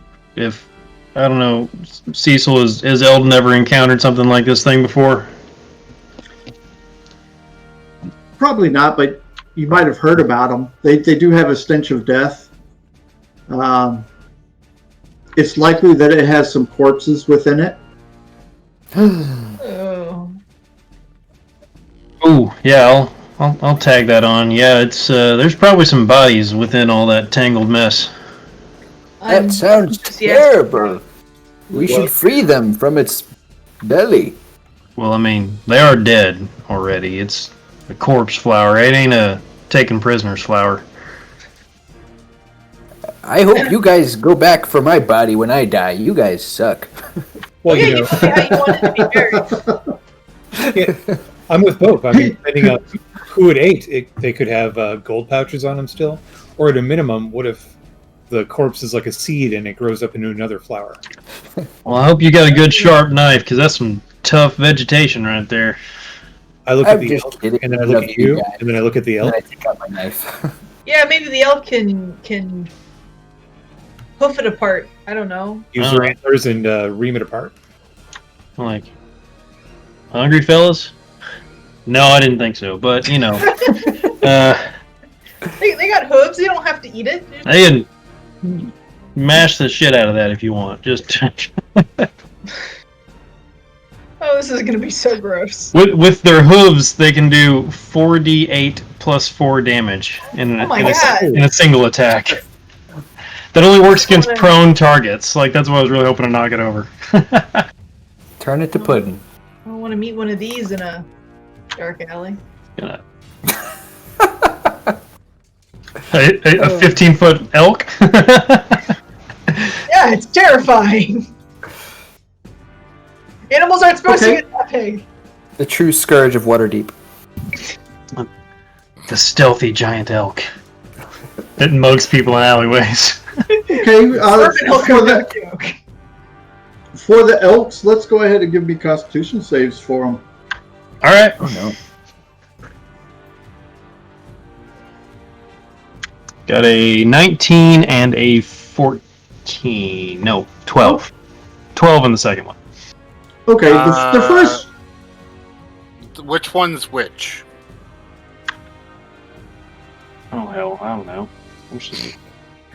Cecil, has Eldon ever encountered something like this thing before? Probably not, but you might have heard about them. They do have a stench of death. It's likely that it has some corpses within it. Oh. Ooh, yeah, I'll tag that on. Yeah, it's there's probably some bodies within all that tangled mess. That sounds terrible. We should free them from its belly. Well, I mean, they are dead already. It's a corpse flower. It ain't a taken prisoners flower. I hope you guys go back for my body when I die. You guys suck. Well, yeah, you know, you wanted to be buried. yeah, I'm with both. I mean, depending on who it ate, they could have gold pouches on them still. Or at a minimum, what if the corpse is like a seed and it grows up into another flower? Well, I hope you got a good sharp knife, because that's some tough vegetation right there. I look I'm at the just elk, kidding. and then I look Love at you you, guys. and then I look at the And elk. I take out my knife. Yeah, maybe the elk can hoof it apart. I don't know. Use their antlers and ream it apart. I'm like, hungry fellas? No, I didn't think so, but, you know. They got hooves. They don't have to eat it. They can mash the shit out of that if you want. Just Oh, this is gonna be so gross. with their hooves, they can do 4d8 plus 4 damage in Oh my God. in a single attack. That only works against Wanna- prone targets. Like, that's what I was really hoping to knock it over. Turn it to pudding. I don't want to meet one of these in a dark alley. a 15-foot elk? Yeah, it's terrifying. Animals aren't supposed Okay. to get that big. The true scourge of Waterdeep. The stealthy giant elk that mugs people in alleyways. Okay, Urban elk for, are no the, joke. for the elks, let's go ahead and give me Constitution saves for them. All right. Oh no. Got a 19 and a 14. No, 12. 12 in the second one. Okay, the first. Which one's which? Oh, hell, I don't know.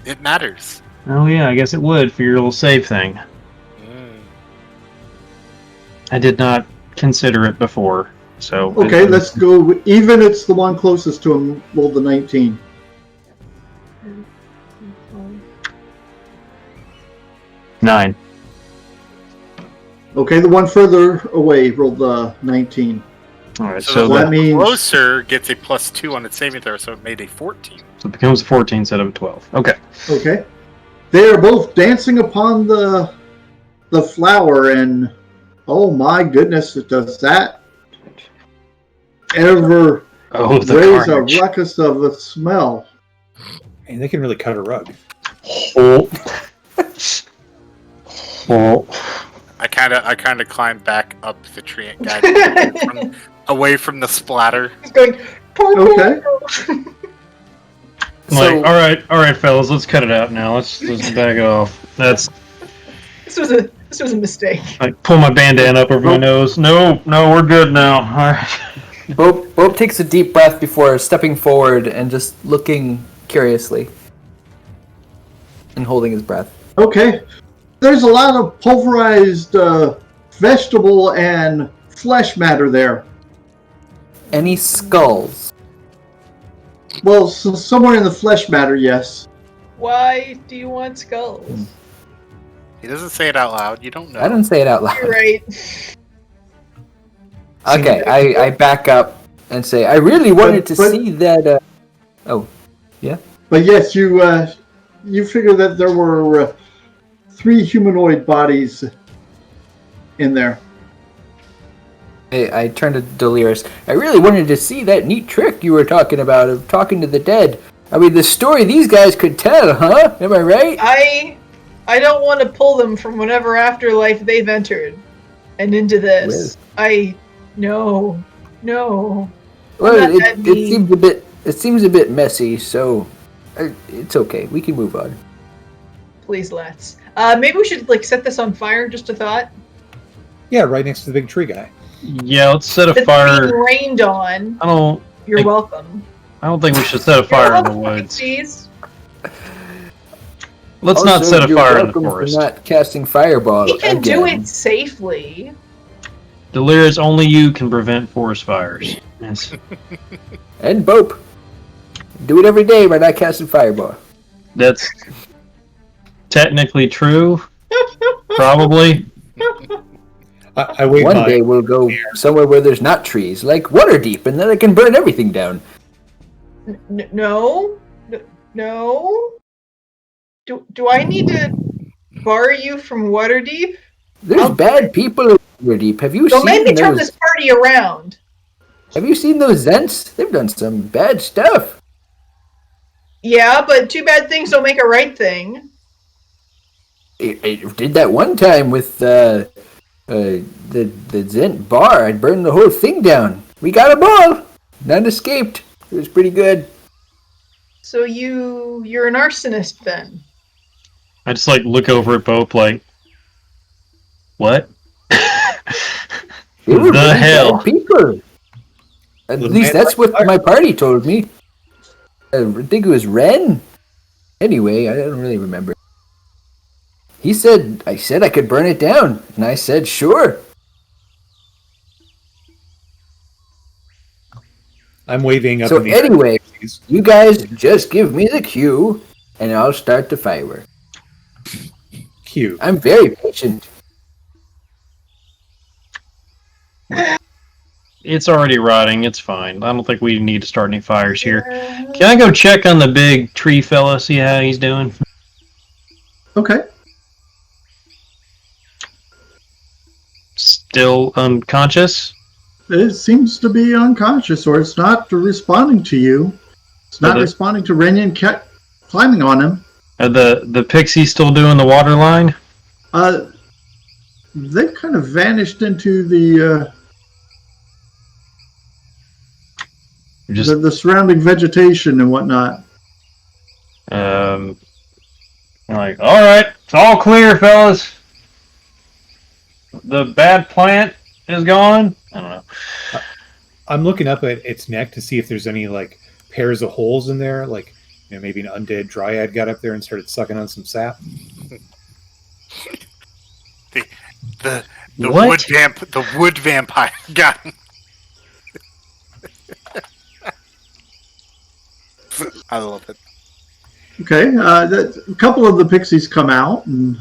It matters. Oh, yeah, I guess it would for your little save thing. I did not consider it before, so... Okay, let's go. Even it's the one closest to him. Roll the 19. Nine. Okay, the one further away rolled the 19. All right, So, so the that one means- closer gets a +2 on its saving throw, so it made a 14. it becomes 14 instead of 12. Okay. Okay, they are both dancing upon the flower, and oh my goodness, does that ever Oh, the raise carnage. a ruckus of a smell? And they can really cut a rug. Oh. Oh. I kind of climbed back up the Treant guide away from the splatter. He's going. Okay. I'm like, all right, fellas, let's cut it out now. Let's back it off. That's This was a mistake. like pull my bandana up over my nose. No, we're good now. All right. Bob takes a deep breath before stepping forward and just looking curiously. And holding his breath. Okay, there's a lot of pulverized vegetable and flesh matter there. Any skulls? Well, somewhere in the flesh matter, yes. Why do you want skulls? He doesn't say it out loud. You don't know. I didn't say it out loud. You're right. Okay, I back up and say, I really wanted to But- see that, But yes, you figure that there were 3 humanoid bodies in there. I turned to Delirious. I really wanted to see that neat trick you were talking about of talking to the dead. I mean, the story these guys could tell, huh? Am I right? I don't want to pull them from whatever afterlife they've entered and into this. No. Well, not that mean. it seems a bit messy, so it's okay. We can move on. Please let's. Maybe we should set this on fire. Just a thought. Yeah, right next to the big tree guy. Yeah, let's set a It's being fire. rained on. You're Like- welcome. I don't think we should set a fire in the woods. Please. Let's not Also, set a you're fire in the welcome for forest. not casting fireball We can do again. it safely. Delirious, only you can prevent forest fires. Yes. And Bope. Do it every day by not casting fireball. That's technically true. Probably. I wave One my day we'll go somewhere where there's not trees, like Waterdeep, and then I can burn everything down. No. Do I need to bar you from Waterdeep? There's bad people in Waterdeep. Have you Don't make me seen turn those? this party around. Have you seen those Zents? They've done some bad stuff. Yeah, but two bad things don't make a right thing. I did that one time with the Zent bar. I burned the whole thing down. We got a ball. None escaped. It was pretty good. So you're an arsonist then? I just like look over at Bope like, what? They were The really hell? bad people. At least that's what my party told me. I think it was Ren. Anyway, I don't really remember. I said I could burn it down, and I said sure. I'm waving up. So in the anyway, air. you guys just give me the cue, and I'll start the firework. Cute. I'm very patient. It's already rotting. It's fine. I don't think we need to start any fires here. Can I go check on the big tree fella, see how he's doing? Okay. Still unconscious? It seems to be unconscious, or it's not responding to you. It's not responding to Renyan climbing on him. Are the pixies still doing the water line? They've kind of vanished into the surrounding vegetation and whatnot. Like, all right, it's all clear, fellas. The bad plant is gone. I don't know. I'm looking up at its neck to see if there's any like pairs of holes in there, like maybe an undead dryad got up there and started sucking on some sap. The What? wood vampire got him. I love it. Okay, a couple of the pixies come out and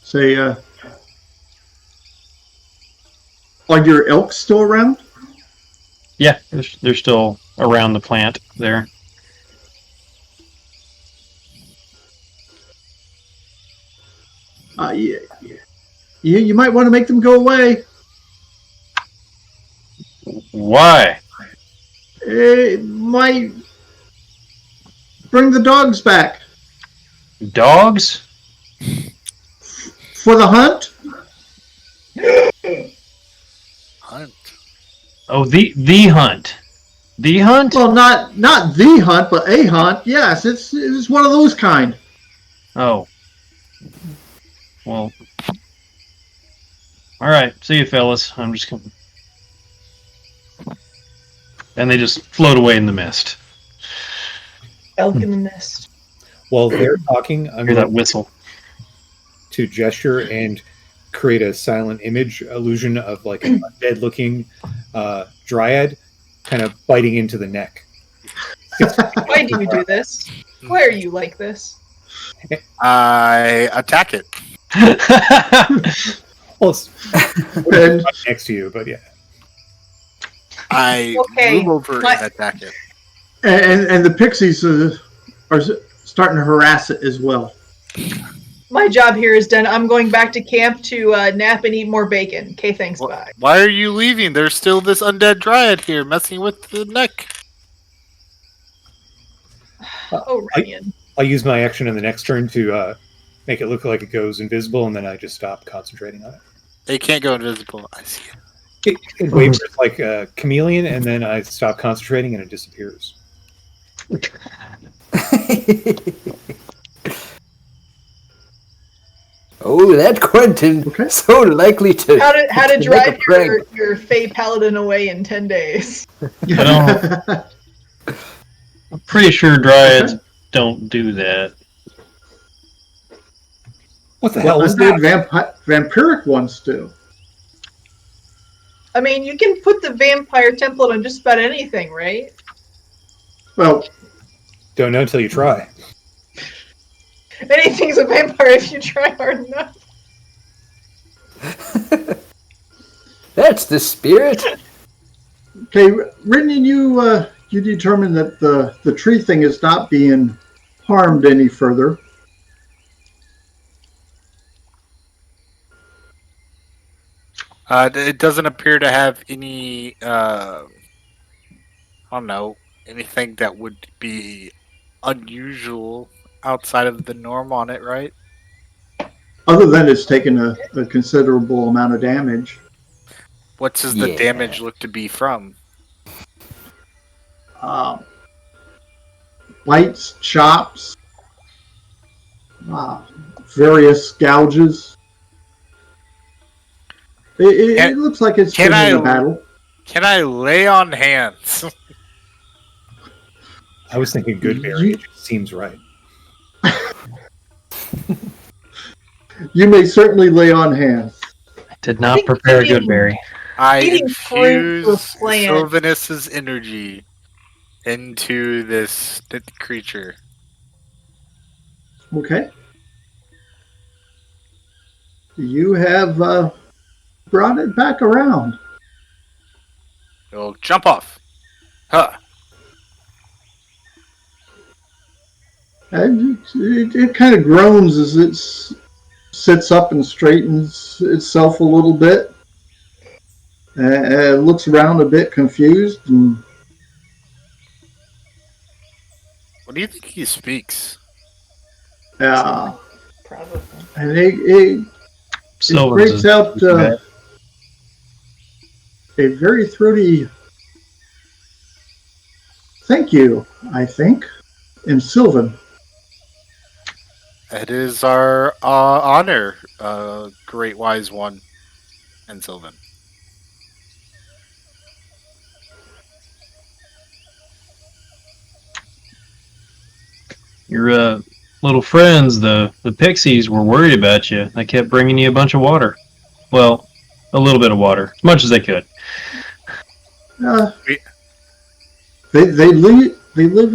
say, "Are your elks still around?" Yeah, they're still around the plant there. Yeah, you might want to make them go away. Why? It might bring the dogs back Dogs? for the hunt. Hunt. Oh, the hunt. The hunt? Well, not the hunt, but a hunt. Yes, it's one of those kind. Oh. Well. All right. See you, fellas. I'm just gonna. And they just float away in the mist. Elk in the nest. While they're talking, I'm Hear that going whistle. to gesture and create a silent image illusion of like an undead-looking dryad, kind of biting into the neck. Why do you do this? Why are you like this? I attack it. Well, it's And, next to you, but yeah. I Okay, move over and attack it. and the pixies are starting to harass it as well. My job here is done. I'm going back to camp to nap and eat more bacon. Okay, thanks, bye. Why are you leaving? There's still this undead dryad here messing with the neck. Oh, Ryan. I'll use my action in the next turn to make it look like it goes invisible, and then I just stop concentrating on it. It can't go invisible. I see it. It waves like a chameleon, and then I stop concentrating, and it disappears. Oh, that Quentin. Okay. So likely to. How to to make drive a prank. your Fey Paladin away in 10 days. I'm pretty sure dryads don't do that. What the hell Well, was undead that? vampiric ones do. I mean, you can put the vampire template on just about anything, right? Well, Don't know until you try. Anything's a vampire if you try hard enough. That's the spirit. Okay, Rinny, you determined that the tree thing is not being harmed any further. It doesn't appear to have any, I don't know, anything that would be unusual outside of the norm on it, right? Other than it's taken a considerable amount of damage. What does the damage look to be from? Bites, chops, various gouges. It looks like it's been in a battle. Can I lay on hands? I was thinking Goodberry. It seems right. You may certainly lay on hands. I did not prepare Goodberry. I infuse Sylvanus's energy into this creature. Okay. You have brought it back around. It'll jump off. Huh. And it kind of groans as it sits up and straightens itself a little bit. Looks around a bit confused. And What do you think he speaks? and Probably. it breaks out a very throaty thank you, I think, in Sylvan. It is our honor, Great Wise One, and Sylvan. Your little friends, the pixies, were worried about you. They kept bringing you a bunch of water. Well, a little bit of water, as much as they could. They live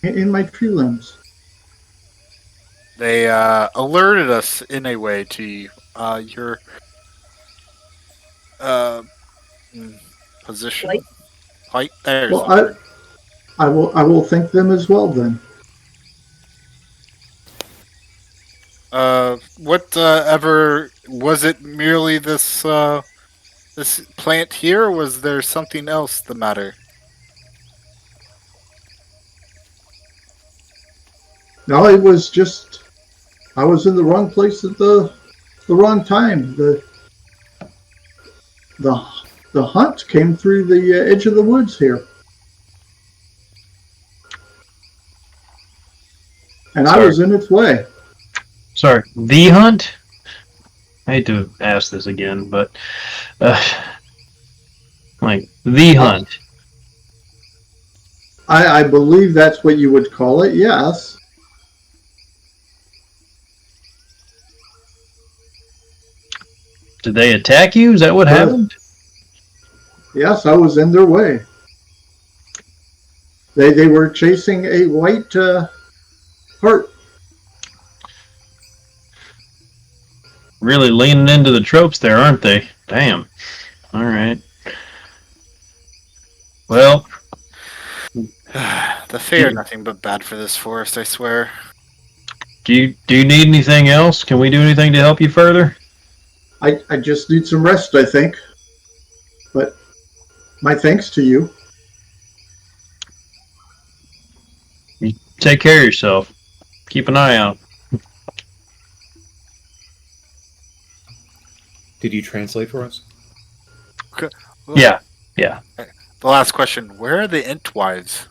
in my tree limbs. They alerted us in a way to your position. Height. There's Well, the word. I will thank them as well then. Whatever was it? Merely this this plant here, or was there something else the matter? No, it was just I was in the wrong place at the wrong time. The hunt came through the edge of the woods here, and I was in its way. Sorry, the hunt? I hate to ask this again, but like the hunt. I believe that's what you would call it. Yes. Did they attack you? Is that what happened? Yes, I was in their way. They were chasing a white hart. Really leaning into the tropes there, aren't they? Damn. All right. Well, The Fae are nothing but bad for this forest, I swear. do you need anything else? Can we do anything to help you further? I just need some rest, I think. But my thanks to you. You take care of yourself. Keep an eye out. Did you translate for us? Yeah. The last question: where are the Entwives?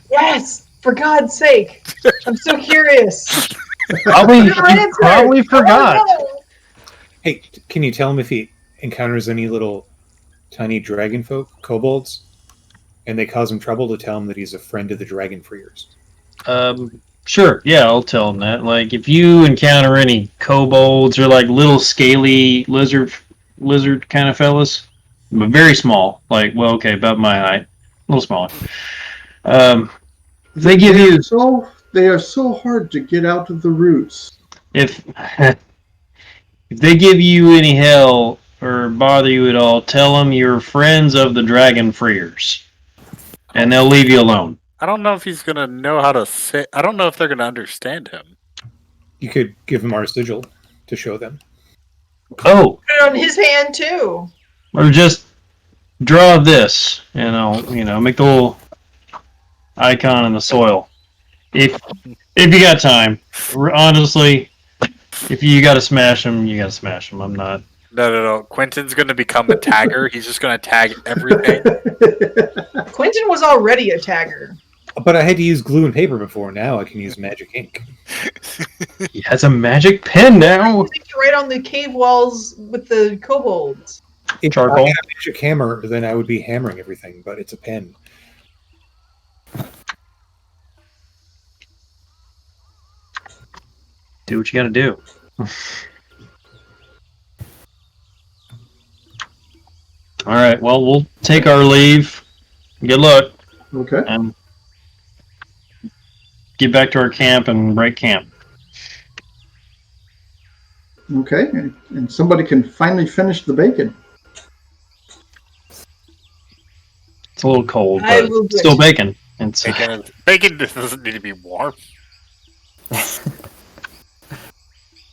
Yes! For God's sake! I'm so curious. Probably, Never you answered. probably I forgot. wanna know. Hey, can you tell him if he encounters any little tiny dragon folk, kobolds, and they cause him trouble, to tell him that he's a friend of the dragon freers? Sure. Yeah, I'll tell them that. Like, if you encounter any kobolds or like little scaly lizard kind of fellas, but very small, like, well, okay, about my height, a little smaller. If they give you, So they are so hard to get out of the roots. If they give you any hell or bother you at all, tell them you're friends of the Dragon Freers, and they'll leave you alone. I don't know if he's gonna know how to say. I don't know if they're gonna understand him. You could give them our sigil to show them. Oh, Put it on his hand too. or just draw this, and I'll, make the little icon in the soil. If you got time, honestly, if you got to smash them, you got to smash them. I'm not. No. Quentin's gonna become a tagger. He's just gonna tag everything. Quentin was already a tagger. But I had to use glue and paper before. Now I can use magic ink. He has a magic pen now. Using it right on the cave walls with the kobolds. If Charcoal? I had a magic hammer, then I would be hammering everything. But it's a pen. Do what you got to do. All right. Well, we'll take our leave. Good luck. Okay. And get back to our camp and break camp. Okay. And somebody can finally finish the bacon. It's a little cold, I but will do still it. bacon. It's Bacon doesn't need to be warm.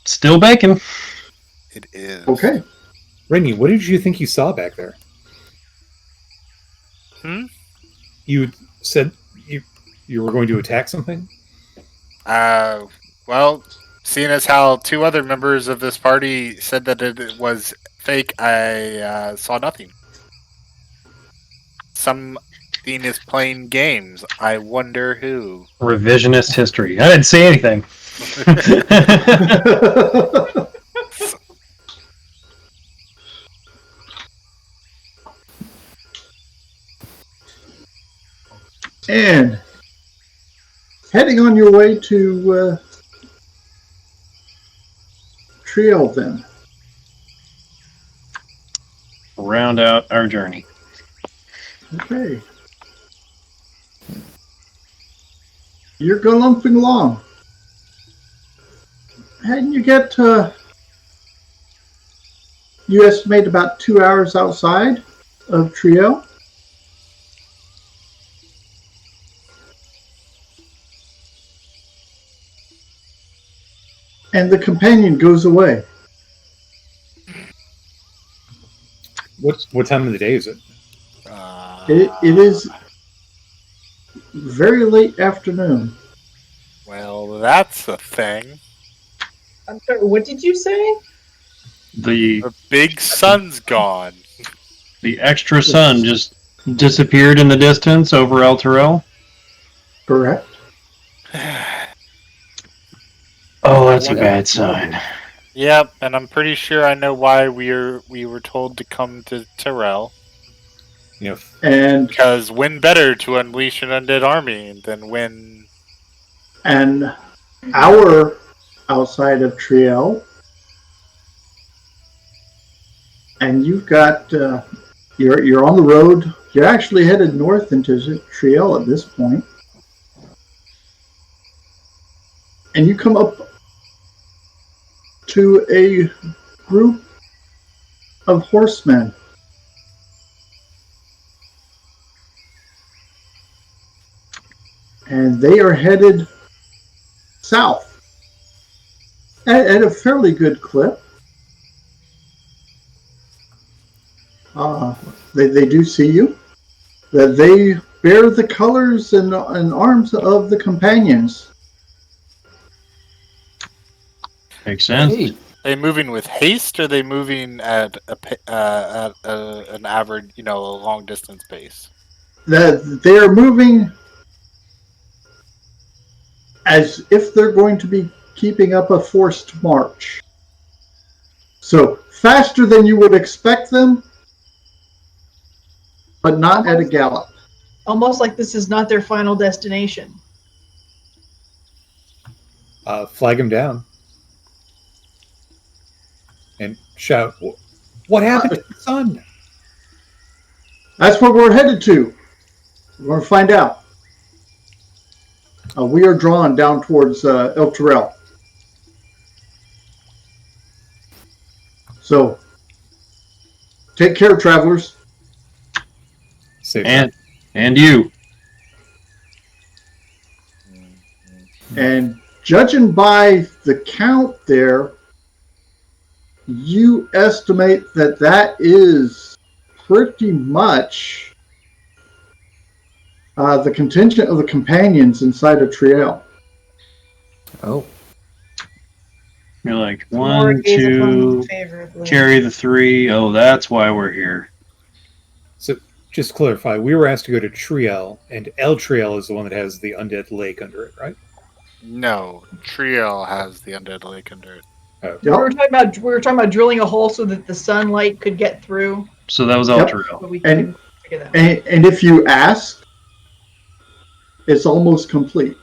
still bacon. It is. Okay. Rennie, what did you think you saw back there? You said you were going to attack something? Well, seeing as how two other members of this party said that it was fake, I saw nothing. Something is playing games. I wonder who. Revisionist history. I didn't see anything. And heading on your way to Treant then. Round out our journey. Okay. You're galumphing along. And you get, you estimate about 2 hours outside of Treant. And the companion goes away. What time of the day is it? It is very late afternoon. Well, that's a thing. I'm sorry, what did you say? The The big sun's gone. extra sun just disappeared in the distance over El Terrell. Correct. Oh, that's a bad sign. Yep, and I'm pretty sure I know why we were told to come to Terrell. You know, And Because when better to unleash an undead army than when... an hour outside of Treant, and you've got you're on the road. You're actually headed north into Treant at this point, and you come up to a group of horsemen. And they are headed south at a fairly good clip. They do see you. That they bear the colors and arms of the companions. Makes sense. Hey, Are they moving with haste, or are they moving at an average, a long distance pace? That they are moving as if they're going to be keeping up a forced march. So faster than you would expect them, but not at a gallop. Almost like this is not their final destination. flag him down and shout, "What happened to the sun?" That's where we're headed to. We're going to find out. We are drawn down towards El Terrell. So, take care, travelers. Safe And you. And judging by the count there, you estimate that that is pretty much the contingent of the companions inside of Treant. Oh. You're like, Or 1, gaze upon 2, them favorably. carry the 3. Oh, that's why we're here. So, just to clarify, we were asked to go to Triel, and El Triel is the one that has the undead lake under it, right? No, Triel has the undead lake under it. Oh. We were talking about drilling a hole so that the sunlight could get through, So that was Yep. Elturel. but we And- couldn't figure that out. And if you ask, it's almost complete.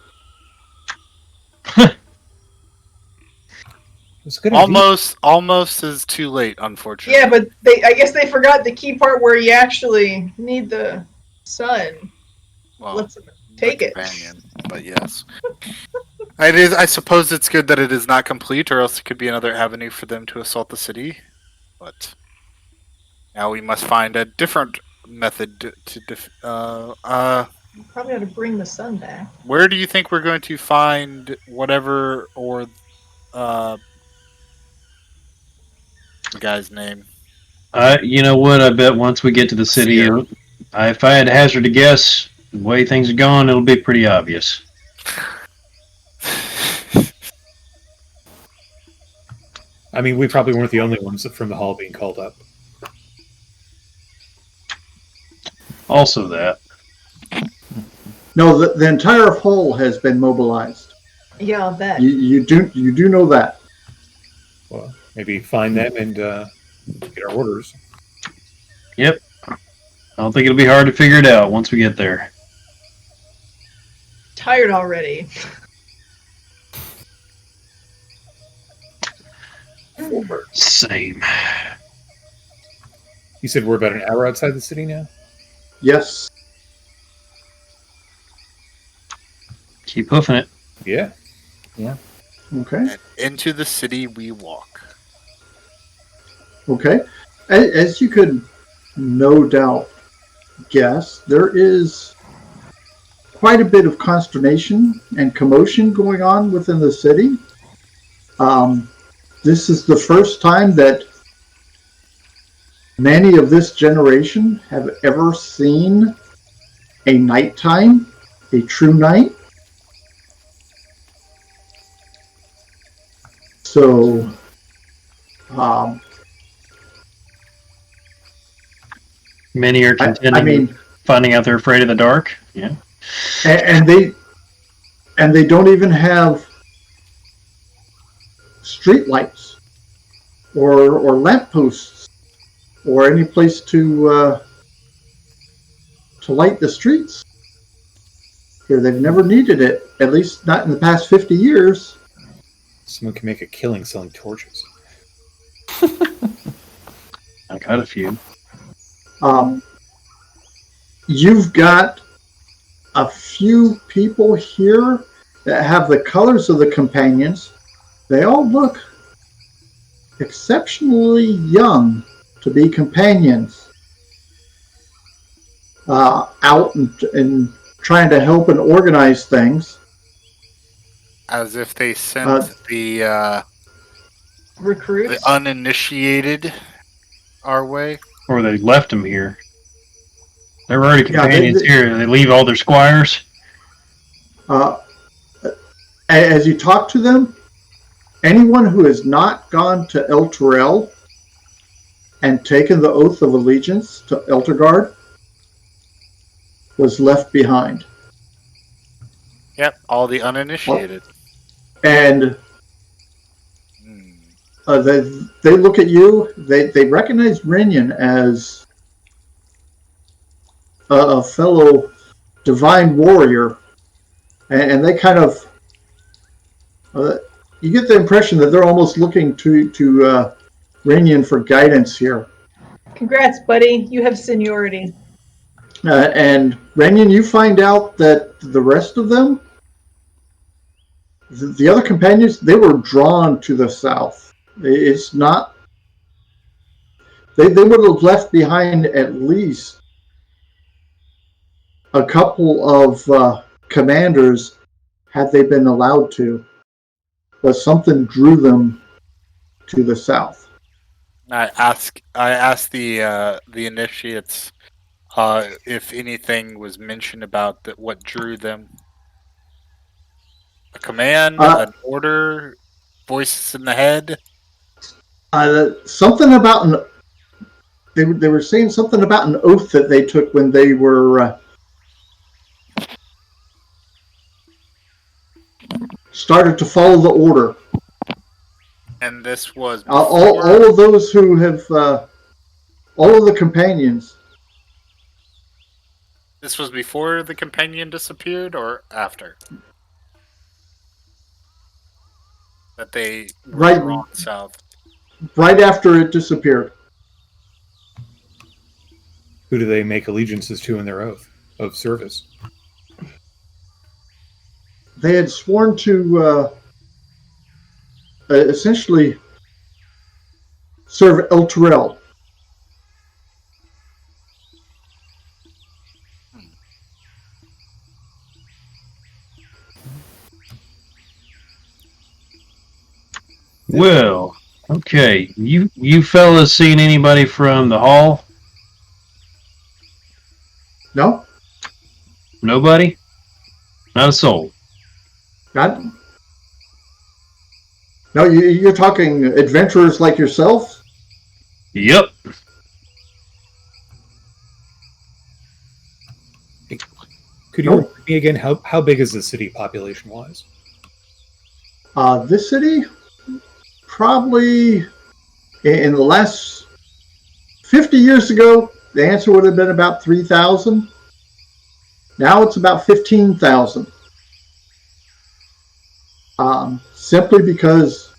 It's gonna be- Almost is too late, unfortunately. Yeah, but I guess they forgot the key part where you actually need the sun. well, Let's take the it. companion, but yes. It is. I suppose it's good that it is not complete, or else it could be another avenue for them to assault the city. But now we must find a different method to. Probably ought to bring the sun back. Where do you think we're going to find whatever or the guy's name? You know what? I bet once we get to the city, Yeah. if I had to hazard a guess, the way things are going, it'll be pretty obvious. I mean, we probably weren't the only ones from the hall being called up. Also that. No, the entire hall has been mobilized. Yeah, I'll bet. You do know that. Well, maybe find them and get our orders. Yep. I don't think it'll be hard to figure it out once we get there. Tired already. Same. You said we're about an hour outside the city now? Yes. Keep hoofing it. Yeah. Okay. And into the city we walk. Okay. As you could no doubt guess, there is quite a bit of consternation and commotion going on within the city. This is the first time that many of this generation have ever seen a nighttime, a true night. So, Many are contending with finding out they're afraid of the dark. Yeah. and they don't even have street lights or lampposts or any place to light the streets. Here, they've never needed it, at least not in the past 50 years. Someone can make a killing selling torches. I got a few. You've got a few people here that have the colors of the companions. They all look exceptionally young to be companions. Out and trying to help and organize things. As if they sent the Recruits. uninitiated our way. Or they left them here. They're already Yeah, companions here. They leave all their squires. As you talk to them, anyone who has not gone to El Terrell and taken the oath of allegiance to Eltergard was left behind. Yep, all the uninitiated. And they look at you. They recognize Rinian as a fellow divine warrior, and they kind of you get the impression that they're almost looking to Rinian for guidance here. Congrats, buddy. You have seniority. And Rinian, you find out that the rest of them The other companions, they were drawn to the south. It's not. They would have left behind at least a couple of commanders had they been allowed to, but something drew them to the south. I asked the initiates if anything was mentioned about what drew them. A command, an order, voices in the head. Something about they were saying something about an oath that they took when they were started to follow the order. And this was all of those who have all of the companions. This was before the companion disappeared, or after that they were drawn south. Right after it disappeared. Who do they make allegiances to in their oath of service? They had sworn to essentially serve El Terrell. Well, okay. You fellas seen anybody from the hall? No? Nobody? Not a soul. Not? No, you're talking adventurers like yourself? Yep. Could you remind me again how big is the city population-wise? This city, probably in the last 50 years ago, the answer would have been about 3,000. Now it's about 15,000. Simply because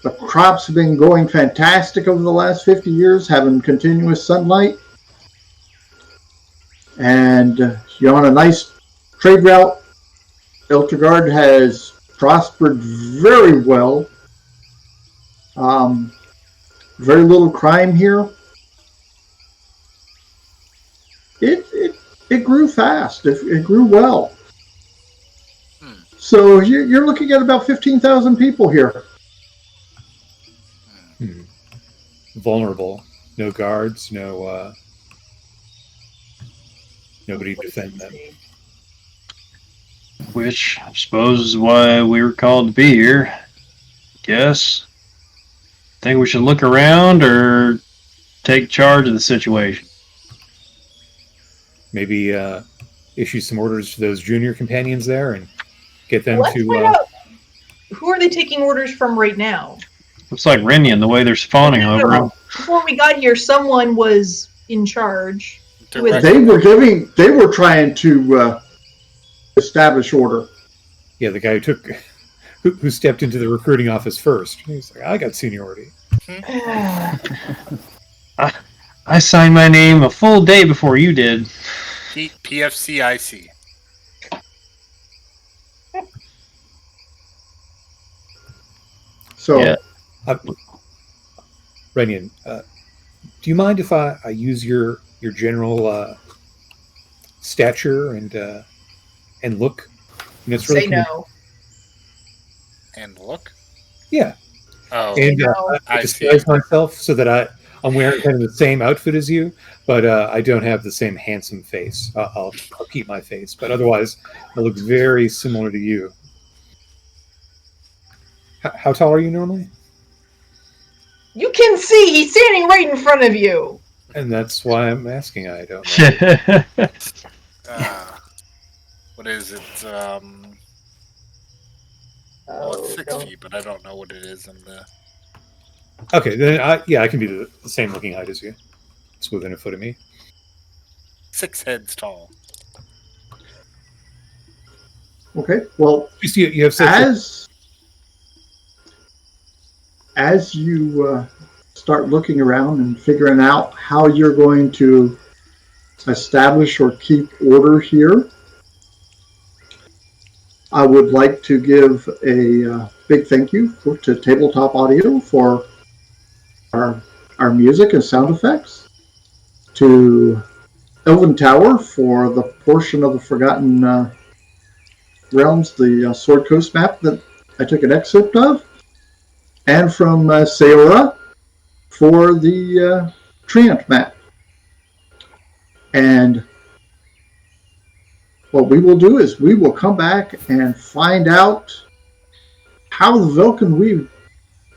the crops have been going fantastic over the last 50 years, having continuous sunlight. And you're on a nice trade route. Eltergard has prospered very well. Very little crime here. It grew fast. It grew well. So you're looking at about 15,000 people here. Vulnerable. No guards. No. Nobody to defend them. Which I suppose is why we were called to be here. Guess. Think we should look around or take charge of the situation? Maybe issue some orders to those junior companions there and get them Let's to. find out. Who are they taking orders from right now? Looks like Renyan, the way they're spawning over him. Before we got here, someone was in charge. They were trying to establish order. Yeah, the guy who stepped into the recruiting office first. He's like, I got seniority. I signed my name a full day before you did. PFCIC. So, yeah. Renyan, do you mind if I use your general stature and look? And it's really Say no. And look? Yeah. Oh, And I I disguise see. myself so that I'm wearing kind of the same outfit as you, but I don't have the same handsome face. I'll keep my face, but otherwise, I look very similar to you. How tall are you normally? You can see he's standing right in front of you. And that's why I'm asking. I don't know. What is it? It's 6 feet, but I don't know what it is in the. Okay, then I can be the same looking height as you. It's within a foot of me. 6 heads tall. okay. Well, You have such as you start looking around and figuring out how you're going to establish or keep order here, I would like to give a big thank you to Tabletop Audio for our music and sound effects, to Elven Tower for the portion of the Forgotten Realms, the Sword Coast map that I took an excerpt of, and from Seora for the Treant map. And what we will do is we will come back and find out how the Velkyn Weave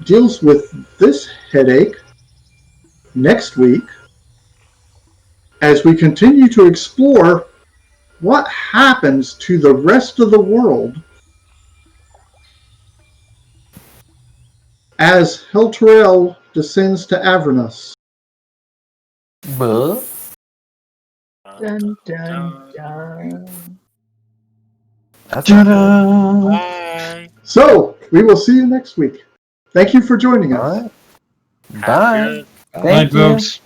deals with this headache next week as we continue to explore what happens to the rest of the world as Helterel descends to Avernus. Buh. Dun, dun, dun. That's Ta-da! Bye. So, we will see you next week. Thank you for joining us. all right. Have a Bye. good- Bye, Thank you. folks.